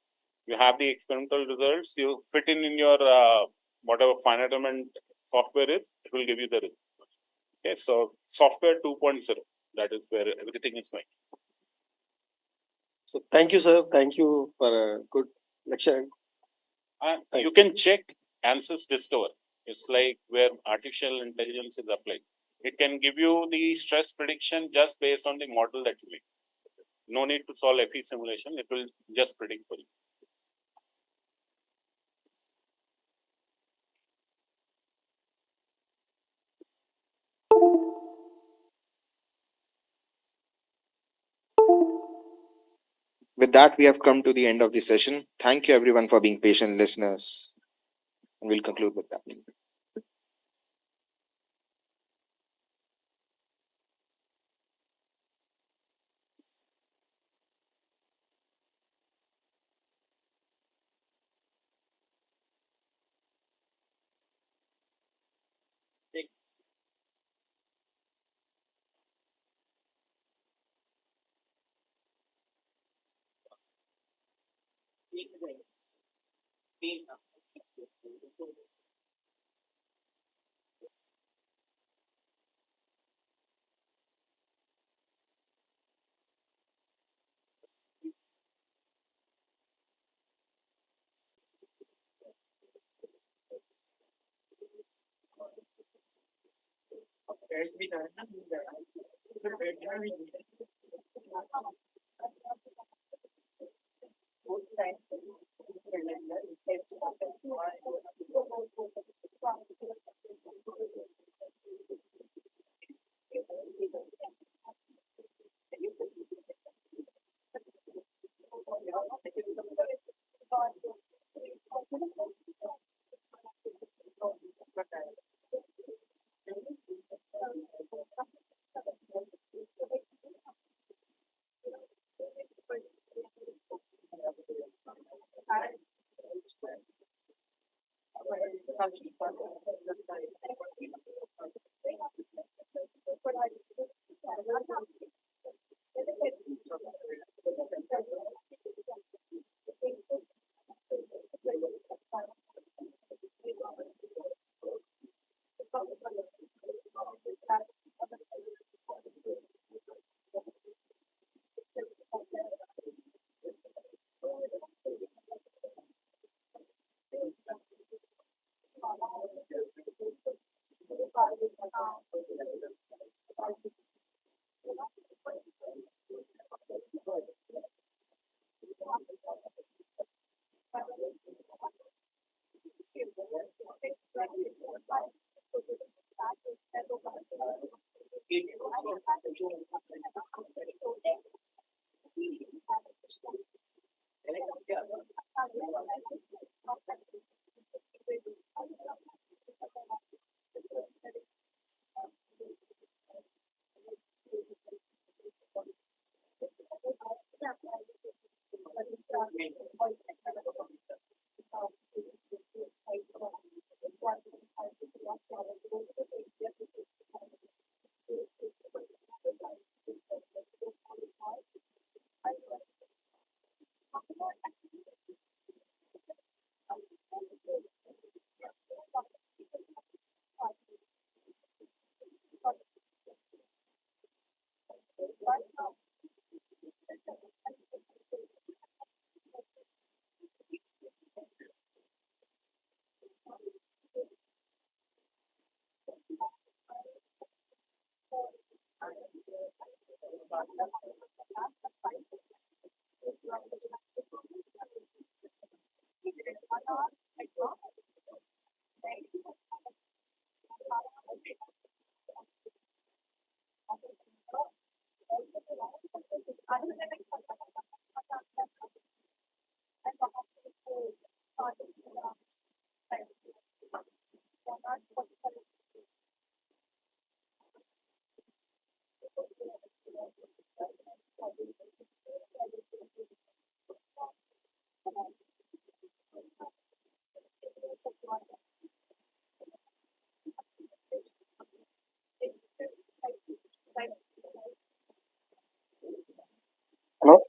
You have the experimental results. You fit in your whatever finite element software is. It will give you the result. Okay, so software 2.0. That is where everything is going. So, thank you, sir. Thank you for a good lecture. You can check ANSYS Discover. It's like where artificial intelligence is applied. It can give you the stress prediction just based on the model that you make. No need to solve FE simulation. It will just predict for you. that, we have come to the end of the session. Thank you everyone for being patient listeners. And we'll conclude with that. Hello?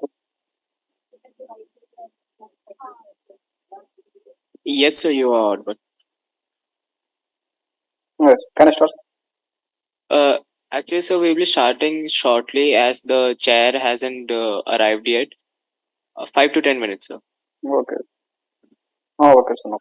Yes, sir, you are audible. Yes. Can I start? Uh, Actually, sir, we'll be starting shortly as the chair hasn't arrived yet. 5 to 10 minutes, sir. Okay. Oh, okay, so no.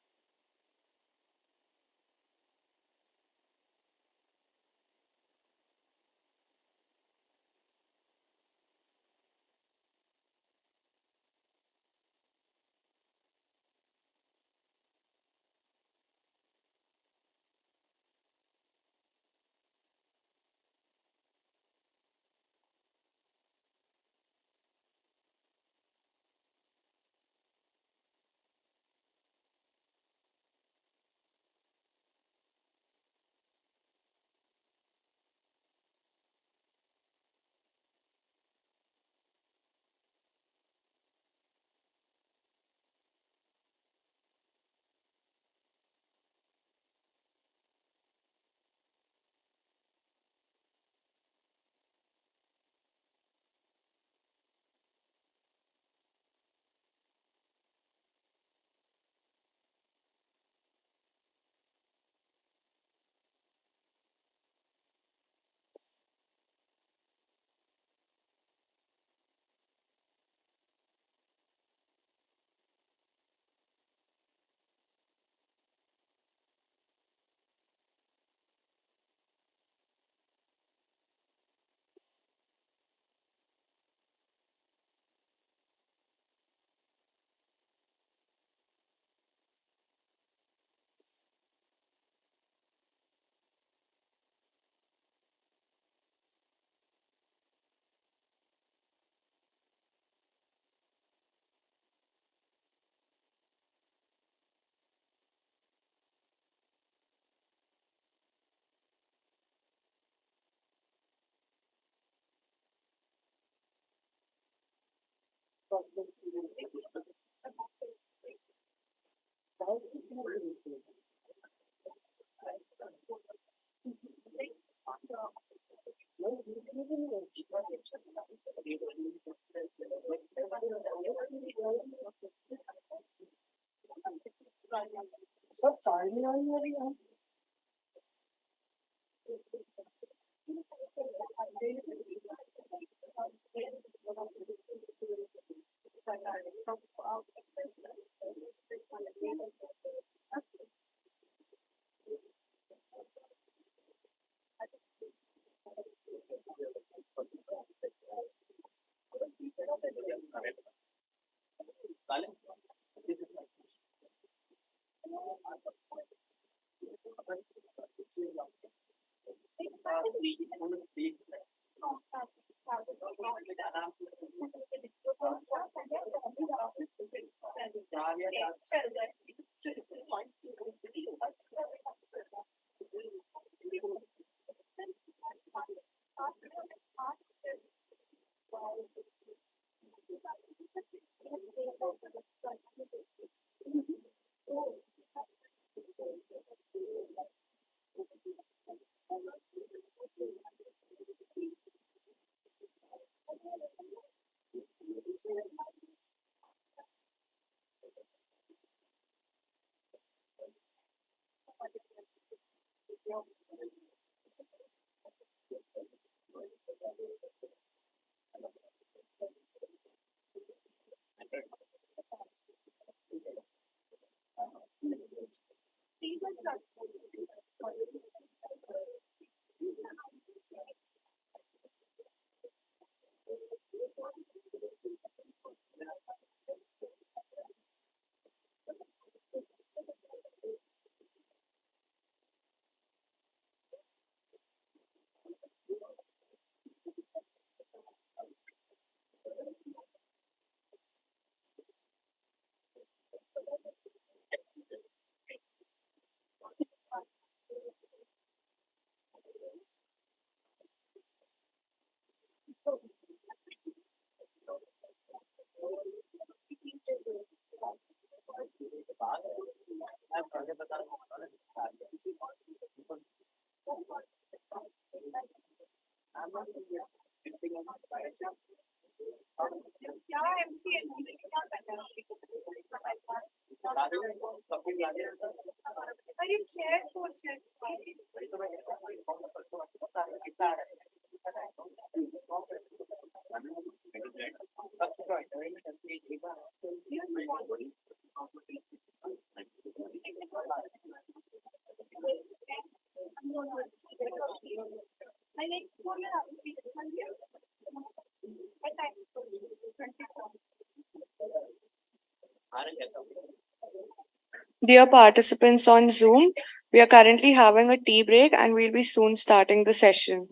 Dear participants on Zoom, we are currently having a tea break and we'll be soon starting the session.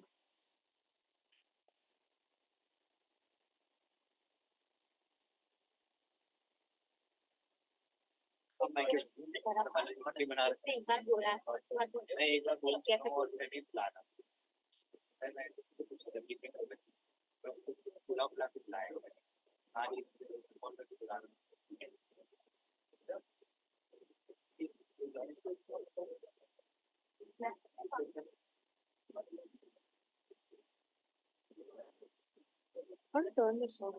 How to turn this on?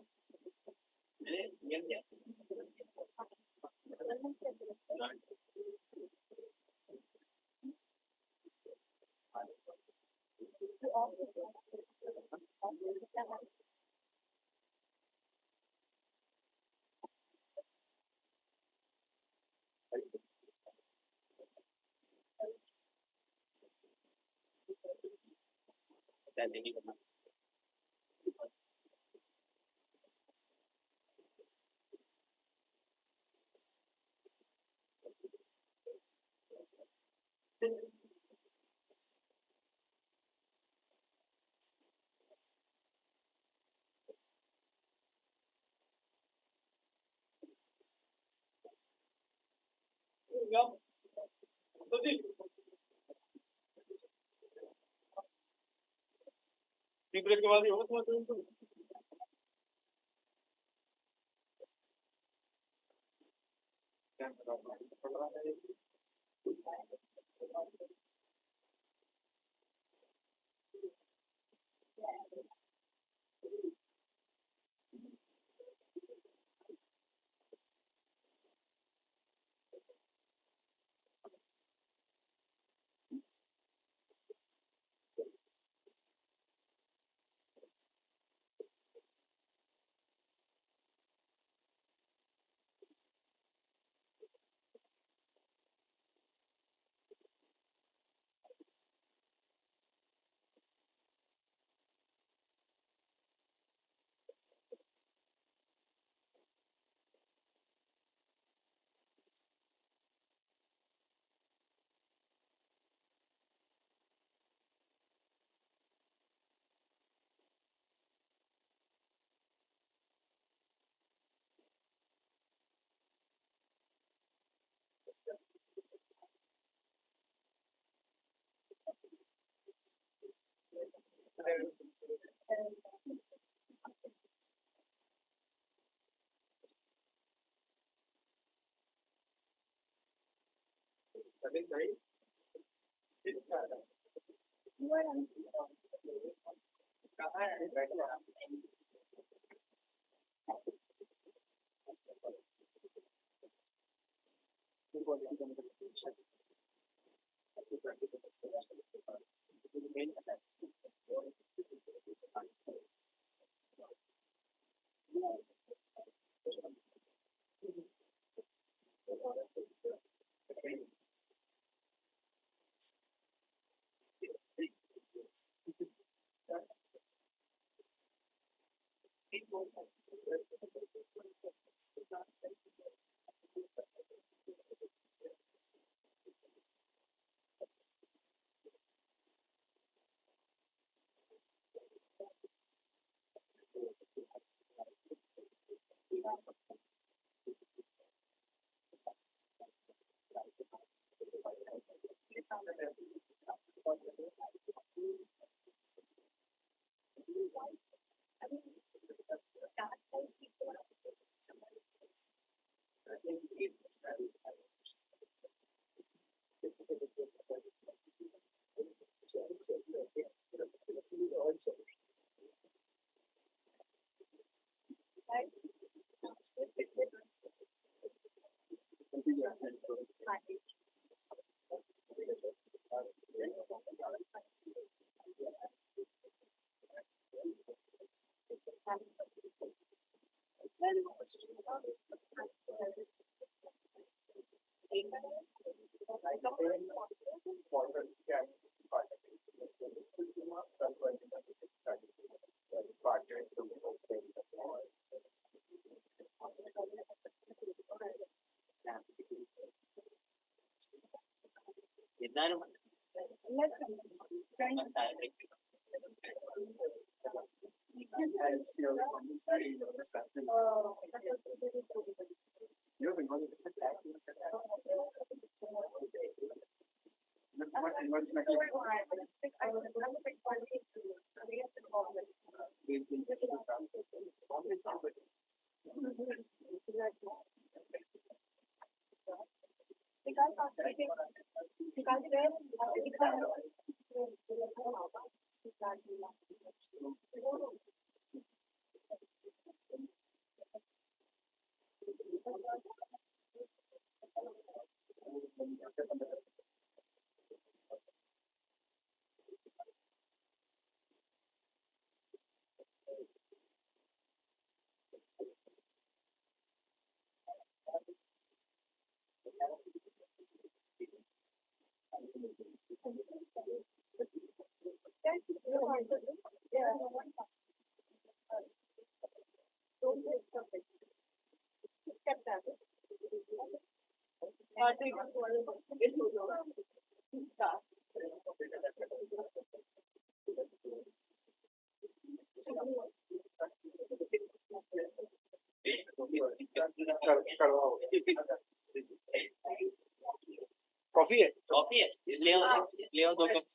Coffee है ले आओ 2 cup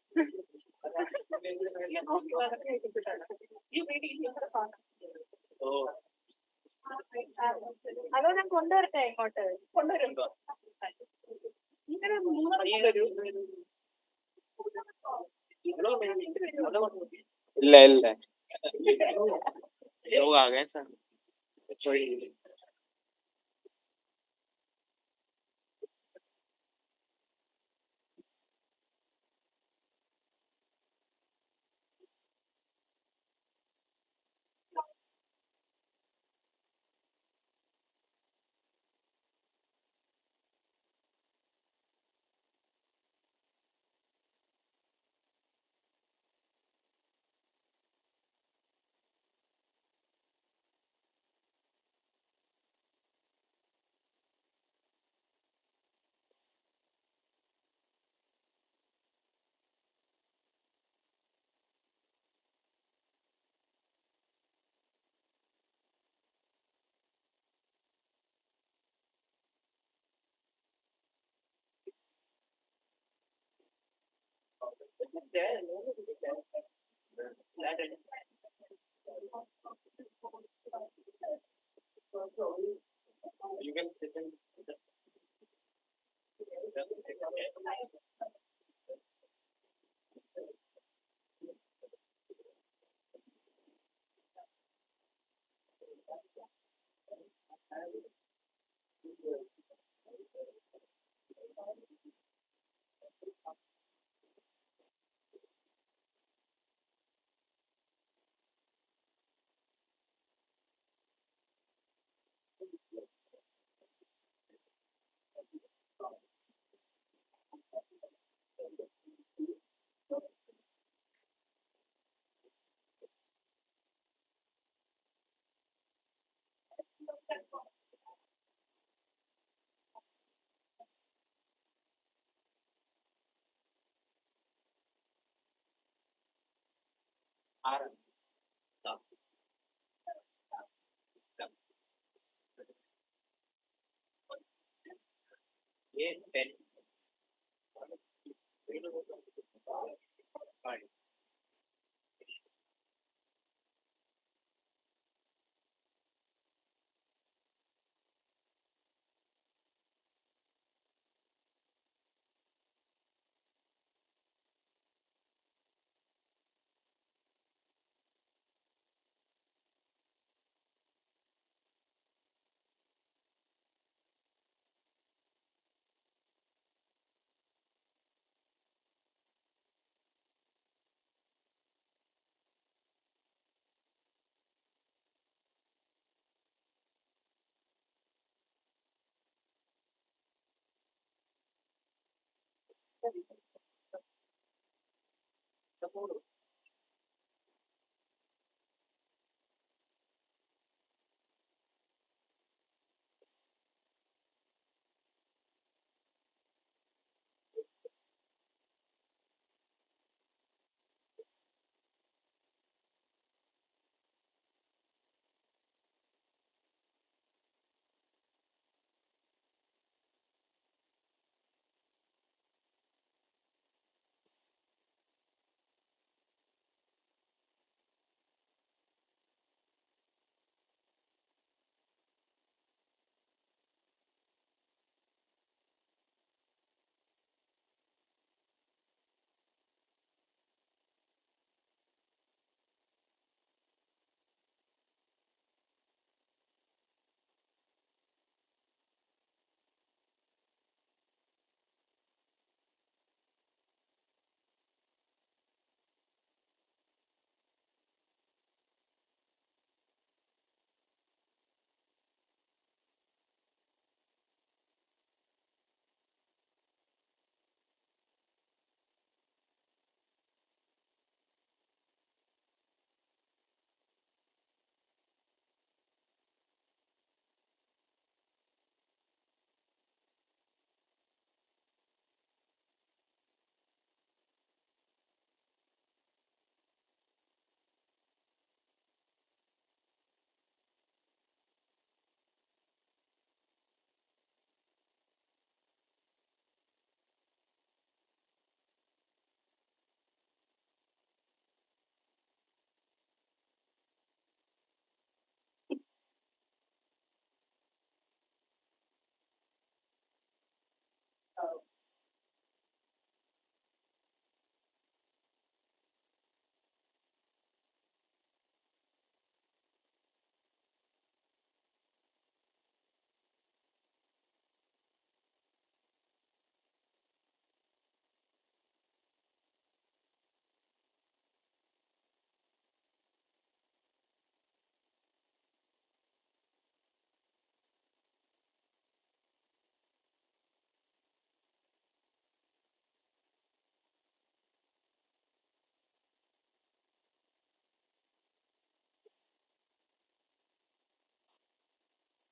അതോ ഞാൻ കൊണ്ടുവരട്ടെ ഇങ്ങോട്ട് കൊണ്ടുവരും ഇല്ല ഇല്ല लोग आ गए sir sorry You can sit in.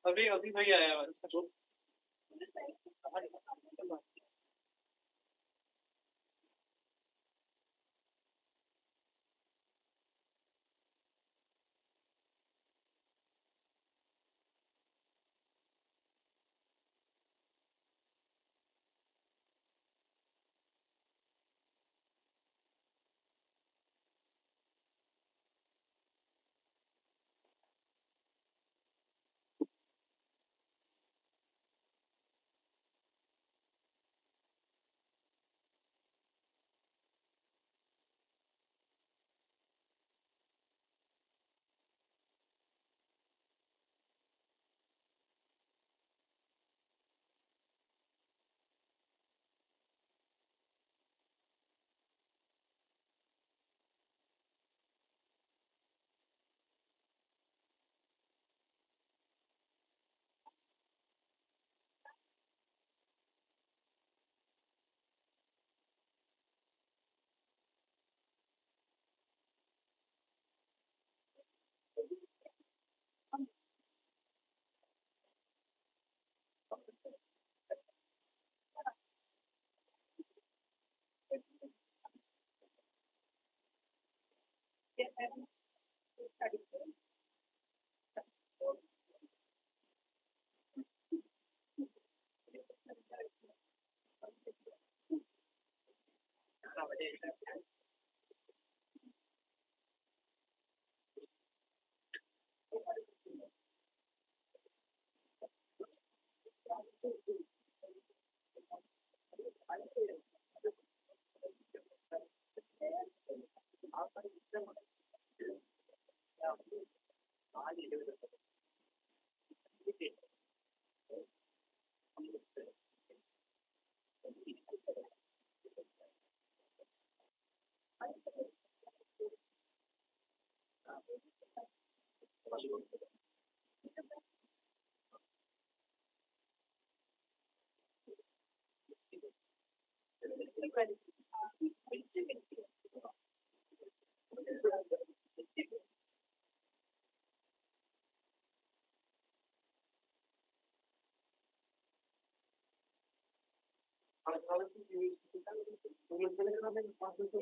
अभी भाई आया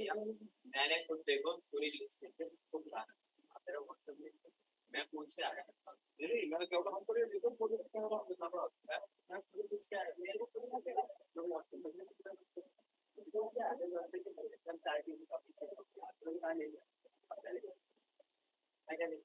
मैंने खुद देखो पूरी लिस्ट करके सबको बुलाना तेरा व्हाट्सएप में मैं पूछ के आया नहीं मैंने क्या काम करे देखो पूरी क्या बता रहा है मैं पूछ के आया मेरे को कुछ नहीं पता तो व्हाट्सएप में पूछ के आया जैसे कि हम टाइपिंग का तो का नहीं है क्या नहीं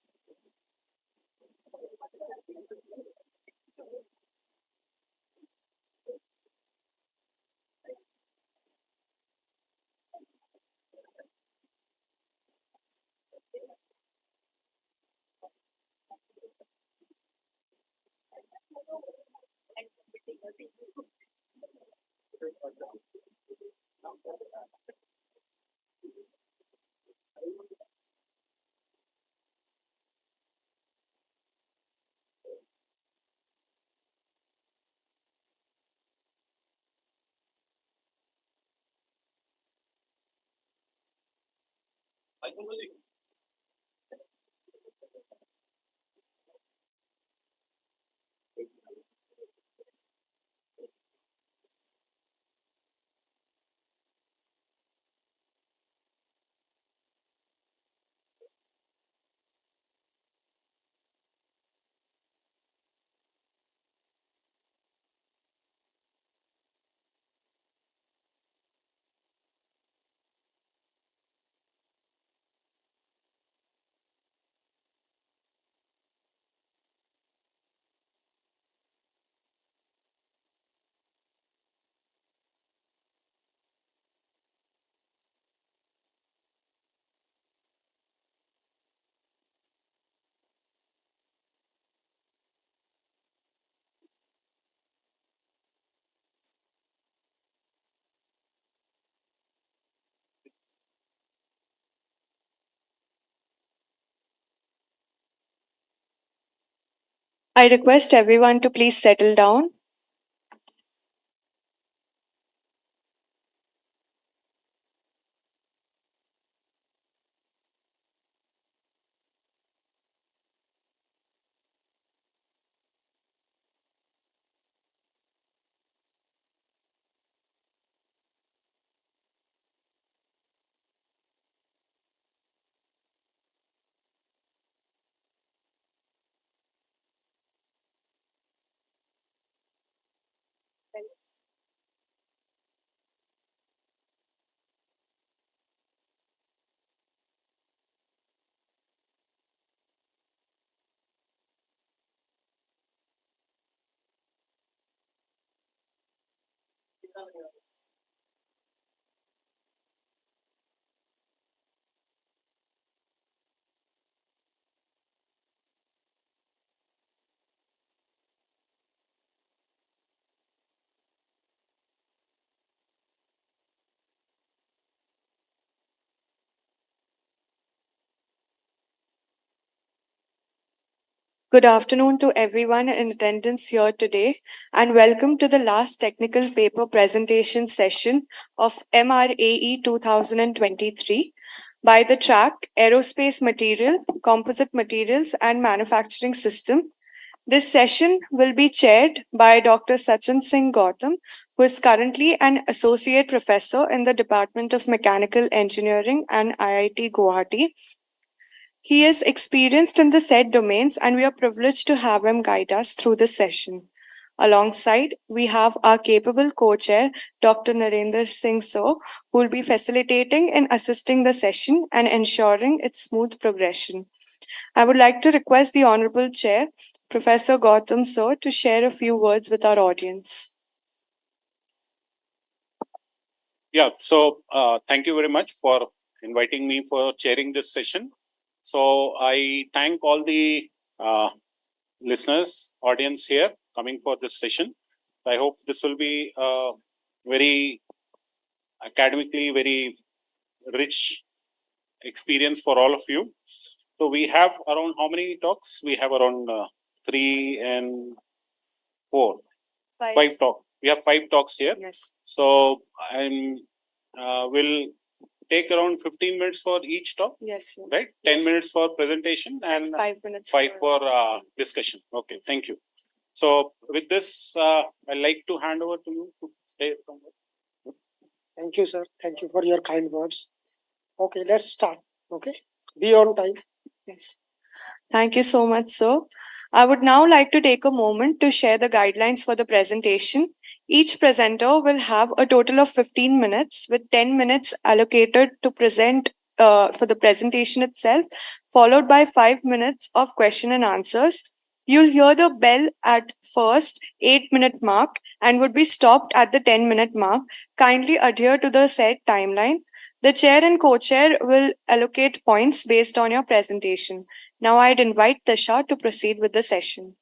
I request everyone to please settle down. Good afternoon to everyone in attendance here today, and welcome to the last technical paper presentation session of MRAE 2023 by the track Aerospace Material, Composite Materials and Manufacturing System. This session will be chaired by Dr. Sachin Singh Gautam, who is currently an associate professor in the Department of Mechanical Engineering and IIT Guwahati. He is experienced in the said domains, and we are privileged to have him guide us through the session. Alongside, we have our capable co-chair, Dr. Narendra Singh Sir, who will be facilitating and assisting the session and ensuring its smooth progression. I would like to request the Honorable Chair, Professor Gautam Sir, to share a few words with our audience. Yeah, so thank you very much for inviting me for chairing this session. So I thank all the listeners, audience here coming for this session. I hope this will be very academically very rich experience for all of you. So we have around how many talks? We have around 3 and 4. Five talks. We have 5 talks here. Yes. So I'm will take around 15 minutes for each talk. Yes. Right? 10 minutes for presentation and 5 minutes. 5 for discussion. Okay, thank you. So with this, I'd like to hand over to you to stay somewhere. Thank you, sir. Thank you for your kind words. Okay, let's start. Okay, be on time. Yes. Thank you so much, sir. I would now like to take a moment to share the guidelines for the presentation. Each presenter will have a total of 15 minutes, with 10 minutes allocated to present for the presentation itself, followed by 5 minutes of question and answers. You'll hear the bell at first 8-minute mark and would be stopped at the 10-minute mark. Kindly adhere to the said timeline. The chair and co-chair will allocate points based on your presentation. Now I'd invite Tasha to proceed with the session.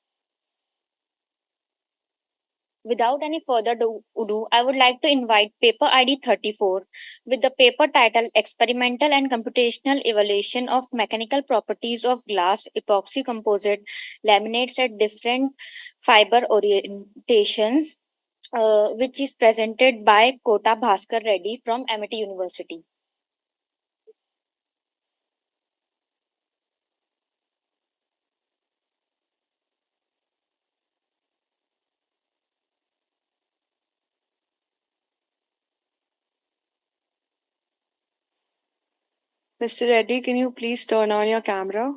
Without any further ado, I would like to invite paper ID 34 with the paper title Experimental and Computational Evaluation of Mechanical Properties of Glass Epoxy Composite Laminates at Different Fiber Orientations, which is presented by Kota Bhaskar Reddy from MIT University. Mr. Reddy, can you please turn on your camera?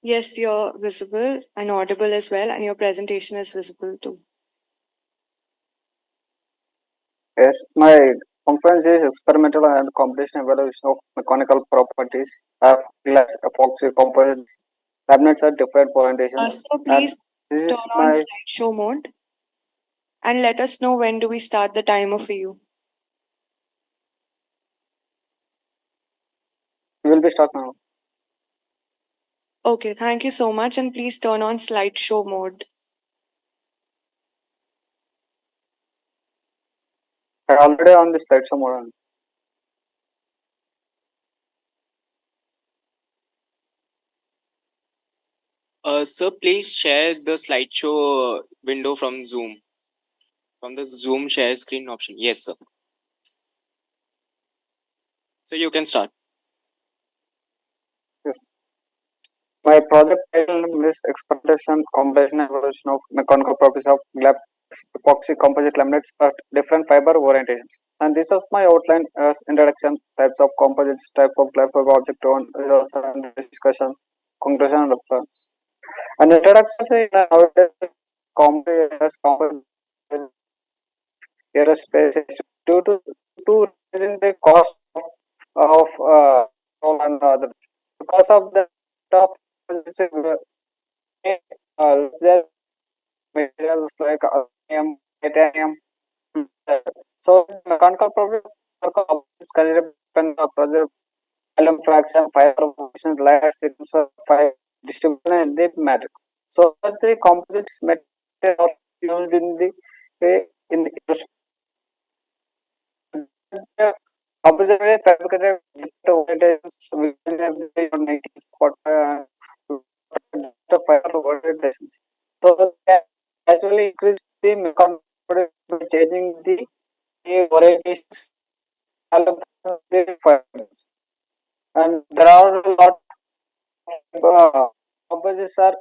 Yes, you're visible and audible as well, and your presentation is visible too. Yes, my conference is experimental and computational evaluation of mechanical properties of glass epoxy composites laminates at different orientations. So please This turn is on my slideshow mode and let us know when do we start the timer for you. we will be start now. Okay, thank you so much, and please turn on slideshow mode. I already on the slideshow mode. Sir, please share the slideshow window from Zoom. From the Zoom share screen option. Yes, sir. So you can start. Yes. My project title is Experimentation Combination Evaluation of Mechanical Properties of epoxy composite laminates at different fiber orientations. And this is my outline as introduction, types of composites, type of glyphog object on results and discussions, conclusion and reference. An introduction to nowadays composite aerospace due to raising the cost of all and others. Because of the top there materials like aluminum, titanium. So mechanical problems can depend on pressure, volume fraction, fiber position, layer sequence of fiber distribution and the matter. So that the composites material are used in the in the composite fabricated within the fiber orientations. So that actually increase the mechanical by changing the orientations of the fibers. And there are a lot of composites are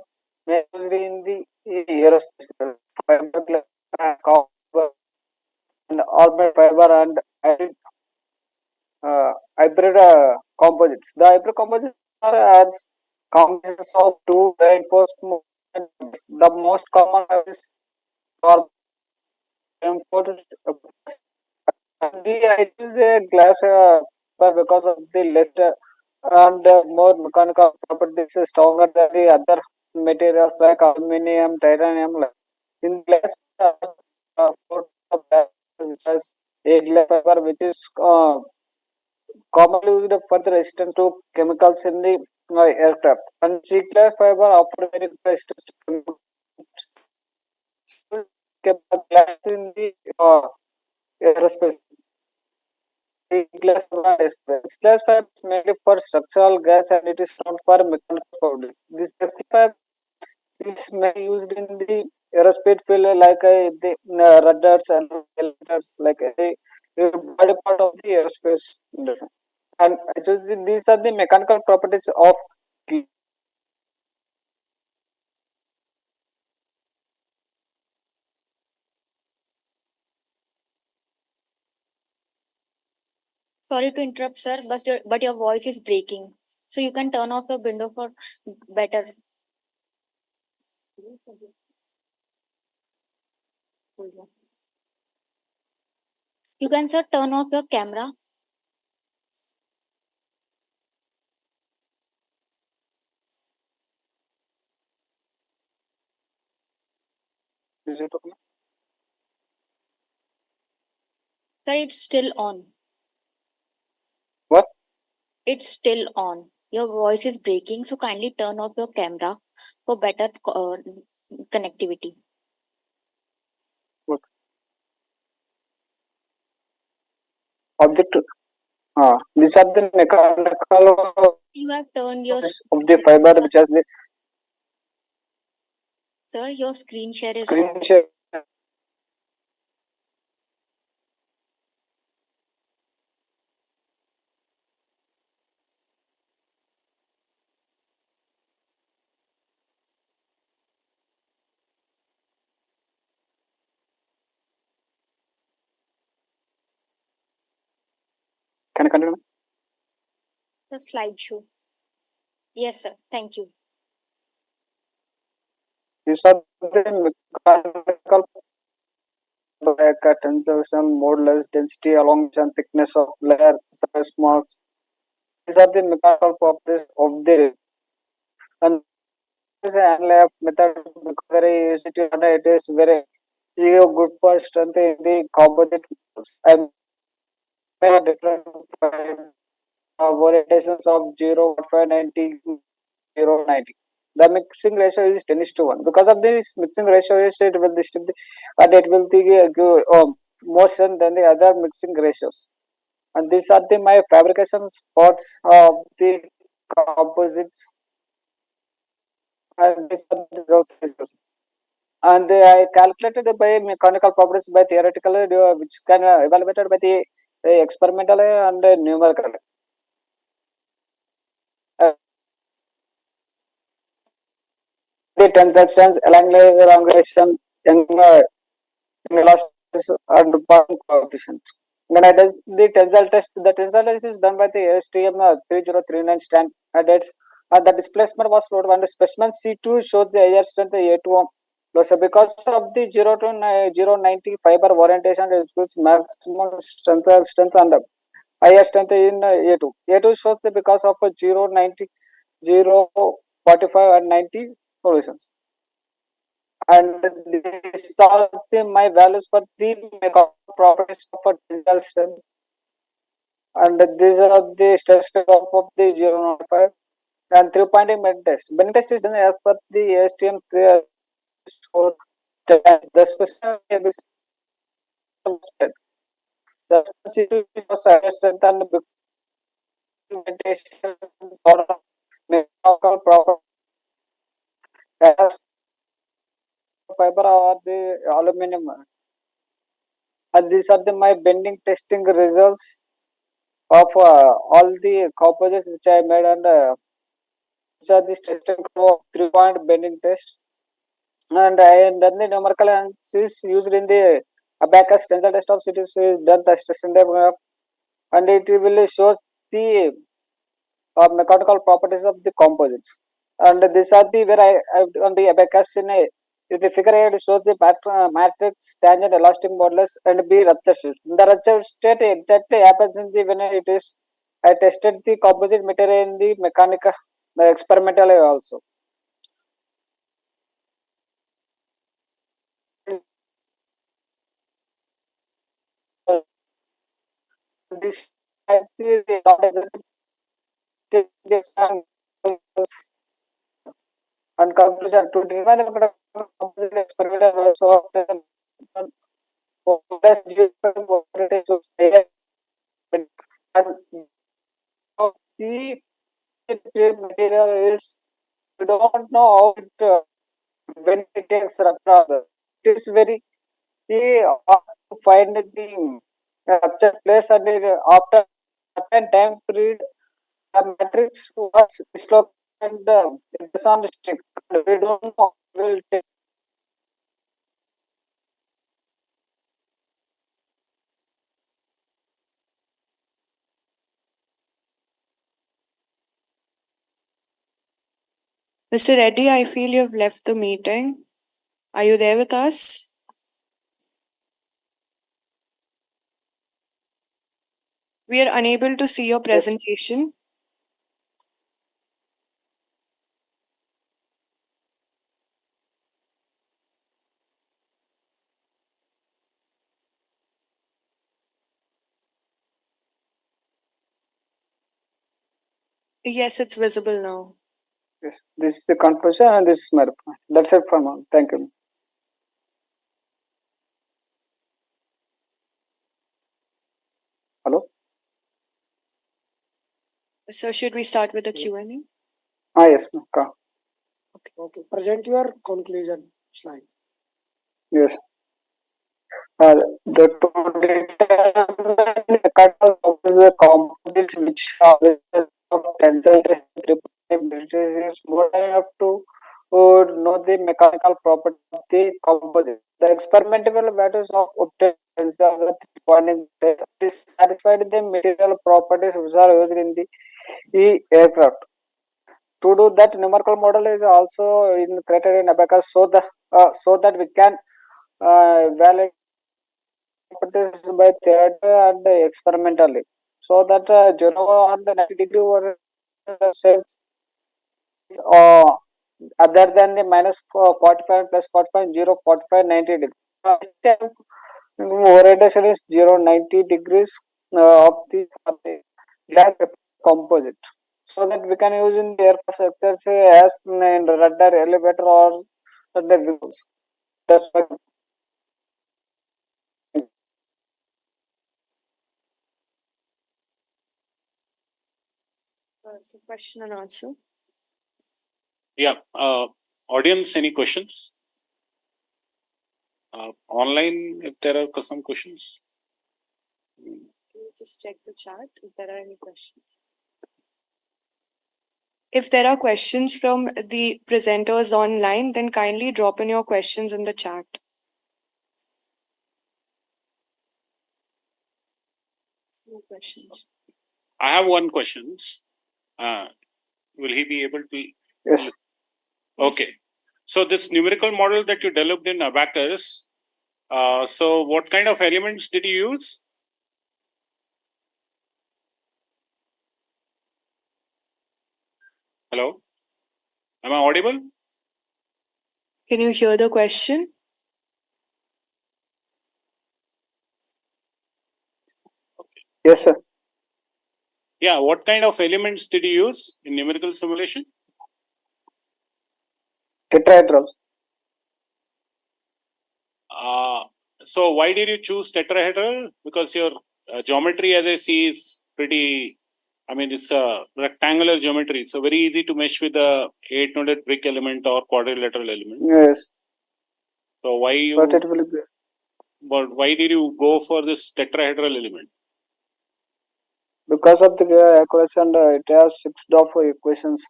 used in the aerospace fiber copper and orbital fiber and hybrid composites. The hybrid composites are as composites of two reinforced movement. The most common is reinforced. I use a glass because of the less and more mechanical properties stronger than the other materials like aluminum, titanium. In glass, which has a glass fiber which is commonly used for the resistance to chemicals in the aircraft. And C class fiber offer very good resistance to chemicals glass in the aerospace. Glass fiber is mainly for structural gas and it is not for mechanical powders. This fiber is mainly used in the aerospace field like the rudders and elevators, like the body part of the aerospace industry. And actually, these are the mechanical properties of Sorry to interrupt, sir, but your voice is breaking. So you can turn off your window for better. You can, sir, turn off your camera. Is it okay? Sir, it's still on. What? It's still on. Your voice is breaking, so kindly turn off your camera for better connectivity. What? Object. These are the mechanical You have turned your of the fiber which has the sir, your screen share is screen on. share. Can I continue? The slideshow. Yes, sir. Thank you. These are the mechanical like tensile, modulus, density, elongation, thickness of layer, size, marks. These are the mechanical properties of the and this is an lab method because very easy to learn. It is very good for strength in the composite. I made different orientations of 0.590 0.90. The mixing ratio is 10 to 1. Because of this mixing ratio, it will distribute and it will give more strength than the other mixing ratios. And these are my fabrication spots of the composites and these are the results. And I calculated by mechanical properties by theoretical, which can evaluated by the experimental and numerical. The tensile strength, elongation, elasticity and bonding coefficients. When I does the tensile test is done by the ASTM 3039 standards. The displacement was loaded and the specimen C2 shows the air strength A2 so because of the 0 to 090 fiber orientation, it gives maximum strength and higher strength in A2. A2 shows the because of 0, 90, 0, 45 and 90 solutions. And these are my values for the mechanical properties of a tensile strength. And these are the statistics of the 0.5 and 3.8 bending test. Bending test is done as per the ASTM 3 score. The special the specific was strength and documentation or mechanical property as fiber or the aluminum. And these are my bending testing results of all the composites which I made and which are this testing of 3-point bending test. And I done the numerical analysis used in the abacus tensile test of cities is done the stress and it will shows the mechanical properties of the composites. And these are the where I on the abacus in a the figure 8 shows the matrix tangent elastic modulus and B rupture state. The rupture state exactly happens in the when it is I tested the composite material in the mechanical experimental also. This is not exactly and conclusion to define the composite experimental also often less and the material is we don't know how it when it takes rupture. It is very hard to find the rupture place and after certain time period the matrix was dislocated and it is on stick. We don't know how it will take. Mr. Reddy, I feel you've left the meeting. Are you there with us? We are unable to see your presentation. Yes, it's visible now. Yes, this is the conclusion and this is my reply. That's it from all. Thank you. Hello? So should we start with the Q&A? Yes, ma'am. Okay. Present your conclusion slide. Yes. The two determine the cut of the composites which are of tensile is more than enough to know the mechanical property of the composite. The experimental values of obtained tensile pointing is satisfied the material properties which are used in the aircraft. To do that, numerical model is also created in Abacus so that we can validate properties by theory and experimentally. So that 0 and 90-degree over cells uh, other than the minus 45 plus 45 0 45 90 degrees. Orientation is 0 90 degrees of the glass composite. So that we can use in the aircraft sectors as in radar, elevator, or the vehicles. That's why. It's a question and answer. Yeah. Audience, any questions? Online, if there are some questions. Just check the chat if there are any questions. If there are questions from the presenters online, then kindly drop in your questions in the chat. questions. I have one question. Will he be able to? Yes. Okay. So this numerical model that you developed in Abacus, so what kind of elements did you use? Hello? Am I audible? Can you hear the question? Yes, sir. Yeah, what kind of elements did you use in numerical simulation? Tetrahedral. So why did you choose tetrahedral? Because your geometry, as I see, is pretty. I mean, it's a rectangular geometry, so very easy to mesh with the 8-noded brick element or quadrilateral element. Yes. So why you? But it will be But why did you go for this tetrahedral element? because of the equation. It has 6 equations,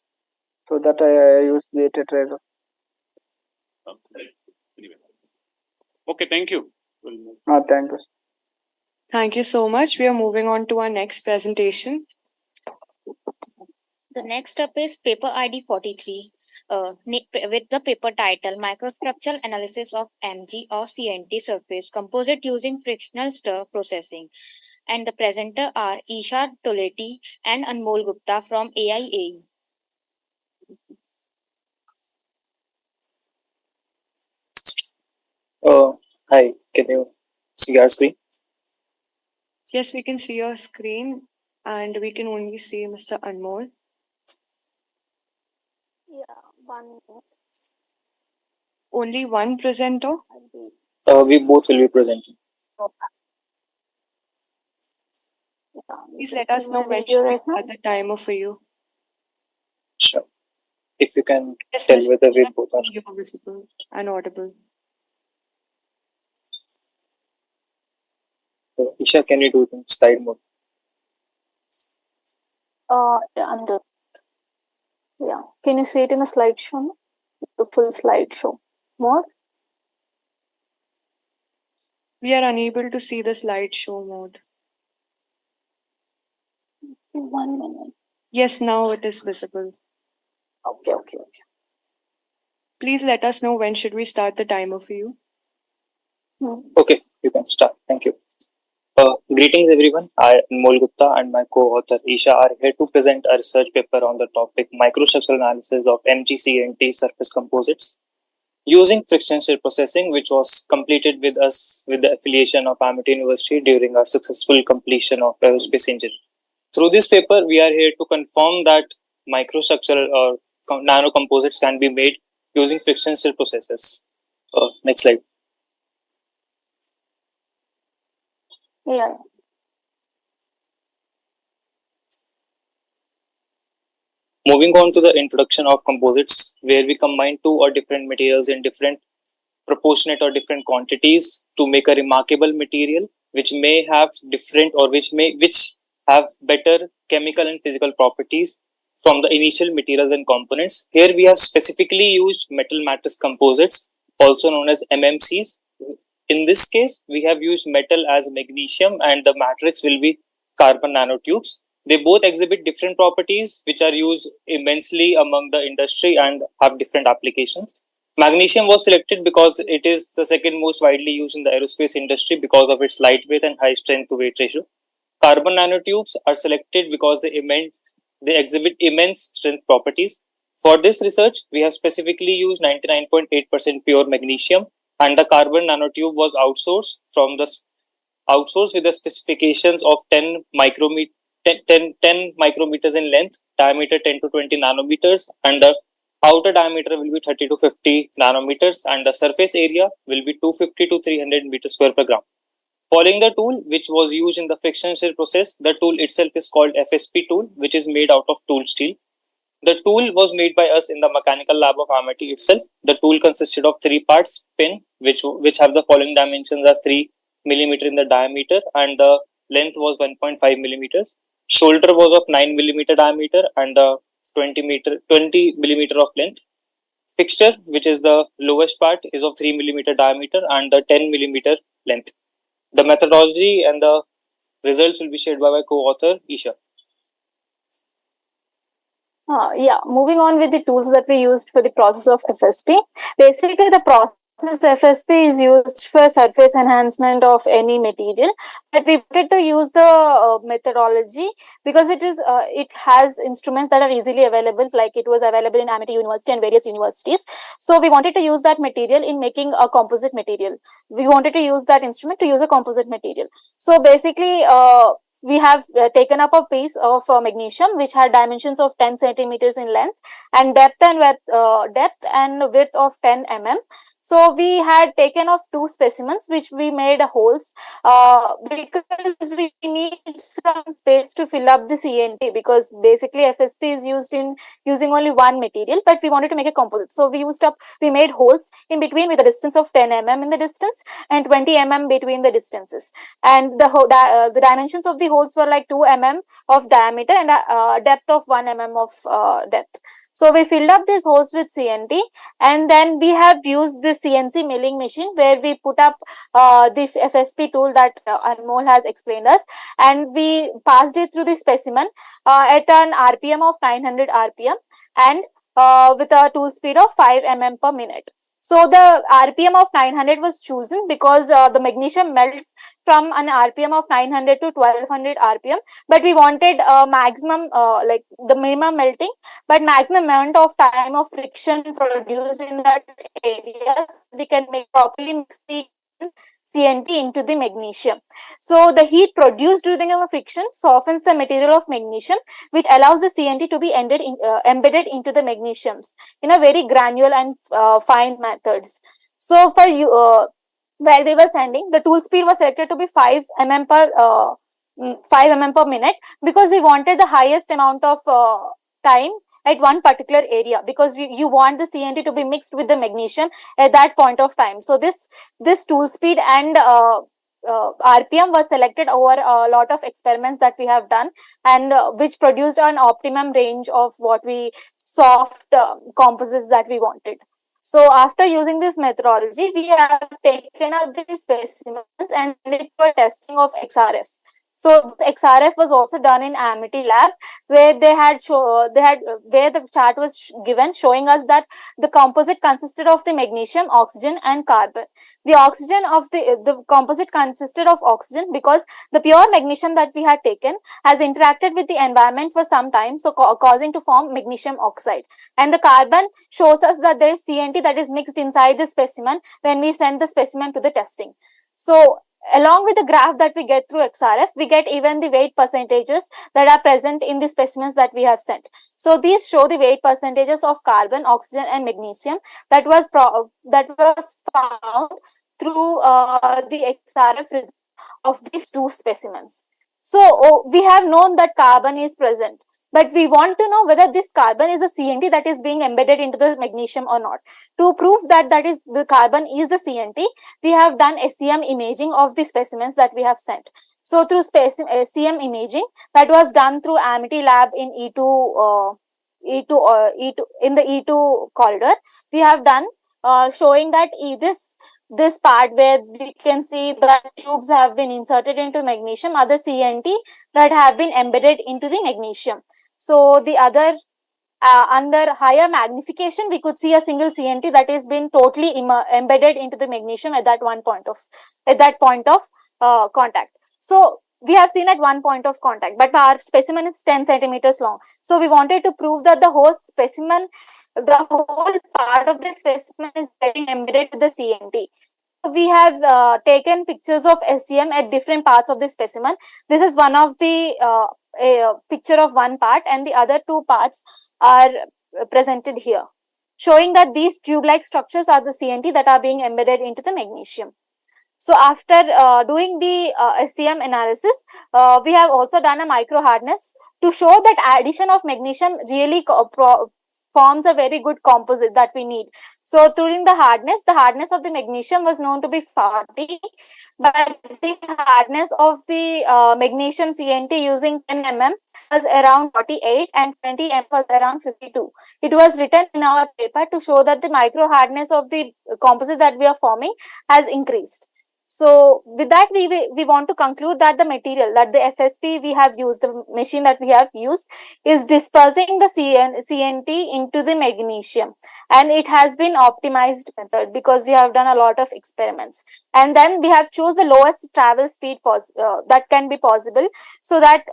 so that I use the tetrahedral. Anyway. Okay, thank you. Thank you. Thank you so much. We are moving on to our next presentation. The next up is paper ID 43 with the paper title Microstructural Analysis of MG or CNT Surface Composite Using Frictional Stir Processing. And the presenter are Isha Toleti and Anmol Gupta from AIAE. Hi, can you see our screen? Yes, we can see your screen and we can only see Mr. Anmol. Yeah, 1 minute. Only one presenter? We both will be presenting. Please let us know when should we start the timer for you. Sure. If you can Yes, tell Ms. whether we both are. You're visible and audible. Isha, can you do it in slide mode? Yeah, I'm done. Yeah. Can you see it in a slideshow? The full slideshow. More? We are unable to see the slideshow mode. Okay, 1 minute. Yes, now it is visible. Okay. Please let us know when should we start the timer for you. Okay, you can start. Thank you. Greetings everyone. I, Anmol Gupta, and my co-author Isha are here to present a research paper on the topic microstructural analysis of MGCNT surface composites using friction stir processing, which was completed with us with the affiliation of Amity University during our successful completion of aerospace engineering. Through this paper, we are here to confirm that microstructural or nanocomposites can be made using friction stir processes. Next slide. Yeah. Moving on to the introduction of composites, where we combine two or different materials in different proportionate or different quantities to make a remarkable material which may have different or which have better chemical and physical properties from the initial materials and components. Here we have specifically used metal matrix composites, also known as MMCs. In this case, we have used metal as magnesium and the matrix will be carbon nanotubes. They both exhibit different properties which are used immensely among the industry and have different applications. Magnesium was selected because it is the second most widely used in the aerospace industry because of its lightweight and high strength to weight ratio. Carbon nanotubes are selected because they exhibit immense strength properties. For this research, we have specifically used 99.8% pure magnesium, and the carbon nanotube was outsourced with the specifications of 10 micrometers in length, diameter 10 to 20 nanometers, and the outer diameter will be 30 to 50 nanometers, and the surface area will be 250 to 300 meters square per gram. Following the tool, which was used in the friction stir process, the tool itself is called FSP tool, which is made out of tool steel. The tool was made by us in the mechanical lab of Amity itself. The tool consisted of 3 parts: pin, which have the following dimensions as 3 millimeter in the diameter, and the length was 1.5 millimeters. Shoulder was of 9 millimeter diameter and the 20 millimeter of length. Fixture, which is the lowest part, is of 3 millimeter diameter and the 10 millimeter length. The methodology and the Results will be shared by my co-author Isha. Yeah, moving on with the tools that we used for the process of FSP. Basically, the process FSP is used for surface enhancement of any material, but we wanted to use the methodology because it has instruments that are easily available, like it was available in Amity University and various universities. So we wanted to use that material in making a composite material. We wanted to use that instrument to use a composite material. So basically, we have taken up a piece of magnesium which had dimensions of 10 centimeters in length and depth and width of 10 mm. So we had taken off two specimens which we made holes because we need some space to fill up the CNT, because basically FSP is used in using only one material, but we wanted to make a composite. So we made holes in between with a distance of 10 mm in the distance and 20 mm between the distances, and the dimensions of the holes were like 2 mm of diameter and a depth of 1 mm of depth. So we filled up these holes with CNT, and then we have used the CNC milling machine where we put up the FSP tool that Anmol has explained us, and we passed it through the specimen at an RPM of 900 RPM and with a tool speed of 5 mm per minute. So the RPM of 900 was chosen because the magnesium melts from an RPM of 900 to 1200 RPM, but we wanted maximum like the minimum melting but maximum amount of time of friction produced in that area, so we can make properly mix the CNT into the magnesium. So the heat produced during the friction softens the material of magnesium, which allows the CNT to be embedded into the magnesiums in a very granular and fine methods. So for you, while we were sending, the tool speed was selected to be 5 mm per 5 mm per minute because we wanted the highest amount of time at one particular area, because you want the CNT to be mixed with the magnesium at that point of time. So this tool speed and RPM was selected over a lot of experiments that we have done, and which produced an optimum range of what we soft composites that we wanted. So after using this methodology, we have taken up these specimens and sent it for testing of XRF. So the XRF was also done in Amity lab, where where the chart was given showing us that the composite consisted of the magnesium, oxygen, and carbon. The oxygen of the composite consisted of oxygen because the pure magnesium that we had taken has interacted with the environment for some time, so causing to form magnesium oxide. And the carbon shows us that there is CNT that is mixed inside the specimen when we send the specimen to the testing. So along with the graph that we get through XRF, we get even the weight percentages that are present in the specimens that we have sent. So these show the weight percentages of carbon, oxygen, and magnesium that was found through the XRF result of these two specimens. So we have known that carbon is present, but we want to know whether this carbon is a CNT that is being embedded into the magnesium or not. To prove that the carbon is the CNT, we have done SEM imaging of the specimens that we have sent. So through SEM imaging that was done through Amity lab in E2 in the E2 corridor, we have done showing that this part where we can see that tubes have been inserted into magnesium are the CNT that have been embedded into the magnesium. So the other under higher magnification, we could see a single CNT that has been totally embedded into the magnesium at that point of contact. So we have seen at one point of contact, but our specimen is 10 centimeters long. So we wanted to prove that the whole part of the specimen is getting embedded to the CNT. We have taken pictures of SEM at different parts of the specimen. This is one of the a picture of one part, and the other two parts are presented here, showing that these tube-like structures are the CNT that are being embedded into the magnesium. So after doing the SEM analysis, we have also done a micro hardness to show that addition of magnesium really forms a very good composite that we need. So during the hardness of the magnesium was known to be 40, but the hardness of the magnesium CNT using 10 mm was around 48 and 20 mm was around 52. It was written in our paper to show that the micro hardness of the composite that we are forming has increased. So with that, we want to conclude that the material, that the FSP we have used, the machine that we have used, is dispersing the CNT into the magnesium, and it has been optimized method because we have done a lot of experiments, and then we have chose the lowest travel speed that can be possible, so that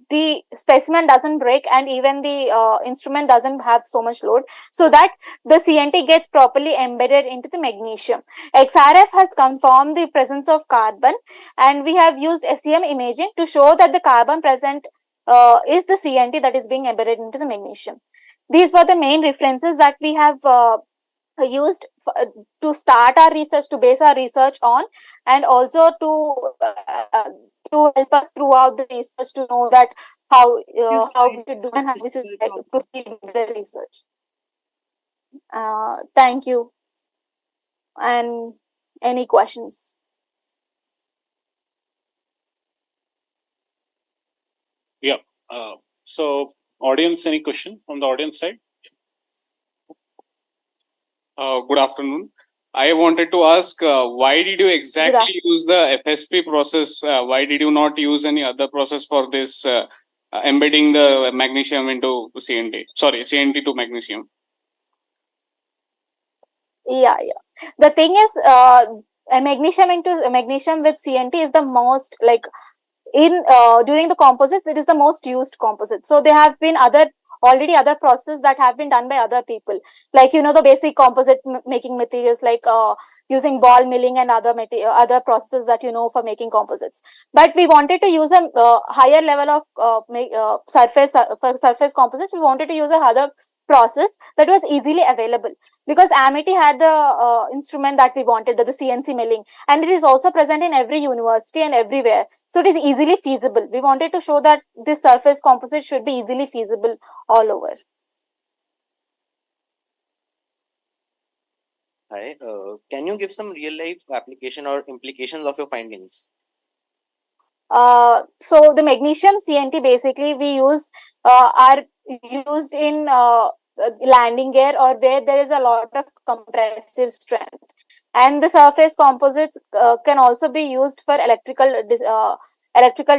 the specimen doesn't break and even the instrument doesn't have so much load, so that the CNT gets properly embedded into the magnesium. XRF has confirmed the presence of carbon, and we have used SEM imaging to show that the carbon present is the CNT that is being embedded into the magnesium. These were the main references that we have used to start our research, to base our research on, and also to help us throughout the research to know that how we should do and how we should proceed with the research. Thank you. And any questions? Yeah. So, audience, any question from the audience side? Good afternoon. I wanted to ask, why did you exactly use the FSP process? Why did you not use any other process for this embedding the magnesium into CNT? Sorry, CNT to magnesium. Yeah. The thing is, magnesium with CNT is the most, like, in during the composites, it is the most used composite. So there have been already other processes that have been done by other people, like the basic composite making materials, like using ball milling and other processes that for making composites. But we wanted to use a higher level of for surface composites. We wanted to use a other process that was easily available, because Amity had the instrument that we wanted, the CNC milling, and it is also present in every university and everywhere, so it is easily feasible. We wanted to show that this surface composite should be easily feasible all over. Hi, can you give some real life application or implications of your findings? So the magnesium CNT basically we use are used in landing gear, or where there is a lot of compressive strength, and the surface composites can also be used for electrical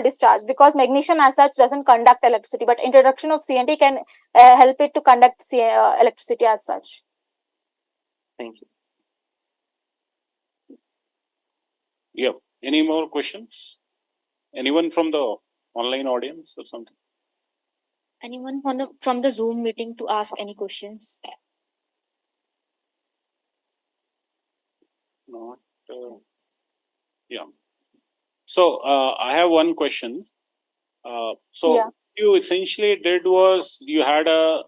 discharge, because magnesium as such doesn't conduct electricity, but introduction of CNT can help it to conduct electricity as such. Thank you. Yeah. Any more questions? Anyone from the online audience or something? Anyone from the Zoom meeting to ask any questions? Not. Yeah. So I have one question. What you essentially did was you had a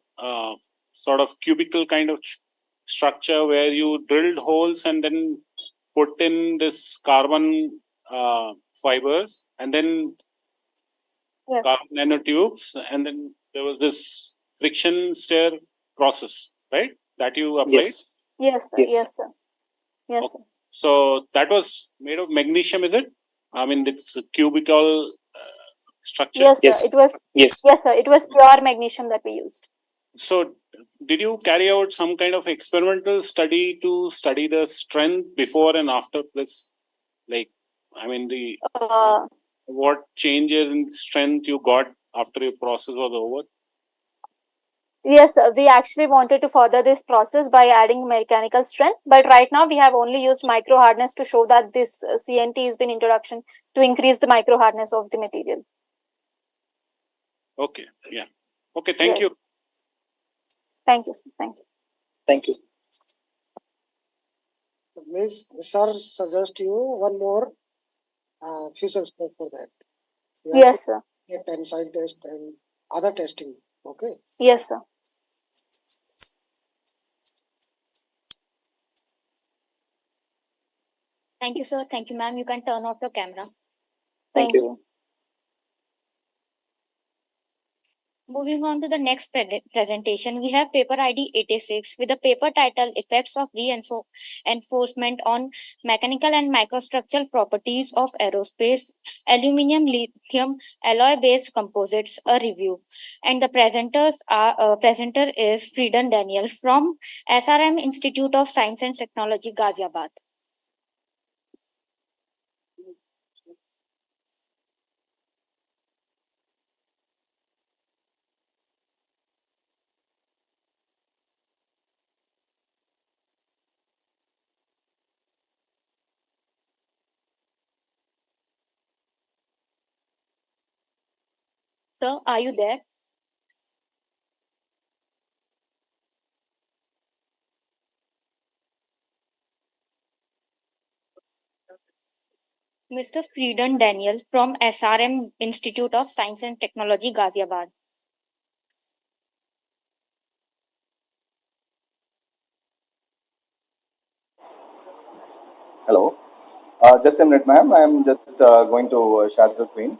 sort of cubicle kind of structure where you drilled holes and then put in this carbon fibers, and then carbon nanotubes, and then there was this friction stir process, right? That you applied? Yes, sir. Yes, sir. So that was made of magnesium, is it? I mean, it's a cubical structure. Yes, sir. It was. Yes, sir. It was pure magnesium that we used. So, did you carry out some kind of experimental study to study the strength before and after this? Like, I mean, what changes in strength you got after your process was over? Yes, sir. We actually wanted to further this process by adding mechanical strength, but right now we have only used micro hardness to show that this CNT has been introduction to increase the micro hardness of the material. Okay. Yeah. Okay. Thank you. Thank you, sir. Thank you. Thank you. Miss, sir, suggest you one more future step for that. Yes, sir. Get tensile test and other testing. Okay. Yes, sir. Thank you, sir. Thank you, ma'am. You can turn off your camera. Thank you. Moving on to the next presentation, we have paper ID 86 with the paper title Effects of Reinforcement on Mechanical and Microstructural Properties of Aerospace Aluminium Lithium Alloy Based Composites, a review. And the presenter is Frieden Daniel from SRM Institute of Science and Technology, Ghaziabad. Sir, are you there? Mr. Frieden Daniel from SRM Institute of Science and Technology, Ghaziabad. Hello. Just a minute, ma'am. I'm just going to share the screen.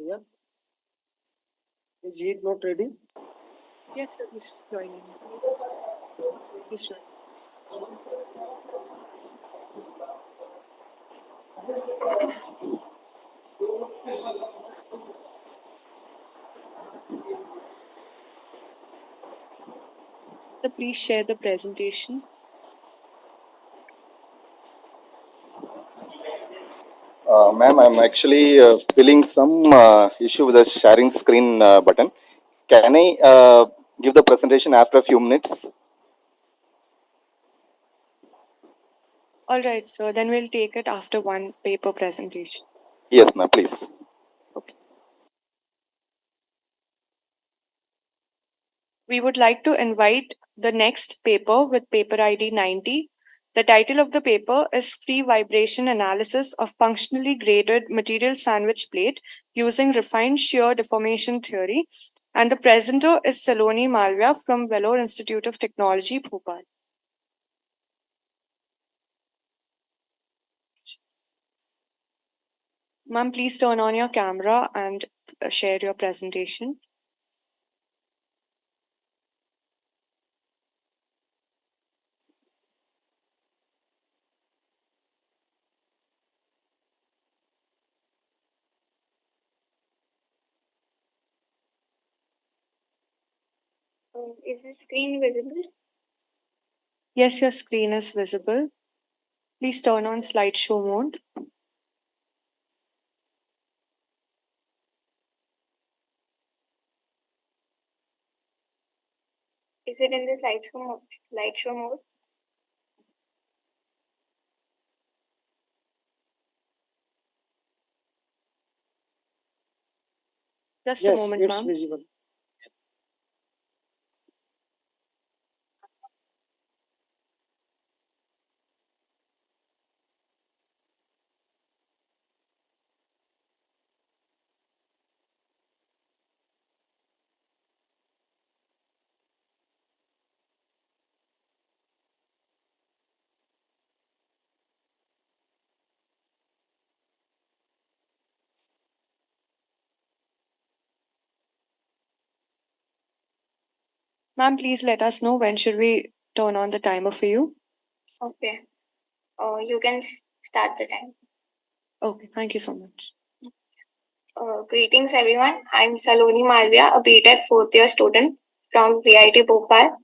Yeah. Is he not ready? Yes, sir, he's joining. He's joining. So please share the presentation. Ma'am, I'm actually feeling some issue with the sharing screen button. Can I give the presentation after a few minutes? All right, so then we'll take it after one paper presentation. Yes, ma'am, please. Okay. We would like to invite the next paper with paper ID 90. The title of the paper is Free Vibration Analysis of Functionally Graded Material Sandwich Plate Using Refined Shear Deformation Theory. And the presenter is Saloni Malvia from Vellore Institute of Technology, Bhopal. Ma'am, please turn on your camera and share your presentation. Is the screen visible? Yes, your screen is visible. Please turn on slideshow mode. Is it in the slideshow mode? Just Yes, a moment, it's ma'am. visible. Ma'am, please let us know when should we turn on the timer for you. Okay. You can start the time. Okay, thank you so much. Greetings, everyone. I'm Saloni Malvia, a BTech fourth year student from VIT Bhopal.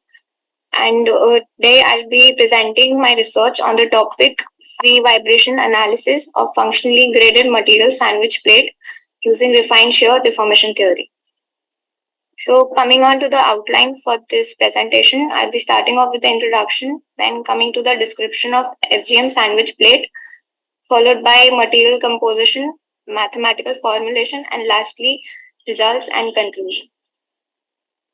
And today I'll be presenting my research on the topic free vibration analysis of functionally graded material sandwich plate using refined shear deformation theory. So coming on to the outline for this presentation, I'll be starting off with the introduction, then coming to the description of FGM sandwich plate, followed by material composition, mathematical formulation, and lastly, results and conclusion.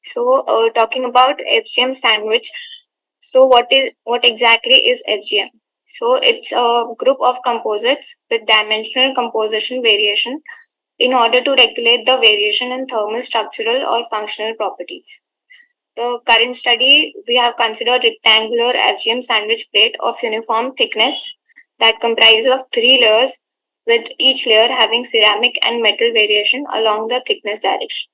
So talking about FGM sandwich, so what exactly is FGM? So it's a group of composites with dimensional composition variation in order to regulate the variation in thermal, structural, or functional properties. The current study, we have considered rectangular FGM sandwich plate of uniform thickness that comprises of 3 layers, with each layer having ceramic and metal variation along the thickness direction.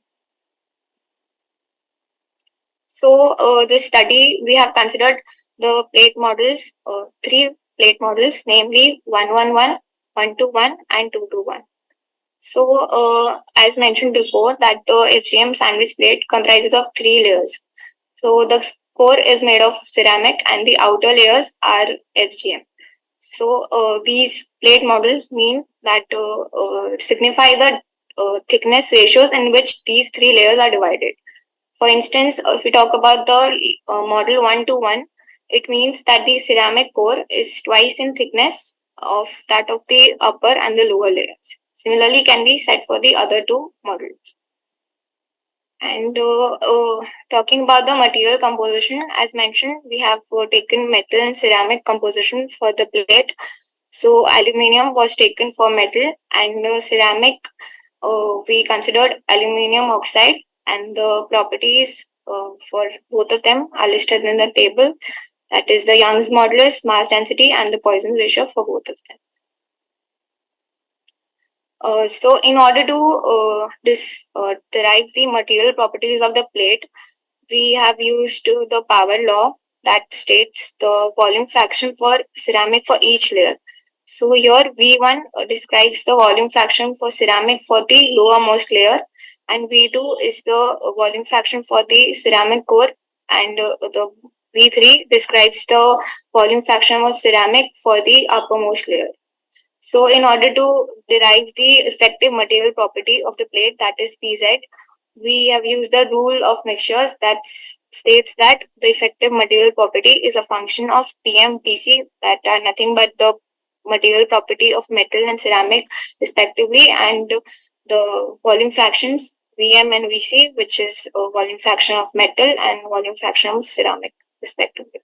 So this study, we have considered the plate models, 3 plate models, namely 111, 121, and 221. So, as mentioned before, that the FGM sandwich plate comprises of 3 layers. So the core is made of ceramic and the outer layers are FGM. So these plate models mean that signify the thickness ratios in which these 3 layers are divided. For instance, if we talk about the model 1 to 1, it means that the ceramic core is twice in thickness of that of the upper and the lower layers. Similarly, can be said for the other 2 models. And talking about the material composition, as mentioned, we have taken metal and ceramic composition for the plate. So aluminium was taken for metal, and ceramic we considered aluminium oxide, and the properties for both of them are listed in the table. That is the Young's modulus, mass density, and the Poisson ratio for both of them. So in order to derive the material properties of the plate, we have used the power law that states the volume fraction for ceramic for each layer. So here V1 describes the volume fraction for ceramic for the lowermost layer, and V2 is the volume fraction for the ceramic core, and the V3 describes the volume fraction of ceramic for the uppermost layer. So in order to derive the effective material property of the plate, that is PZ, we have used the rule of mixtures that states that the effective material property is a function of PM, PC, that are nothing but the material property of metal and ceramic respectively, and the volume fractions VM and VC, which is a volume fraction of metal and volume fraction of ceramic respectively.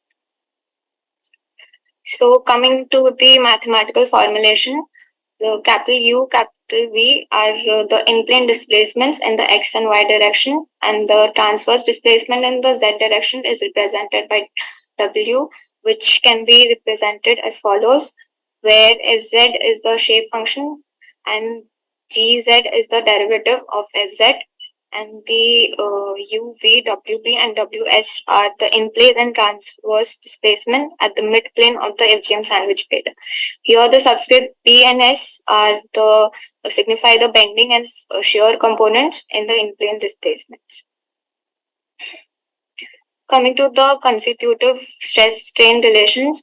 So coming to the mathematical formulation, the capital U, capital V are the in-plane displacements in the X and Y direction, and the transverse displacement in the Z direction is represented by W, which can be represented as follows, where Fz is the shape function and Gz is the derivative of Fz, and the U, V, WB, and WS are the in-plane and transverse displacement at the mid-plane of the FGM sandwich plate. Here, the subscript P and S are the signify the bending and shear components in the in-plane displacements. Coming to the constitutive stress-strain relations,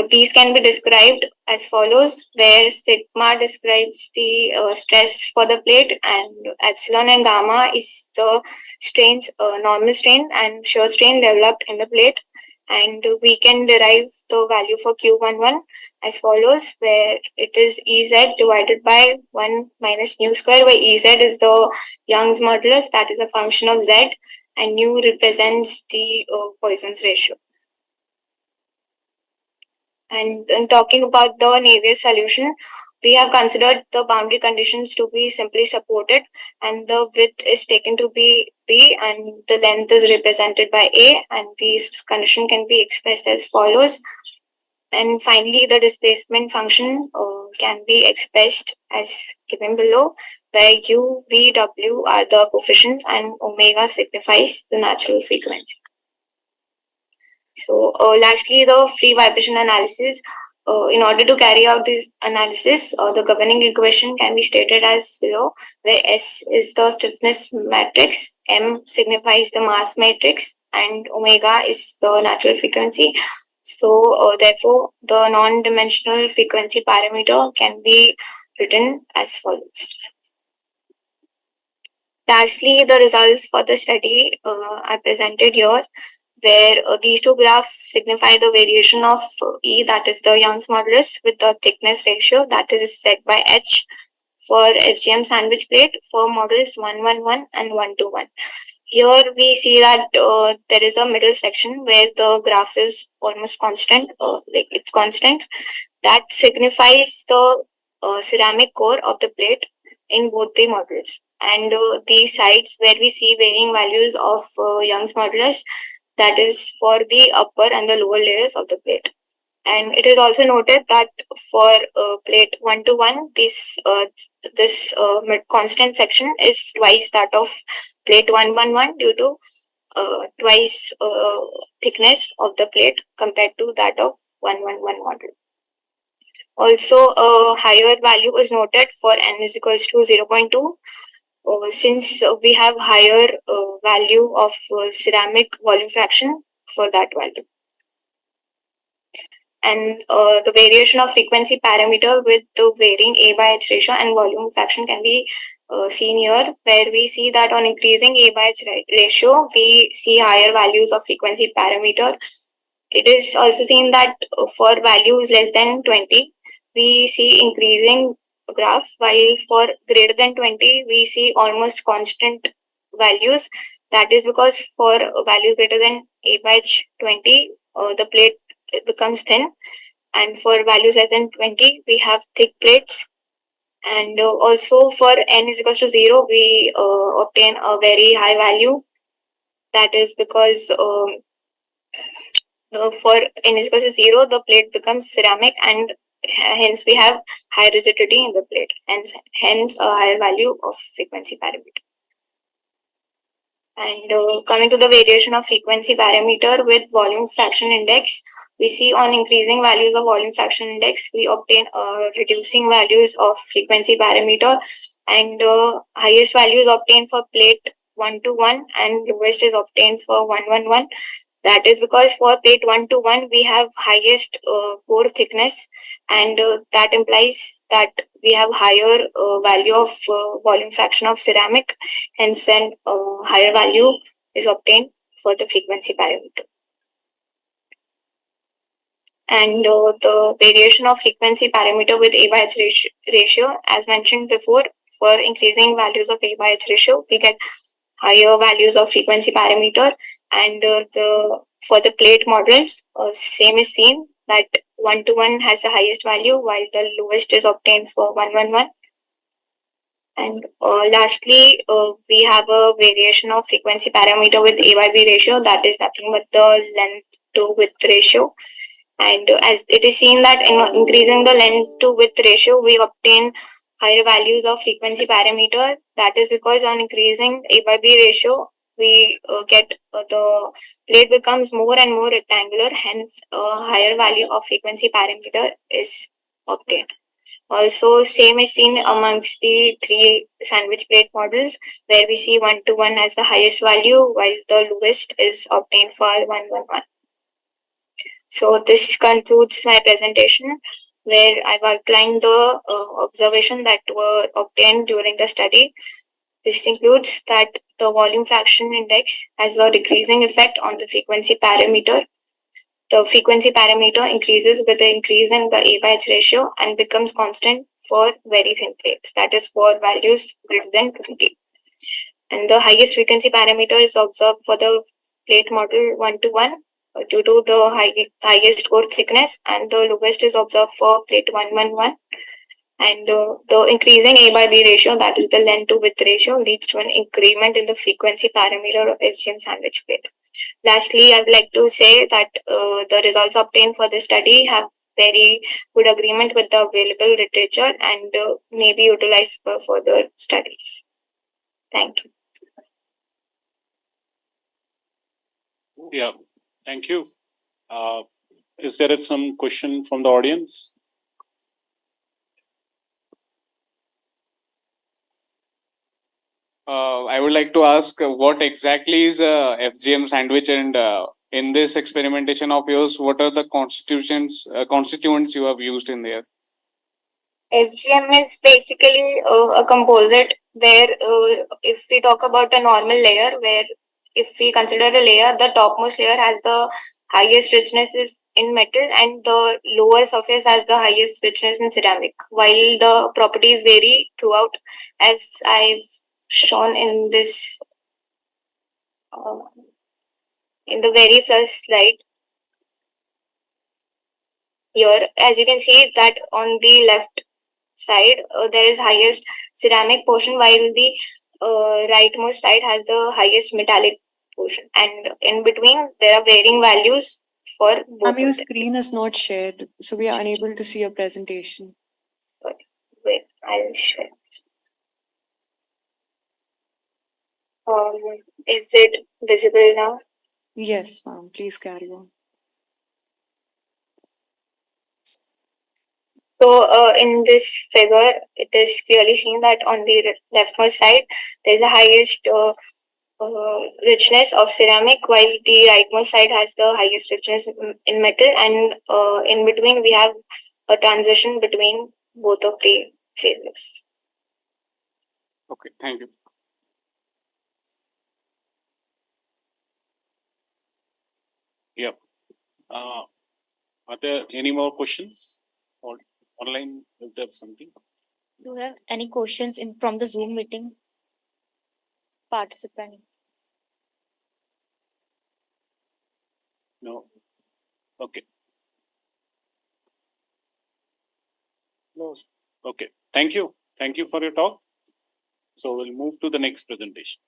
these can be described as follows, where sigma describes the stress for the plate, and epsilon and gamma is the strains, normal strain and shear strain developed in the plate. And we can derive the value for Q11 as follows, where it is Ez divided by 1 minus nu square, where Ez is the Young's modulus, that is a function of Z, and nu represents the Poisson's ratio. And talking about the Navier solution, we have considered the boundary conditions to be simply supported, and the width is taken to be B, and the length is represented by A, and these condition can be expressed as follows. And finally, the displacement function can be expressed as given below, where U, V, W are the coefficients, and omega signifies the natural frequency. So lastly, the free vibration analysis. In order to carry out this analysis, the governing equation can be stated as below, where S is the stiffness matrix, M signifies the mass matrix, and omega is the natural frequency. So therefore, the non-dimensional frequency parameter can be written as follows. Lastly, the results for the study are presented here, where these 2 graphs signify the variation of E, that is the Young's modulus, with the thickness ratio that is set by H for FGM sandwich plate for models 111 and 121. Here we see that there is a middle section where the graph is almost constant, like it's constant. That signifies the ceramic core of the plate in both the models. And the sides where we see varying values of Young's modulus, that is for the upper and the lower layers of the plate. And it is also noted that for plate 121, this constant section is twice that of plate 111 due to twice thickness of the plate compared to that of 111 model. Also, a higher value is noted for n is equals to 0.2. Since we have higher value of ceramic volume fraction for that value. And the variation of frequency parameter with the varying A by H ratio and volume fraction can be seen here, where we see that on increasing A by H ratio, we see higher values of frequency parameter. It is also seen that for values less than 20, we see increasing graph, while for greater than 20, we see almost constant values. That is because for values greater than A by H 20, the plate becomes thin, and for values less than 20, we have thick plates. And also for n is equals to 0, we obtain a very high value. That is because for n is equal to 0, the plate becomes ceramic, and hence we have high rigidity in the plate, and hence a higher value of frequency parameter. And coming to the variation of frequency parameter with volume fraction index, we see on increasing values of volume fraction index, we obtain reducing values of frequency parameter, and highest values obtained for plate 1 to 1 and lowest is obtained for 111. That is because for plate 1 to 1, we have highest core thickness, and that implies that we have higher value of volume fraction of ceramic, hence then higher value is obtained for the frequency parameter. And the variation of frequency parameter with A by H ratio, as mentioned before, for increasing values of A by H ratio, we get higher values of frequency parameter, and for the plate models, same is seen that 1 to 1 has the highest value, while the lowest is obtained for 111. And lastly, we have a variation of frequency parameter with A by B ratio, that is nothing but the length to width ratio. And as it is seen that in increasing the length to width ratio, we obtain higher values of frequency parameter. That is because on increasing A by B ratio, we get the plate becomes more and more rectangular, hence a higher value of frequency parameter is obtained. Also, same is seen amongst the three sandwich plate models, where we see 1 to 1 as the highest value, while the lowest is obtained for 111. So this concludes my presentation, where I've outlined the observation that were obtained during the study. This includes that the volume fraction index has a decreasing effect on the frequency parameter. The frequency parameter increases with the increase in the A by H ratio and becomes constant for very thin plates, that is for values greater than 20. And the highest frequency parameter is observed for the plate model 1 to 1 due to the highest core thickness, and the lowest is observed for plate 111. And the increasing A by B ratio, that is the length to width ratio, leads to an increment in the frequency parameter of FGM sandwich plate. Lastly, I would like to say that the results obtained for this study have very good agreement with the available literature and may be utilized for further studies. Thank you. Yeah, thank you. Is there some question from the audience? I would like to ask what exactly is a FGM sandwich, and in this experimentation of yours, what are the constituents you have used in there? FGM is basically a composite where if we talk about a normal layer, where if we consider a layer, the topmost layer has the highest richness is in metal and the lower surface has the highest richness in ceramic, while the properties vary throughout, as I've shown in this in the very first slide. Here, as you can see that on the left side, there is highest ceramic portion, while the rightmost side has the highest metallic portion, and in between there are varying values for both. Your screen is not shared, so we are unable to see your presentation. Wait, I'll share. Is it visible now? Yes, ma'am. Please carry on. So in this figure, it is clearly seen that on the leftmost side, there is the highest richness of ceramic, while the rightmost side has the highest richness in metal, and in between we have a transition between both of the phases. Okay, thank you. Yep. Are there any more questions or online? If there's something. Do you have any questions from the Zoom meeting participant? No. Okay. No. Okay. Thank you. Thank you for your talk. So we'll move to the next presentation.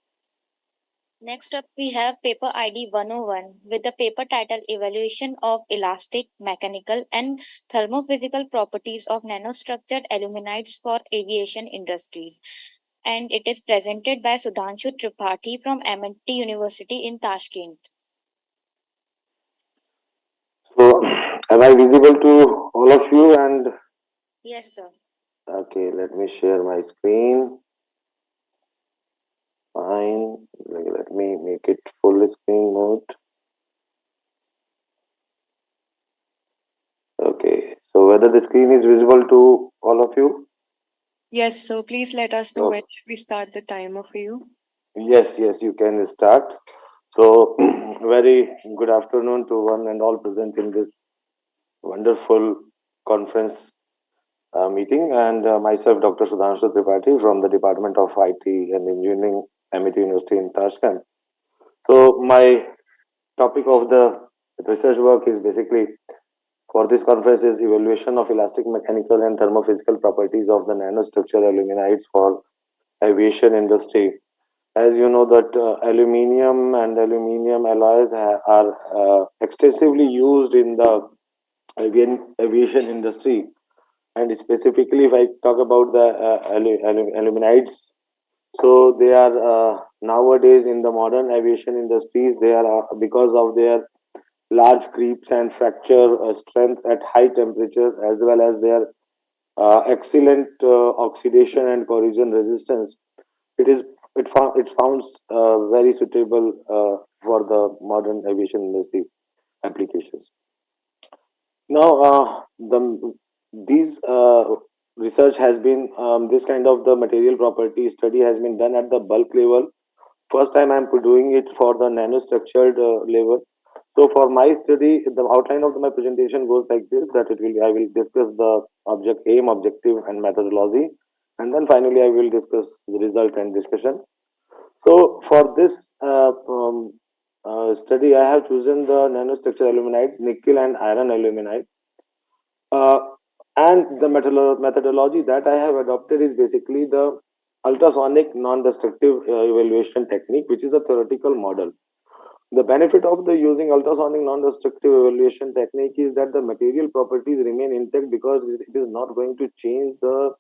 Next up, we have paper ID 101 with the paper title Evaluation of Elastic, Mechanical and Thermophysical Properties of Nanostructured Aluminides for Aviation Industries. And it is presented by Sudhanshu Tripathi from MDP University in Tashkent. So, am I visible to all of you? And Yes, sir. okay, let me share my screen. Fine. Let me make it full screen mode. Okay. So, whether the screen is visible to all of you? Yes, so please let us know Oh. when we start the timer for you. Yes, you can start. So, very good afternoon to one and all present in this wonderful conference meeting, and myself, Dr. Sudhanshu Tripathi from the Department of IT and Engineering, MIT University in Tashkent. So, my topic of the research work is basically for this conference is evaluation of elastic mechanical and thermophysical properties of the nanostructure aluminides for aviation industry. As you know that aluminium and aluminium alloys are extensively used in the aviation industry, and specifically if I talk about the aluminides, so they are nowadays in the modern aviation industries, they are because of their large creeps and fracture strength at high temperature, as well as their excellent oxidation and corrosion resistance. It is it found very suitable for the modern aviation industry applications. Now, these research has been this kind of the material property study has been done at the bulk level. First time I'm doing it for the nanostructured level. So for my study, the outline of my presentation goes like this: that I will discuss the aim, objective, and methodology, and then finally I will discuss the result and discussion. So for this study, I have chosen the nanostructure aluminide, nickel and iron aluminide. And the methodology that I have adopted is basically the ultrasonic non-destructive evaluation technique, which is a theoretical model. The benefit of the using ultrasonic non-destructive evaluation technique is that the material properties remain intact because it is not going to change the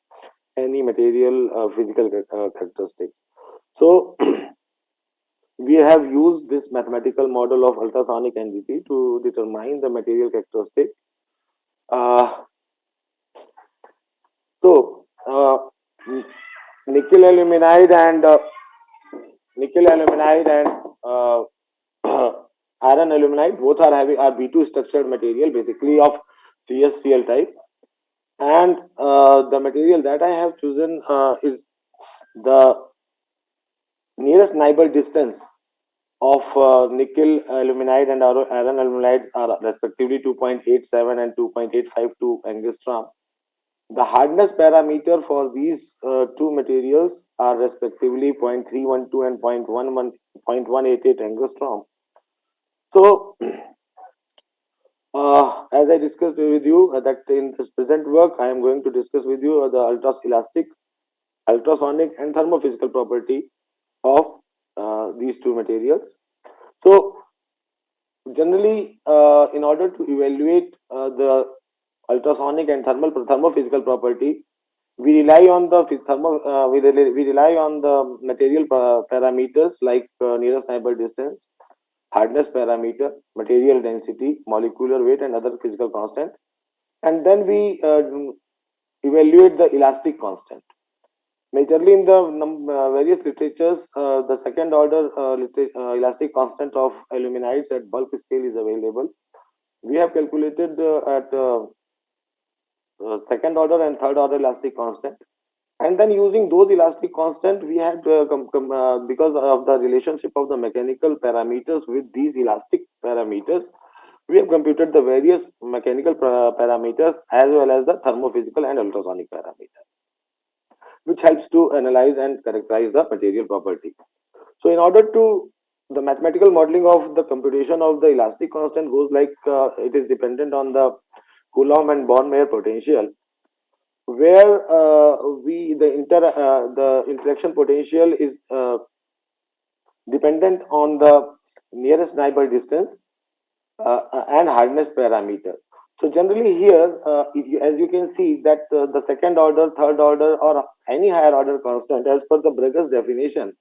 any material physical characteristics. So we have used this mathematical model of ultrasonic NDP to determine the material characteristic. Uh, so nickel aluminide and uh, iron aluminide both are having are B2 structured material, basically of CSCl type, and the material that I have chosen is the nearest neighbor distance of nickel aluminide and iron aluminides are respectively 2.87 and 2.852 angstrom. The hardness parameter for these two materials are respectively 0.312 and 0.188 angstrom. So, as I discussed with you, that in this present work, I am going to discuss with you the elastic, ultrasonic, and thermophysical property of these two materials. So, generally, in order to evaluate the ultrasonic and thermophysical property, we rely on the we rely on the material parameters like nearest neighbor distance, hardness parameter, material density, molecular weight, and other physical constant. And then we evaluate the elastic constant. Majorly in the various literatures, the second order elastic constant of aluminides at bulk scale is available. We have calculated at second order and third order elastic constant. And then using those elastic constant, we had because of the relationship of the mechanical parameters with these elastic parameters, we have computed the various mechanical parameters as well as the thermophysical and ultrasonic parameters, which helps to analyze and characterize the material property. So in order to the mathematical modeling of the computation of the elastic constant goes like it is dependent on the Coulomb and Born-Mayer potential, where the interaction potential is dependent on the nearest neighbor distance and hardness parameter. So generally here, as you can see that the second order, third order, or any higher order constant, as per the Bragg's definition,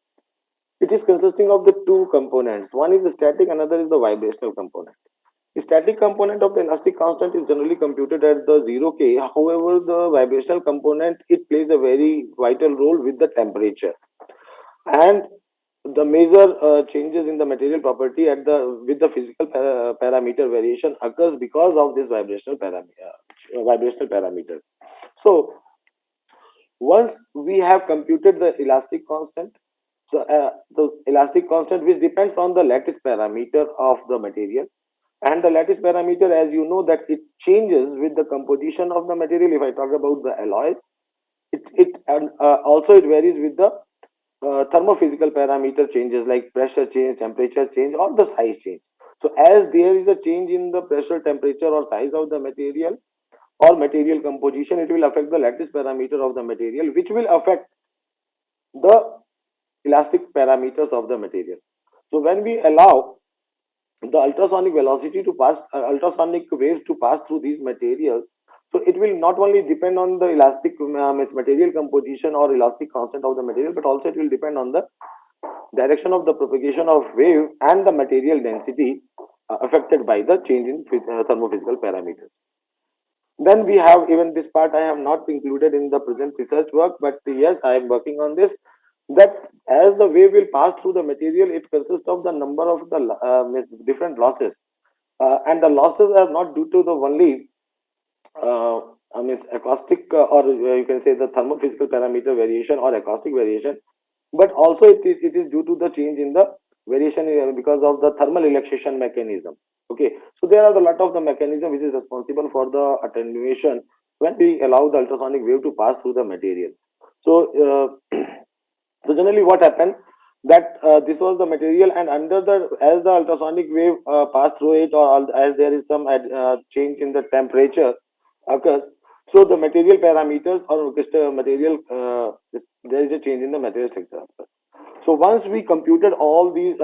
it is consisting of the two components. One is the static, another is the vibrational component. The static component of the elastic constant is generally computed at the 0K. However, the vibrational component, it plays a very vital role with the temperature. And the major changes in the material property at the with the physical parameter variation occurs because of this vibrational parameter. So once we have computed the elastic constant, so the elastic constant which depends on the lattice parameter of the material, and the lattice parameter, as you know, that it changes with the composition of the material. If I talk about the alloys, also it varies with the thermophysical parameter changes like pressure change, temperature change, or the size change. So as there is a change in the pressure, temperature, or size of the material or material composition, it will affect the lattice parameter of the material, which will affect the elastic parameters of the material. So when we allow the ultrasonic velocity to pass, ultrasonic waves to pass through these materials, so it will not only depend on the elastic material composition or elastic constant of the material, but also it will depend on the direction of the propagation of wave and the material density affected by the change in thermophysical parameters. Then we have even this part I have not included in the present research work, but yes, I am working on this. That as the wave will pass through the material, it consists of the number of the different losses, and the losses are not due to the only acoustic or you can say the thermophysical parameter variation or acoustic variation, but also it is due to the change in the variation because of the thermal relaxation mechanism. Okay, so there are a lot of the mechanism which is responsible for the attenuation when we allow the ultrasonic wave to pass through the material. So so generally what happened that this was the material, and under the as the ultrasonic wave passed through it, or as there is some change in the temperature occurs, so the material parameters or crystal material there is a change in the material structure. So once we computed all these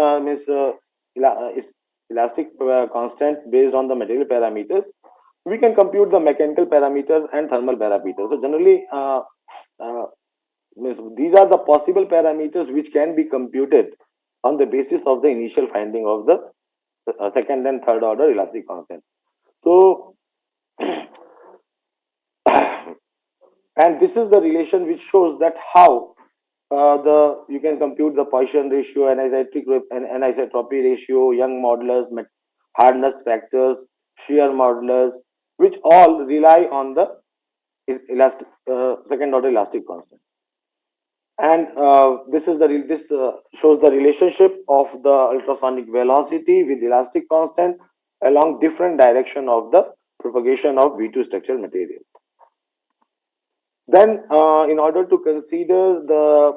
elastic constant based on the material parameters, we can compute the mechanical parameters and thermal parameters. So generally these are the possible parameters which can be computed on the basis of the initial finding of the second and third order elastic constant. So and this is the relation which shows that how you can compute the Poisson ratio, anisotropy ratio, Young modulus, hardness factors, shear modulus, which all rely on the elastic second order elastic constant. And this shows the relationship of the ultrasonic velocity with elastic constant along different direction of the propagation of V2 structural material. Then in order to consider the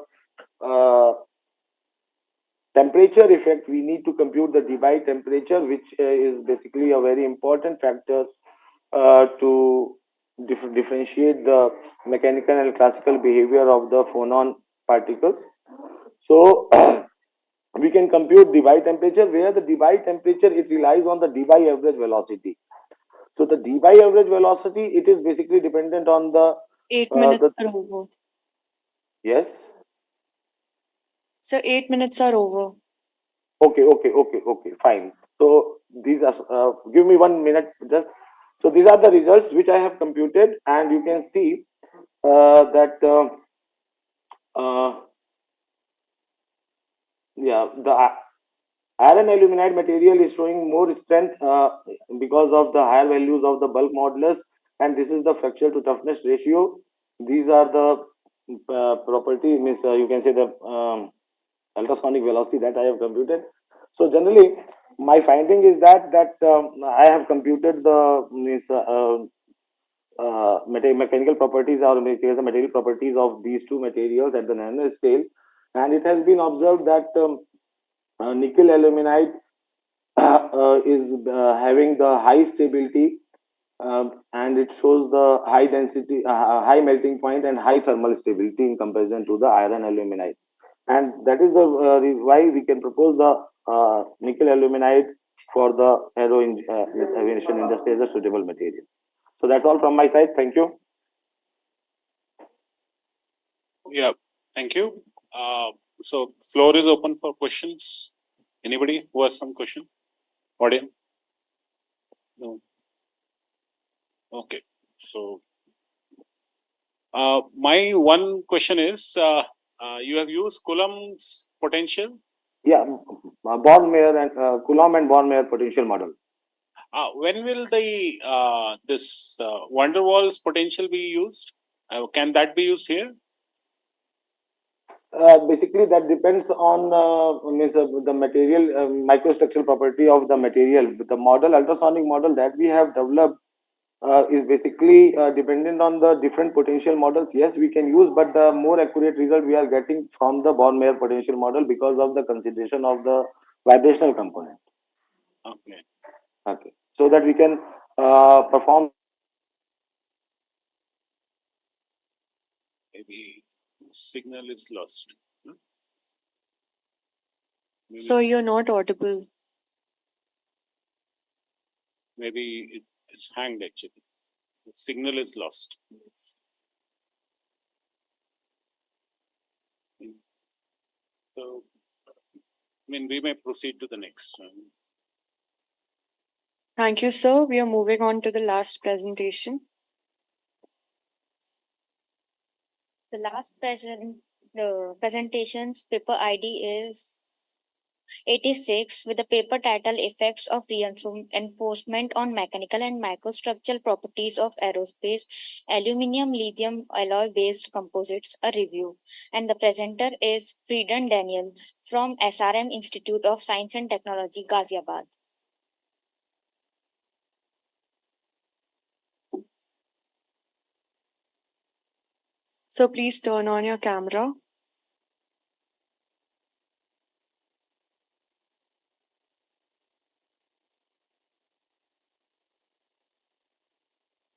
temperature effect, we need to compute the Debye temperature, which is basically a very important factor to differentiate the mechanical and classical behavior of the phonon particles. So we can compute Debye temperature, where the Debye temperature, it relies on the Debye average velocity. So the Debye average velocity, it is basically dependent on the 8 minutes are over. Yes. So 8 minutes are over. Okay, fine. So these are give me 1 minute just. So these are the results which I have computed, and you can see that the iron aluminide material is showing more strength because of the higher values of the bulk modulus, and this is the fracture to toughness ratio. These are the property, means you can say the ultrasonic velocity that I have computed. So generally, my finding is that I have computed the means mechanical properties or the material properties of these two materials at the nanoscale, and it has been observed that nickel aluminide is having the high stability, and it shows the high density, high melting point, and high thermal stability in comparison to the iron aluminide. And that is the why we can propose the nickel aluminide for the this aviation industry as a suitable material. So that's all from my side. Thank you. Yeah, thank you. So floor is open for questions. Anybody who has some question? Audience? No. Okay. So my one question is, you have used Coulomb's potential. Yeah, Born-Mayer and Coulomb and Born-Mayer potential model. When will the this van der Waals potential be used? Can that be used here? Basically, that depends on means, the material microstructural property of the material. The model, ultrasonic model that we have developed is basically dependent on the different potential models. Yes, we can use, but the more accurate result we are getting from the Born-Mayer potential model because of the consideration of the vibrational component. Okay. Okay, so that we can perform. Maybe signal is lost. So you're not audible. Maybe it's hanged actually. The signal is lost. So, I mean, we may proceed to the next one. Thank you, sir. We are moving on to the last presentation. The last presentation's paper ID is 86 with the paper title Effects of Reinforcement on Mechanical and Microstructural Properties of Aerospace Aluminium Lithium Alloy Based Composites, a review. And the presenter is Frieden Daniel from SRM Institute of Science and Technology, Ghaziabad. So please turn on your camera.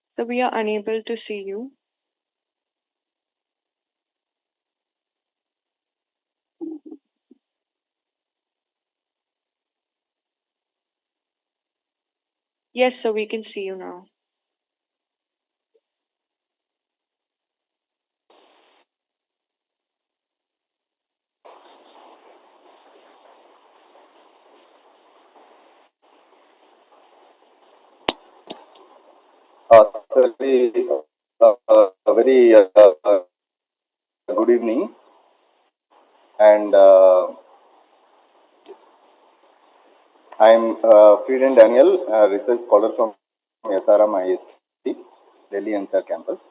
So we are unable to see you. Yes, so we can see you now. Very good evening, and I'm Frieden Daniel, research scholar from SRM IST, Delhi NCR campus,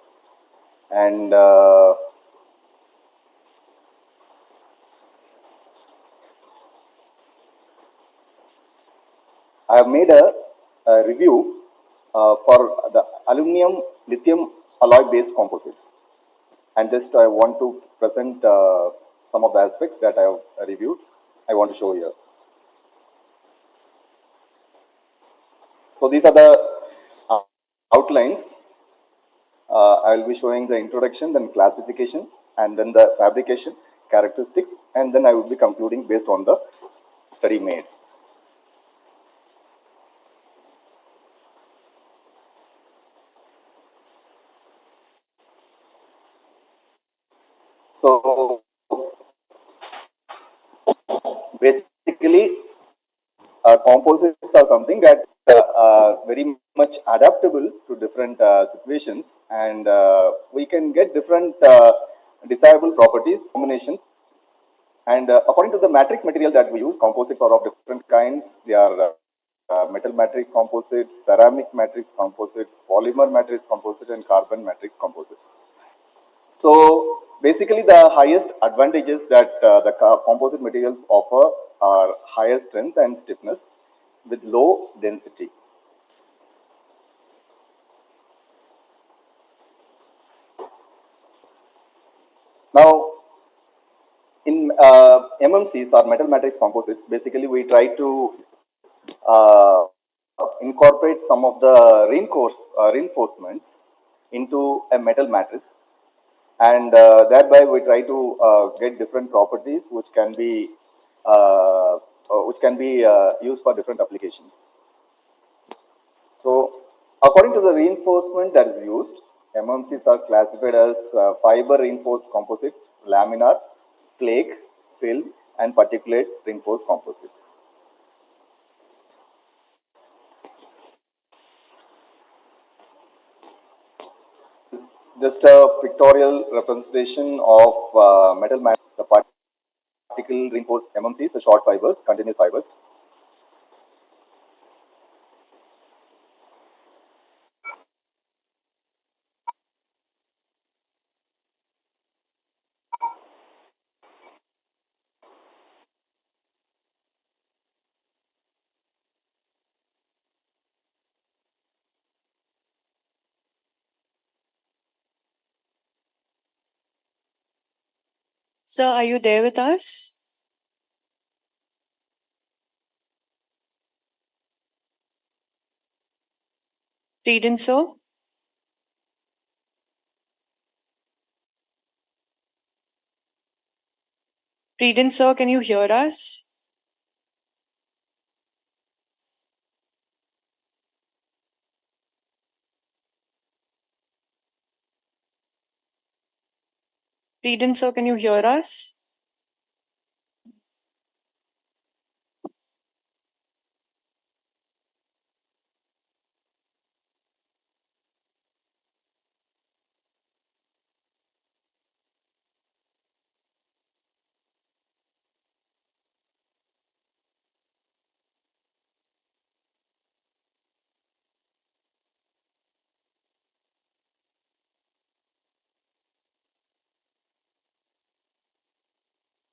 and I have made a review for the aluminum lithium alloy based composites, and just I want to present some of the aspects that I have reviewed. I want to show here. So these are the outlines. I will be showing the introduction, then classification, and then the fabrication characteristics, and then I will be concluding based on the study made. So basically, composites are something that very much adaptable to different situations, and we can get different desirable properties, combinations. And according to the matrix material that we use, composites are of different kinds. They are metal matrix composites, ceramic matrix composites, polymer matrix composite, and carbon matrix composites. So basically, the highest advantages that the composite materials offer are higher strength and stiffness with low density. Now, in MMCs or metal matrix composites, basically we try to incorporate some of the reinforcements into a metal matrix, and thereby we try to get different properties which can be used for different applications. So, according to the reinforcement that is used, MMCs are classified as fiber reinforced composites, laminar, flake, film, and particulate reinforced composites. Just a pictorial representation of metal matrix, the particle reinforced MMCs, the short fibers, continuous fibers. Sir, are you there with us? Reading, sir? Reading, sir, can you hear us? Reading, sir, can you hear us?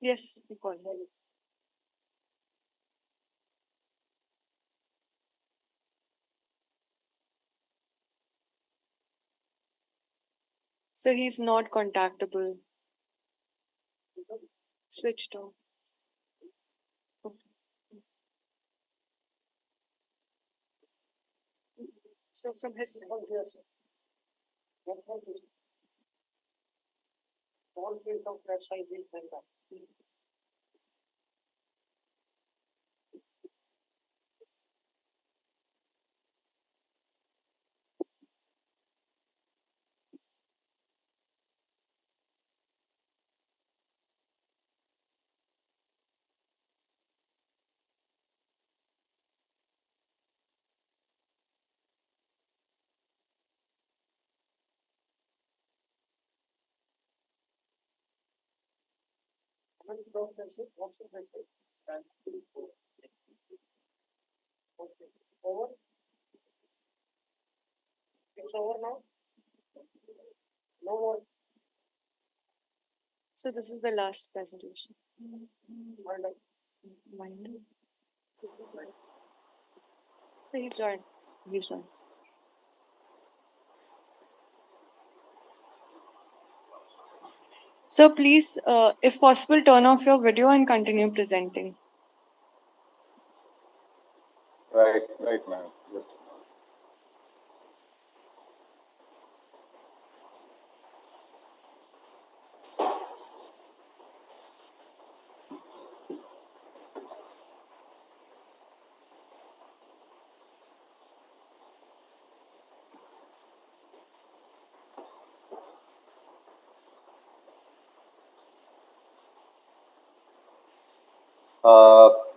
Yes, we call. So he's not contactable. Switched off. So from his over. It's over now. No more. So this is the last presentation. So he's joined. He's joined. So please, if possible, turn off your video and continue presenting. Right, ma'am. Yes.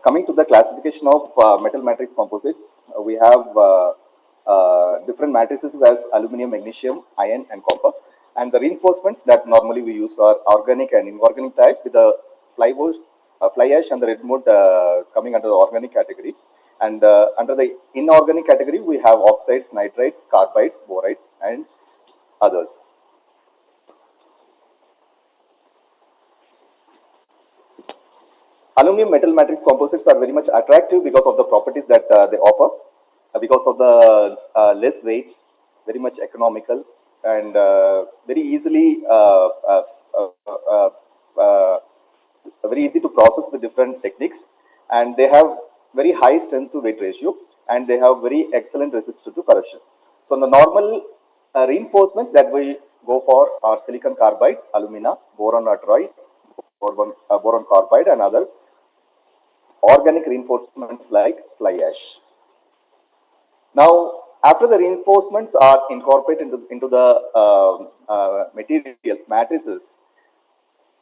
coming to the classification of metal matrix composites, we have different matrices as aluminum, magnesium, iron, and copper. And the reinforcements that normally we use are organic and inorganic type, with the fly ash and the redwood coming under the organic category. And under the inorganic category, we have oxides, nitrites, carbides, borides, and others. Aluminum metal matrix composites are very much attractive because of the properties that they offer, because of the less weight, very much economical, and very easily very easy to process with different techniques, and they have very high strength to weight ratio, and they have very excellent resistance to corrosion. So the normal reinforcements that we go for are silicon carbide, alumina, boron nitride, boron carbide, and other organic reinforcements like fly ash. Now, after the reinforcements are incorporated into the materials, matrices,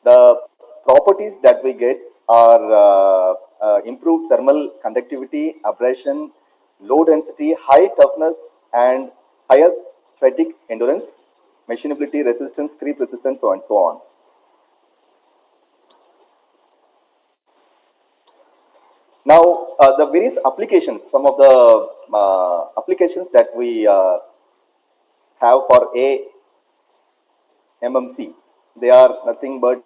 the properties that we get are improved thermal conductivity, abrasion, low density, high toughness, and higher fatigue endurance, machinability, resistance, creep resistance, and so on. Now, the various applications, some of the applications that we have for MMC, they are nothing but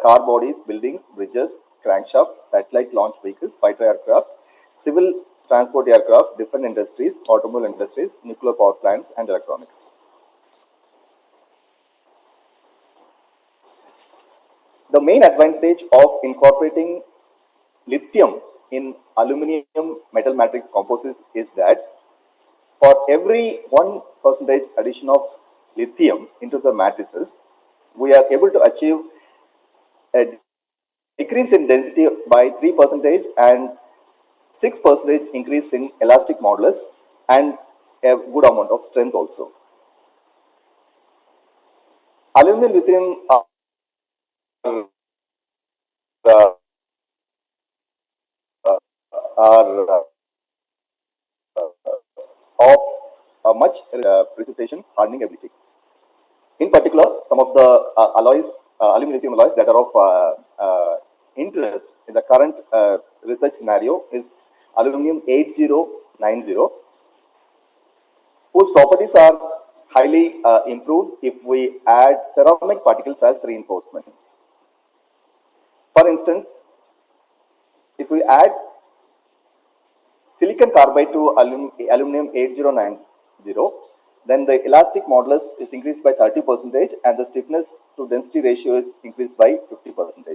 car bodies, buildings, bridges, crankshaft, satellite launch vehicles, fighter aircraft, civil transport aircraft, different industries, automobile industries, nuclear power plants, and electronics. The main advantage of incorporating lithium in aluminum metal matrix composites is that for every 1% addition of lithium into the matrices, we are able to achieve a decrease in density by 3% and 6% increase in elastic modulus and a good amount of strength also. Aluminum lithium are of much precipitation hardening ability. In particular, some of the alloys, aluminum lithium alloys that are of interest in the current research scenario is aluminum 8090, whose properties are highly improved if we add ceramic particles as reinforcements. For instance, if we add silicon carbide to aluminum 8090, then the elastic modulus is increased by 30% and the stiffness to density ratio is increased by 50%.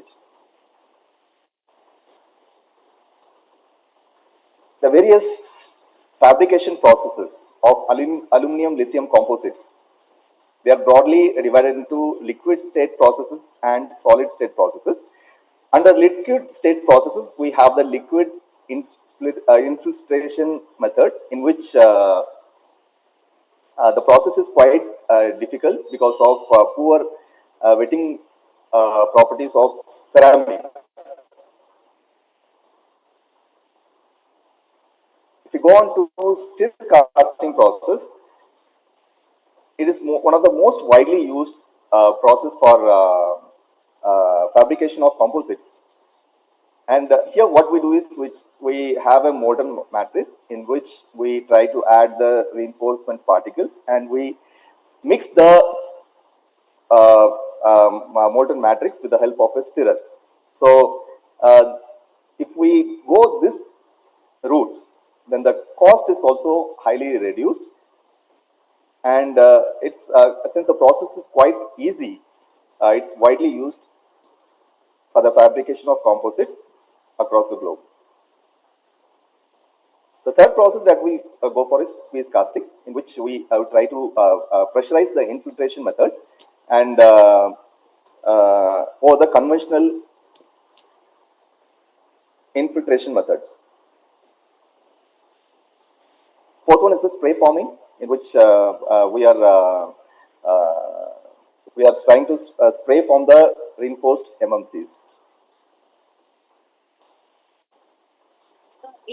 The various fabrication processes of aluminum lithium composites, they are broadly divided into liquid state processes and solid state processes. Under liquid state processes, we have the liquid infiltration method, in which the process is quite difficult because of poor wetting properties of ceramics. If you go on to stiff casting process, it is one of the most widely used process for fabrication of composites. And here what we do is we have a molten matrix in which we try to add the reinforcement particles and we mix the molten matrix with the help of a stirrer. So if we go this route, then the cost is also highly reduced, and it's since the process is quite easy, it's widely used for the fabrication of composites across the globe. The third process that we go for is squeeze casting, in which we try to pressurize the infiltration method, and for the conventional infiltration method. Fourth one is the spray forming, in which we are trying to spray form the reinforced MMCs.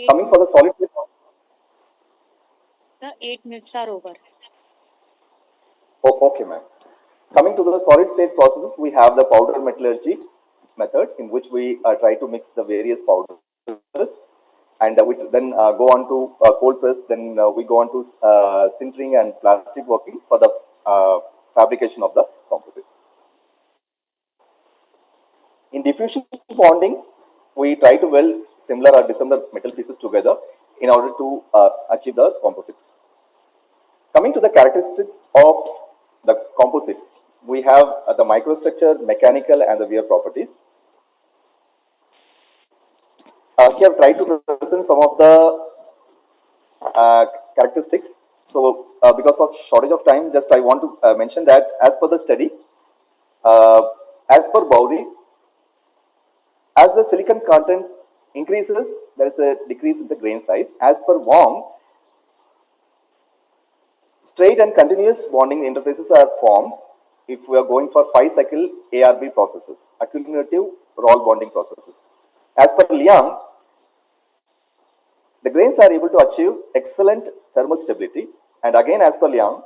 Coming for the solid state. The 8 minutes are over. Oh, okay, ma'am. Coming to the solid state processes, we have the powder metallurgy method in which we try to mix the various powders, and we then go on to cold press. Then we go on to sintering and plastic working for the fabrication of the composites. In diffusion bonding, we try to weld similar or dissimilar metal pieces together in order to achieve the composites. Coming to the characteristics of the composites, we have the microstructure, mechanical, and the wear properties. Here, I've tried to present some of the characteristics. So, because of shortage of time, just I want to mention that as per the study, as per Bowry, as the silicon content increases, there is a decrease in the grain size. As per Wong, straight and continuous bonding interfaces are formed if we are going for 5-cycle ARB processes, accumulative roll bonding processes. As per Liang, the grains are able to achieve excellent thermal stability, and again as per Liang,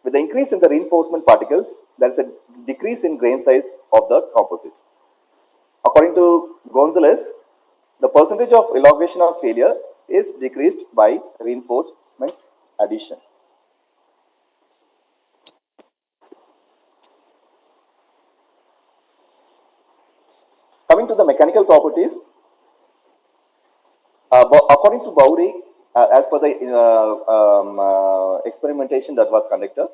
with the increase in the reinforcement particles, there is a decrease in grain size of the composite. According to Gonzalez, the percentage of elongation of failure is decreased by reinforcement addition. Coming to the mechanical properties, according to Bowry, as per the experimentation that was conducted,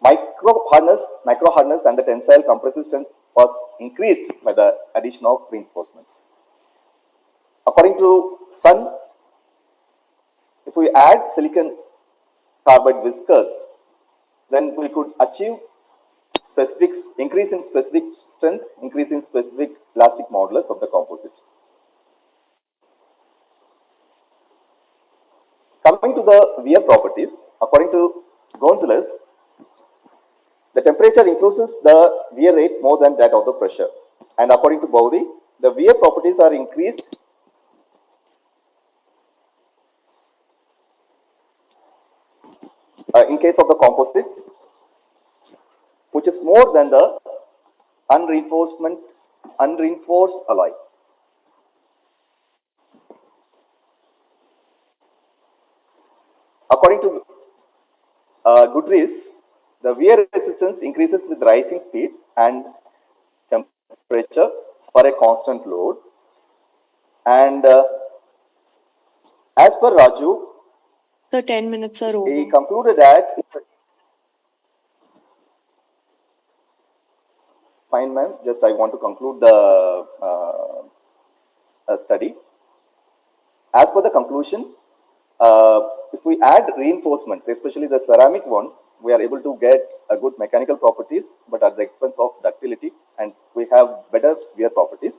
micro hardness and the tensile compressive strength was increased by the addition of reinforcements. According to Sun, if we add silicon carbide whiskers, then we could achieve specific increase in specific strength, increase in specific elastic modulus of the composite. Coming to the wear properties, according to Gonzalez, the temperature influences the wear rate more than that of the pressure. And according to Bowry, the wear properties are increased in case of the composite, which is more than the unreinforced alloy. According to Goodrich, the wear resistance increases with rising speed and temperature for a constant load. And as per Raju, so 10 minutes are over. He concluded that, fine ma'am, just I want to conclude the study. As per the conclusion, if we add reinforcements, especially the ceramic ones, we are able to get a good mechanical properties, but at the expense of ductility, and we have better wear properties.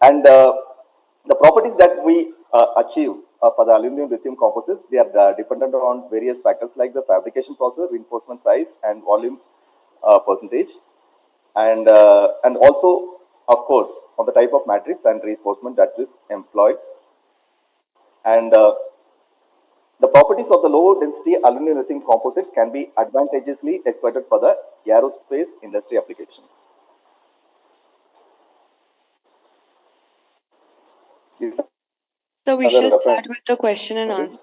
And the properties that we achieve for the aluminum lithium composites, they are dependent on various factors like the fabrication process, reinforcement size, and volume percentage, and also, of course, on the type of matrix and reinforcement that is employed. And the properties of the low density aluminum lithium composites can be advantageously exploited for the aerospace industry applications. So we shall start with the question and answer.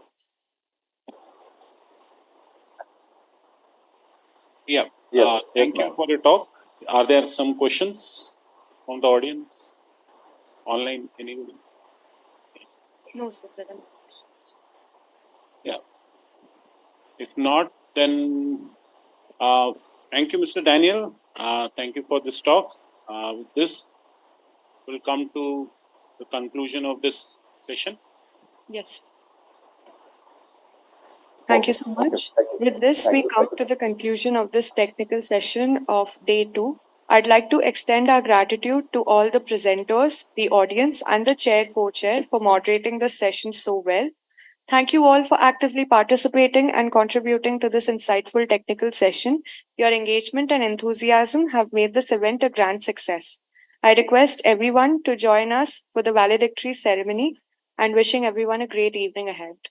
Yeah. Yes. Thank you for your talk. Are there some questions from the audience? Online, anybody? No, sir. Yeah. If not, then thank you, Mr. Daniel. Thank you for this talk. With this, we'll come to the conclusion of this session. Yes. Thank you so much. With this, we come to the conclusion of this technical session of day 2. I'd like to extend our gratitude to all the presenters, the audience, and the chair co-chair for moderating the session so well. Thank you all for actively participating and contributing to this insightful technical session. Your engagement and enthusiasm have made this event a grand success. I request everyone to join us for the valedictory ceremony and wishing everyone a great evening ahead.